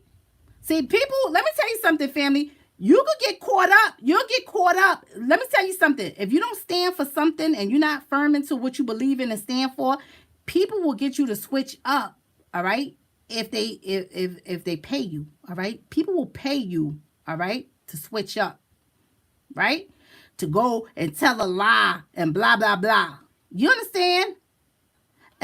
See, people, let me tell you something, family. You could get caught up. You'll get caught up. Let me tell you something. If you don't stand for something and you're not firm into what you believe in and stand for, people will get you to switch up, all right? If they pay you, all right? People will pay you, all right, to switch up, right? To go and tell a lie and blah, blah, blah. You understand?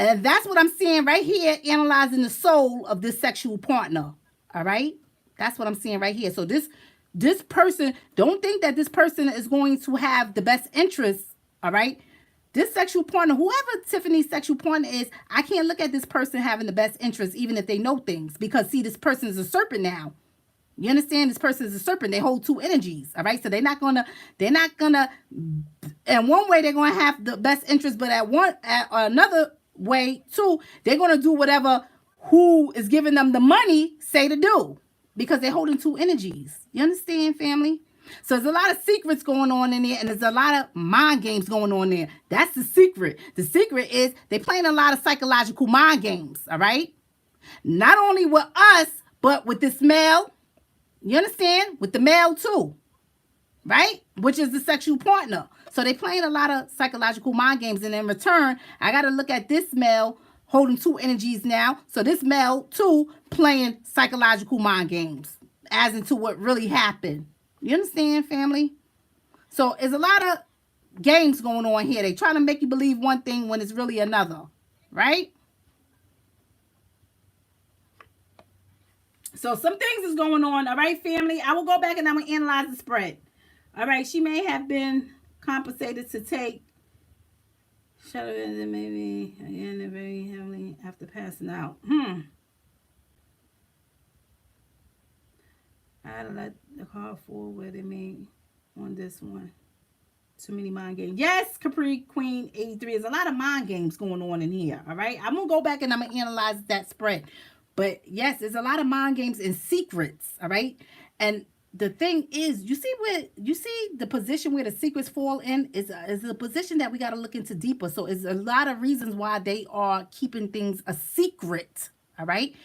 And that's what I'm seeing right here, analyzing the soul of this sexual partner. All right? That's what I'm seeing right here. So this person, don't think that this person is going to have the best interest, all right? This sexual partner, whoever Tiffany's sexual partner is, I can't look at this person having the best interest, even if they know things. Because, see, this person is a serpent now. You understand? This person is a serpent. They hold two energies, all right? So they're not gonna, in one way, they're gonna have the best interest, but at another way, too, they're gonna do whatever who is giving them the money say to do. Because they're holding two energies. You understand, family? So there's a lot of secrets going on in there, and there's a lot of mind games going on there. That's the secret. The secret is they playing a lot of psychological mind games, all right? Not only with us, but with this male. You understand? With the male too, right? Which is the sexual partner. So they playing a lot of psychological mind games, and in return, I got to look at this male holding two energies now. So this male too playing psychological mind games as into what really happened. You understand, family? So there's a lot of games going on here. They trying to make you believe one thing when it's really another, right? So some things is going on, all right, family? I will go back and I'm going to analyze the spread. All right, she may have been compensated to take shadow and maybe again very heavily after passing out. I had to let the call forward where they made on this one. Too many mind games. Yes, Capri Queen 83. There's a lot of mind games going on in here. All right. I'm going to go back and I'm going to analyze that spread. But yes, there's a lot of mind games and secrets. All right. And the thing is, you see the position where the secrets fall in is a position that we got to look into deeper. So it's a lot of reasons why they are keeping things a secret. All right.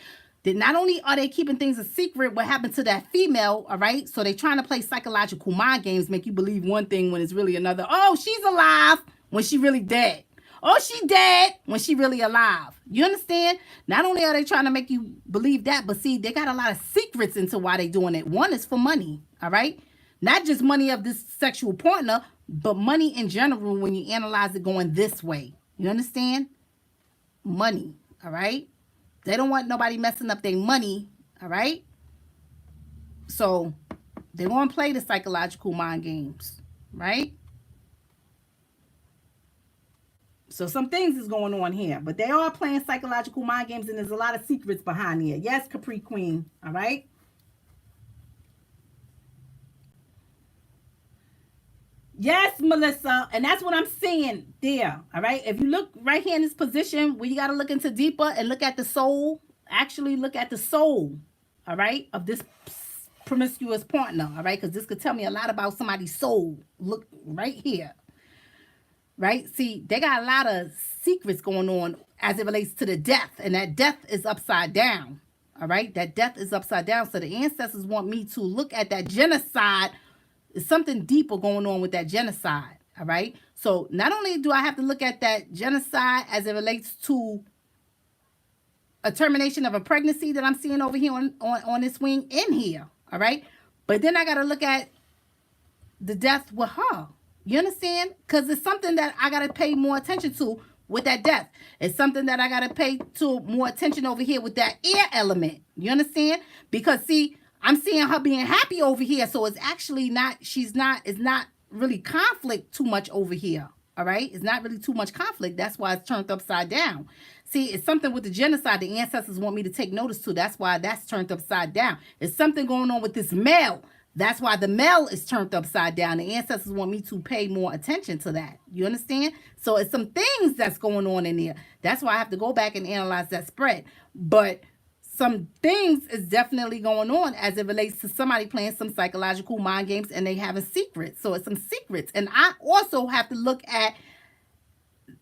That not only are they keeping things a secret, what happened to that female, all right? So they trying to play psychological mind games, make you believe one thing when it's really another. Oh, she's alive when she really dead. Oh, she dead when she really alive. You understand? Not only are they trying to make you believe that, but see, they got a lot of secrets into why they doing it. One is for money, all right? Not just money of this sexual partner, but money in general when you analyze it going this way. You understand? Money, all right? They don't want nobody messing up their money, all right? So they want to play the psychological mind games, right? So some things is going on here, but they are playing psychological mind games, and there's a lot of secrets behind here. Yes, Capri Queen, all right? Yes, Melissa, and that's what I'm seeing there, all right? If you look right here in this position where you got to look into deeper and look at the soul, actually look at the soul, all right, of this promiscuous partner, all right? Because this could tell me a lot about somebody's soul. Look right here, right? See, they got a lot of secrets going on as it relates to the death, and that death is upside down, all right? That death is upside down, so the ancestors want me to look at that genocide. There's something deeper going on with that genocide, all right? So not only do I have to look at that genocide as it relates to a termination of a pregnancy that I'm seeing over here on this wing in here, all right? But then I got to look at the death with her. You understand? Because it's something that I got to pay more attention to with that death. It's something that I got to pay to more attention over here with that air element. You understand? Because, see, I'm seeing her being happy over here, so it's actually not, it's not really conflict too much over here, all right? It's not really too much conflict. That's why it's turned upside down. See, it's something with the genocide the ancestors want me to take notice to. That's why that's turned upside down. It's something going on with this male. That's why the male is turned upside down. The ancestors want me to pay more attention to that. You understand? So it's some things that's going on in there. That's why I have to go back and analyze that spread. But some things is definitely going on as it relates to somebody playing some psychological mind games and they having secrets. So it's some secrets. And I also have to look at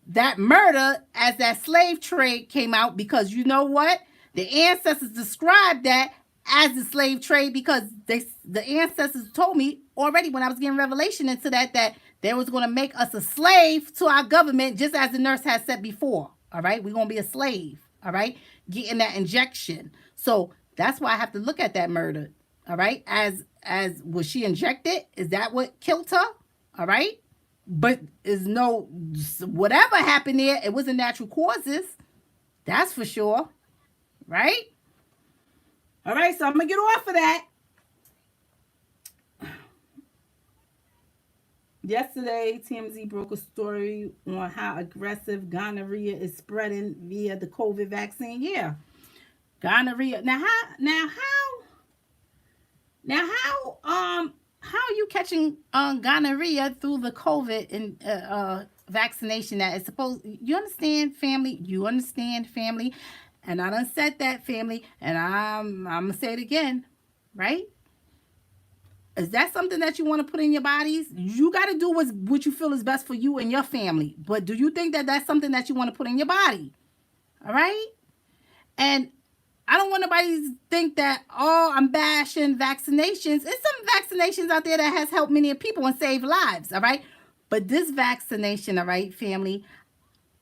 that murder as that slave trade came out, because you know what? The ancestors described that as the slave trade because the ancestors told me already when I was getting revelation into that they was going to make us a slave to our government, just as the nurse had said before. All right? We're going to be a slave. All right? Getting that injection. So that's why I have to look at that murder. All right? As was she injected? Is that what killed her? All right? But is no, whatever happened there, it wasn't natural causes. That's for sure. Right? All right, so I'm going to get off of that. Yesterday, TMZ broke a story on how aggressive gonorrhea is spreading via the COVID vaccine. Yeah, gonorrhea. How are you catching gonorrhea through the COVID and vaccination that is supposed? You understand, family? You understand, family? And I done said that, family, and I'm gonna say it again, right? Is that something that you want to put in your bodies? You got to do what you feel is best for you and your family. But do you think that that's something that you want to put in your body? All right? And I don't want nobody to think that, oh, I'm bashing vaccinations. There's some vaccinations out there that has helped many people and saved lives. All right? But this vaccination, all right, family,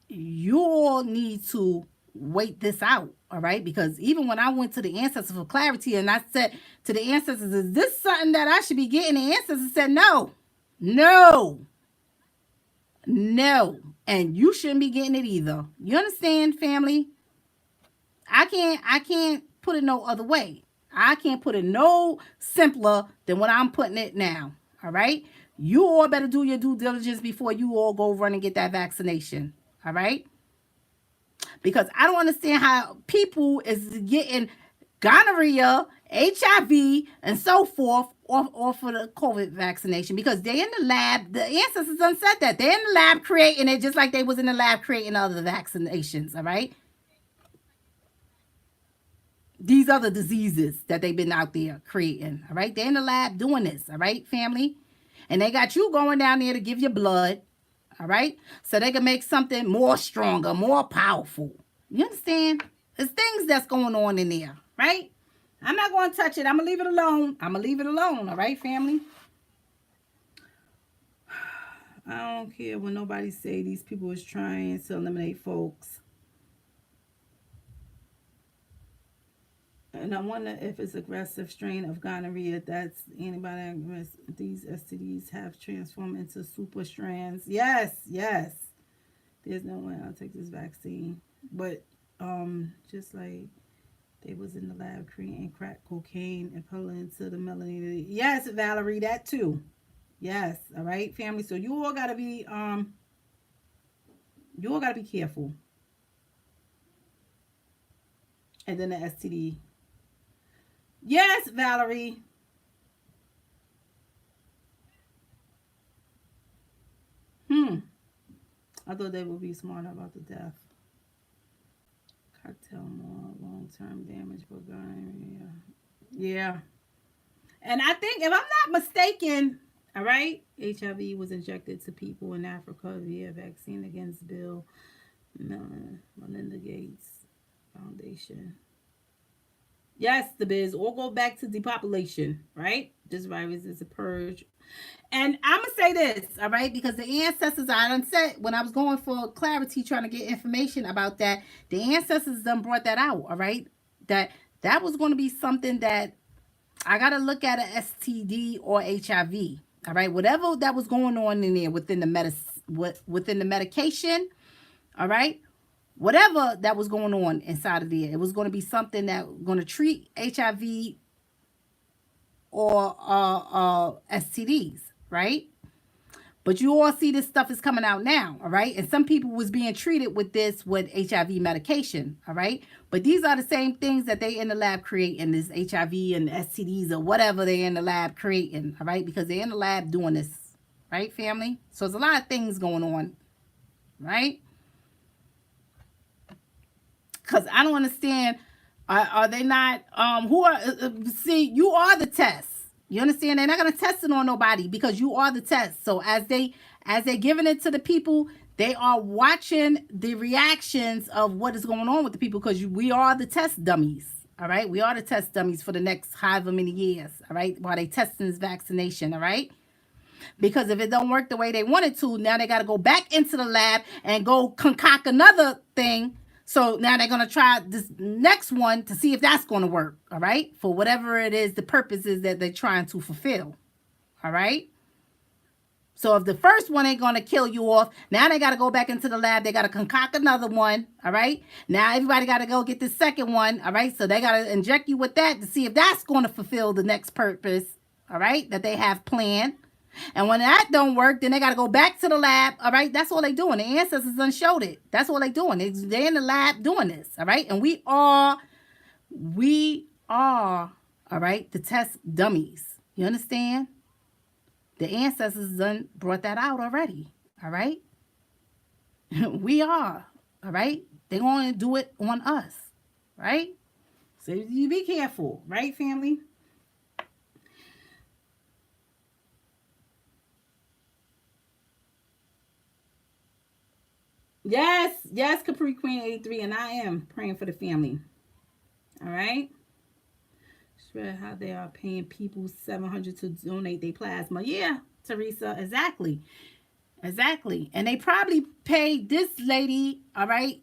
you all need to wait this out, all right? Because even when I went to the Ancestor for clarity and I said to the Ancestors, is this something that I should be getting? The Ancestors said, no, no, no. And you shouldn't be getting it either. You understand, family? I can't put it no other way. I can't put it no simpler than what I'm putting it now, all right? You all better do your due diligence before you all go run and get that vaccination, all right? Because I don't understand how people is getting gonorrhea, HIV, and so forth off of the COVID vaccination because they're in the lab. The ancestors done said that. They're in the lab creating it just like they was in the lab creating other vaccinations, all right? These other diseases that they've been out there creating, all right? They're in the lab doing this, all right, family? And they got you going down there to give your blood, all right? So they can make something more stronger, more powerful. You understand? There's things that's going on in there, right? I'm not going to touch it. I'm going to leave it alone. I'm going to leave it alone, all right, family? I don't care when nobody say these people is trying to eliminate folks. And I wonder if it's aggressive strain of gonorrhea that's antibiotic. These STDs have transformed into super strands. Yes, yes. There's no way I'll take this vaccine. But just like they was in the lab creating crack cocaine and pulling into the melanated. Yes, Valerie, that too. Yes, all right, family. So you all gotta be careful. And then the STD. Yes, Valerie. I thought they would be smart about the death. Cocktail more long-term damage, but yeah. And I think, if I'm not mistaken, all right, HIV was injected to people in Africa via vaccine against Bill Melinda Gates Foundation. Yes, the biz all go back to depopulation, right? This virus is a purge. And I'm going to say this, all right, because the ancestors, I done said, when I was going for clarity, trying to get information about that, the ancestors done brought that out, all right? That was going to be something that I got to look at a STD or HIV, all right? Whatever that was going on in there within the medication, all right? Whatever that was going on inside of there, it was going to be something that was going to treat HIV or STDs, right? But you all see this stuff is coming out now, all right? And some people was being treated with this with HIV medication, all right? But these are the same things that they in the lab creating, this HIV and STDs or whatever they in the lab creating, all right? Because they're in the lab doing this, right, family? So there's a lot of things going on, right? Because I don't understand. Are they not? See, you are the test. You understand? They're not gonna test it on nobody because you are the test. So as they giving it to the people, they are watching the reactions of what is going on with the people because we are the test dummies. All right, we are the test dummies for the next however many years. All right, while they testing this vaccination. All right. Because if it don't work the way they want it to, now they got to go back into the lab and go concoct another thing. So now they're going to try this next one to see if that's going to work, all right? For whatever it is, the purpose is that they're trying to fulfill, all right? So if the first one ain't going to kill you off, now they got to go back into the lab. They got to concoct another one, all right? Now everybody got to go get the second one, all right? So they got to inject you with that to see if that's going to fulfill the next purpose, all right, that they have planned. And when that don't work, then they got to go back to the lab, all right? That's all they doing. The ancestors done showed it. That's all they doing. They're in the lab doing this, all right? And we are, all right, the test dummies. You understand? The ancestors done brought that out already, all right? We are, all right? They're going to do it on us, right? So you be careful, right, family? Yes, yes, Capri Queen 83, and I am praying for the family, all right? Sure, how they are paying people $700 to donate their plasma. Yeah, Teresa, exactly. Exactly. And they probably paid this lady, all right,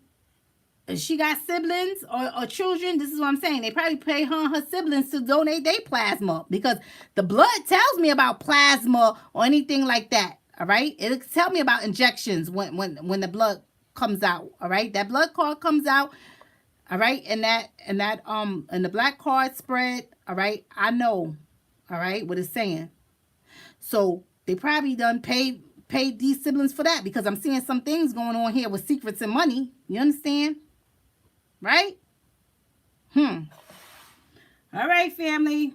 she got siblings or children. This is what I'm saying. They probably pay her and her siblings to donate their plasma because the blood tells me about plasma or anything like that. All right. It'll tell me about injections when the blood comes out. All right. That blood card comes out. All right. And the black card spread. All right. I know. All right. What it's saying. So they probably done paid these siblings for that because I'm seeing some things going on here with secrets and money. You understand? Right? All right, family.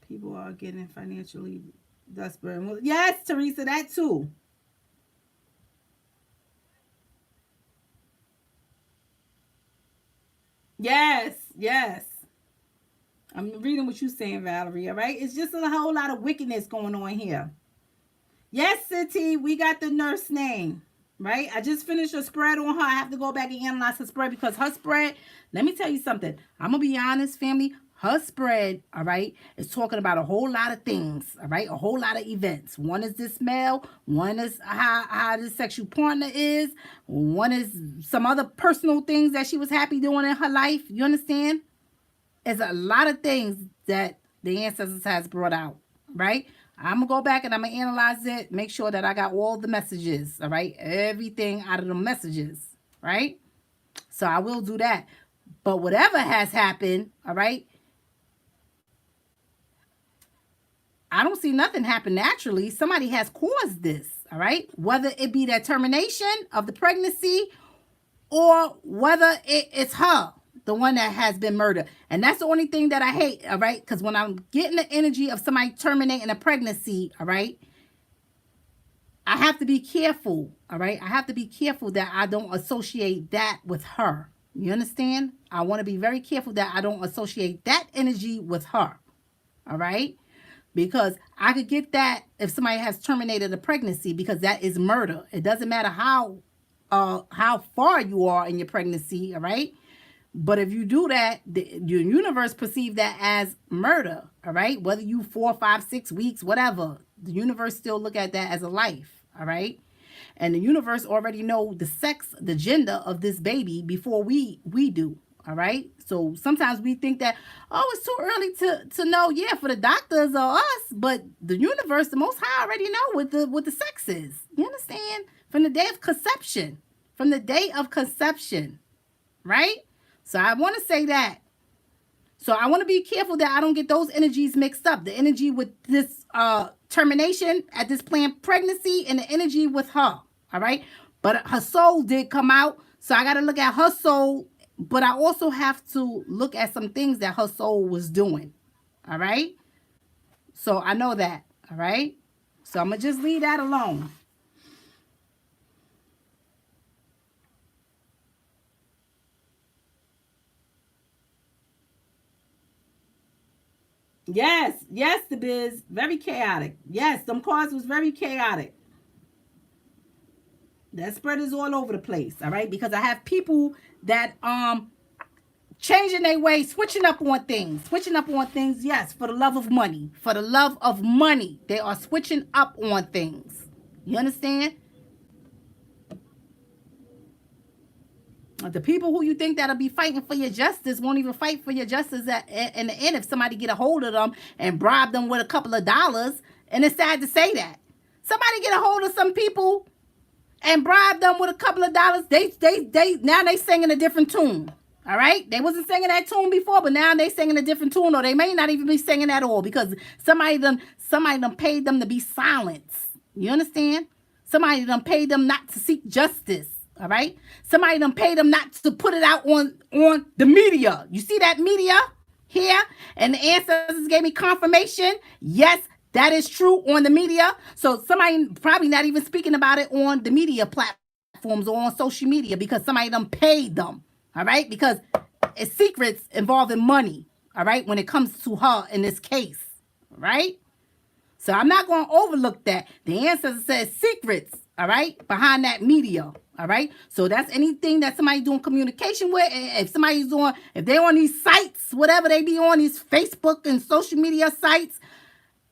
People are getting financially desperate. Yes, Teresa, that too. Yes, yes. I'm reading what you're saying, Valerie, all right? It's just a whole lot of wickedness going on here. Yes, City, we got the nurse name, right? I just finished a spread on her. I have to go back and analyze her spread because her spread, let me tell you something. I'm going to be honest, family. Her spread, all right, is talking about a whole lot of things, all right? A whole lot of events. One is this male. One is how this sexual partner is. One is some other personal things that she was happy doing in her life. You understand? It's a lot of things that the ancestors has brought out, right? I'm going to go back and I'm going to analyze it, make sure that I got all the messages, all right? Everything out of the messages, right? So I will do that. But whatever has happened, all right, I don't see nothing happen naturally. Somebody has caused this, all right? Whether it be that termination of the pregnancy or whether it's her, the one that has been murdered. And that's the only thing that I hate, all right? Because when I'm getting the energy of somebody terminating a pregnancy, all right, I have to be careful, all right? I have to be careful that I don't associate that with her. You understand? I want to be very careful that I don't associate that energy with her, all right? Because I could get that if somebody has terminated a pregnancy because that is murder. It doesn't matter how far you are in your pregnancy, all right? But if you do that, your universe perceives that as murder, all right? Whether you 4, 5, 6 weeks, whatever, the universe still look at that as a life, all right? And the universe already know the sex, the gender of this baby before we do, all right? So sometimes we think that, oh, it's too early to know, yeah, for the doctors or us, but the universe, the Most High already know what the sex is. You understand? From the day of conception, right? So I want to say that. So I want to be careful that I don't get those energies mixed up. The energy with this termination at this planned pregnancy and the energy with her. All right. But her soul did come out. So I got to look at her soul. But I also have to look at some things that her soul was doing. All right. So I know that. All right. So I'm going to just leave that alone. Yes, yes, the biz. Very chaotic. Yes, them cards was very chaotic. That spread is all over the place, all right? Because I have people that changing their way, switching up on things. Yes, for the love of money. For the love of money. They are switching up on things. You understand? The people who you think that'll be fighting for your justice won't even fight for your justice in the end if somebody get a hold of them and bribe them with a couple of dollars. And it's sad to say that. Somebody get a hold of some people and bribe them with a couple of dollars. They now they singing a different tune. All right? They wasn't singing that tune before, but now they singing a different tune, or they may not even be singing at all because somebody done paid them to be silent. You understand? Somebody done paid them not to seek justice. All right? Somebody done paid them not to put it out on the media. You see that media here? And the ancestors gave me confirmation. Yes, that is true on the media. So somebody probably not even speaking about it on the media platforms or on social media because somebody done paid them. All right? Because it's secrets involving money. All right? When it comes to her in this case. All right? So I'm not going to overlook that. The ancestor says secrets. All right? Behind that media. All right. So that's anything that somebody's doing communication with. If they're on these sites, whatever they be on, these Facebook and social media sites,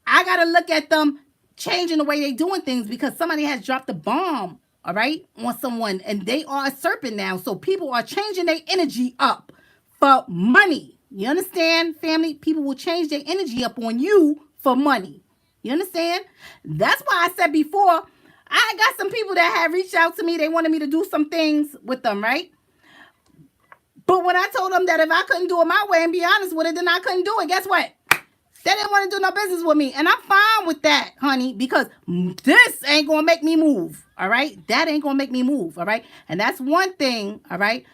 I got to look at them changing the way they doing things because somebody has dropped a bomb, all right, on someone and they are a serpent now. So people are changing their energy up for money. You understand, family? People will change their energy up on you for money. You understand? That's why I said before, I got some people that have reached out to me. They wanted me to do some things with them, right? But when I told them that if I couldn't do it my way and be honest with it, then I couldn't do it. Guess what? They didn't want to do no business with me. And I'm fine with that, honey, because this ain't going to make me move, all right? That ain't going to make me move, all right? And that's one thing, all right?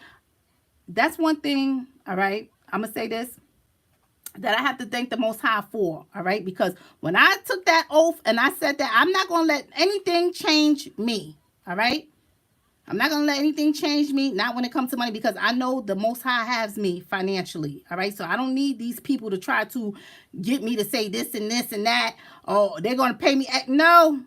That's one thing, all right? I'm going to say this. That I have to thank the Most High for, all right? Because when I took that oath and I said that I'm not going to let anything change me, all right? I'm not going to let anything change me, not when it comes to money, because I know the Most High has me financially, all right? So I don't need these people to try to get me to say this and this and that, or they're going to pay me. No,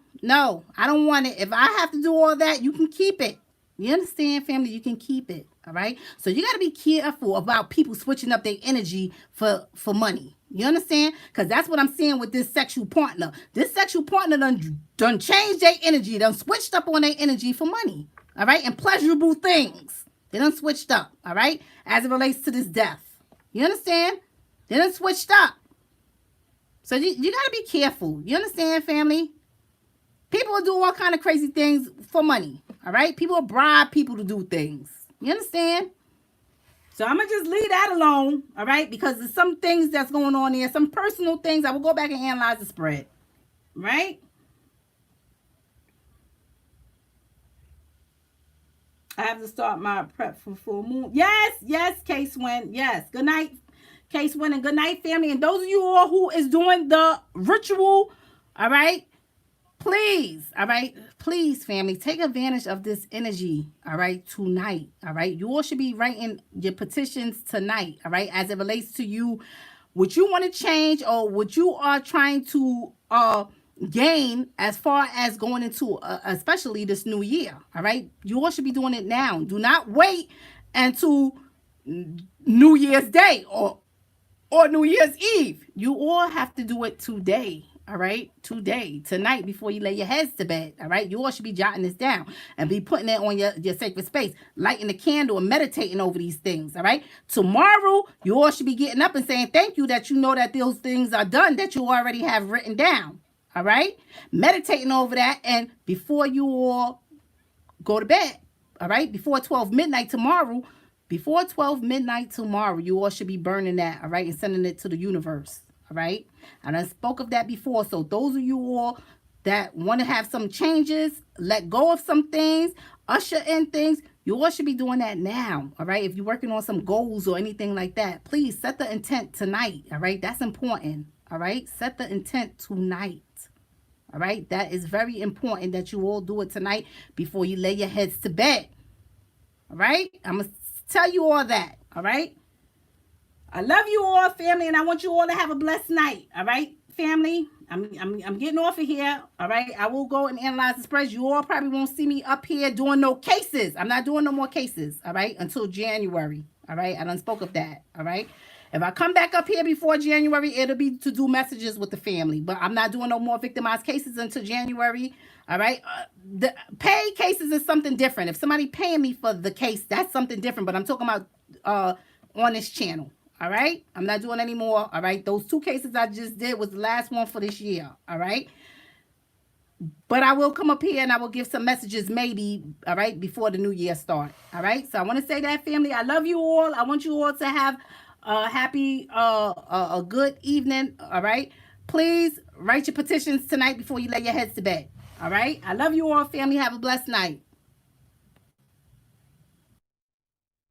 I don't want it. If I have to do all that, you can keep it. You understand, family? You can keep it. All right. So you got to be careful about people switching up their energy for money. You understand? Because that's what I'm seeing with this sexual partner. This sexual partner done changed their energy, done switched up on their energy for money. All right. And pleasurable things. They done switched up. All right. As it relates to this death. You understand? They done switched up. So you got to be careful. You understand, family? People will do all kind of crazy things for money. All right. People will bribe people to do things. You understand? So I'm going to just leave that alone, all right? Because there's some things that's going on there, some personal things. I will go back and analyze the spread, right? I have to start my prep for full moon. Yes, Case Win. Yes, good night, Case Win, and good night, family. And those of you all who is doing the ritual, all right? Please, all right, please, family, take advantage of this energy, all right, tonight, all right? You all should be writing your petitions tonight, all right, as it relates to you, what you want to change or what you are trying to gain as far as going into, especially this new year, all right? You all should be doing it now. Do not wait until New Year's Day or New Year's Eve. You all have to do it today. All right, today, tonight, before you lay your heads to bed. All right, you all should be jotting this down and be putting it on your sacred space, lighting the candle and meditating over these things. All right, tomorrow, you all should be getting up and saying thank you that you know that those things are done that you already have written down. All right, meditating over that. And before you all go to bed, all right, before 12 midnight tomorrow, you all should be burning that. All right, and sending it to the universe. All right. And I spoke of that before. So those of you all that want to have some changes, let go of some things, usher in things, you all should be doing that now. All right. If you're working on some goals or anything like that, please set the intent tonight. All right. That's important. All right. Set the intent tonight. All right. That is very important that you all do it tonight before you lay your heads to bed. All right. I'm going to tell you all that. All right. I love you all, family, and I want you all to have a blessed night. All right, family? I'm getting off of here. All right. I will go and analyze the spreads. You all probably won't see me up here doing no cases. I'm not doing no more cases. All right. Until January. All right. I done spoke of that. All right. If I come back up here before January, it'll be to do messages with the family. But I'm not doing no more victimized cases until January. All right. The pay cases is something different. If somebody paying me for the case, that's something different. But I'm talking about on this channel. All right. I'm not doing any more. All right. Those 2 cases I just did was the last one for this year. All right. But I will come up here and I will give some messages maybe, all right, before the new year starts. All right. So I want to say that, family. I love you all. I want you all to have a happy, a good evening. All right. Please write your petitions tonight before you lay your heads to bed. All right. I love you all, family. Have a blessed night.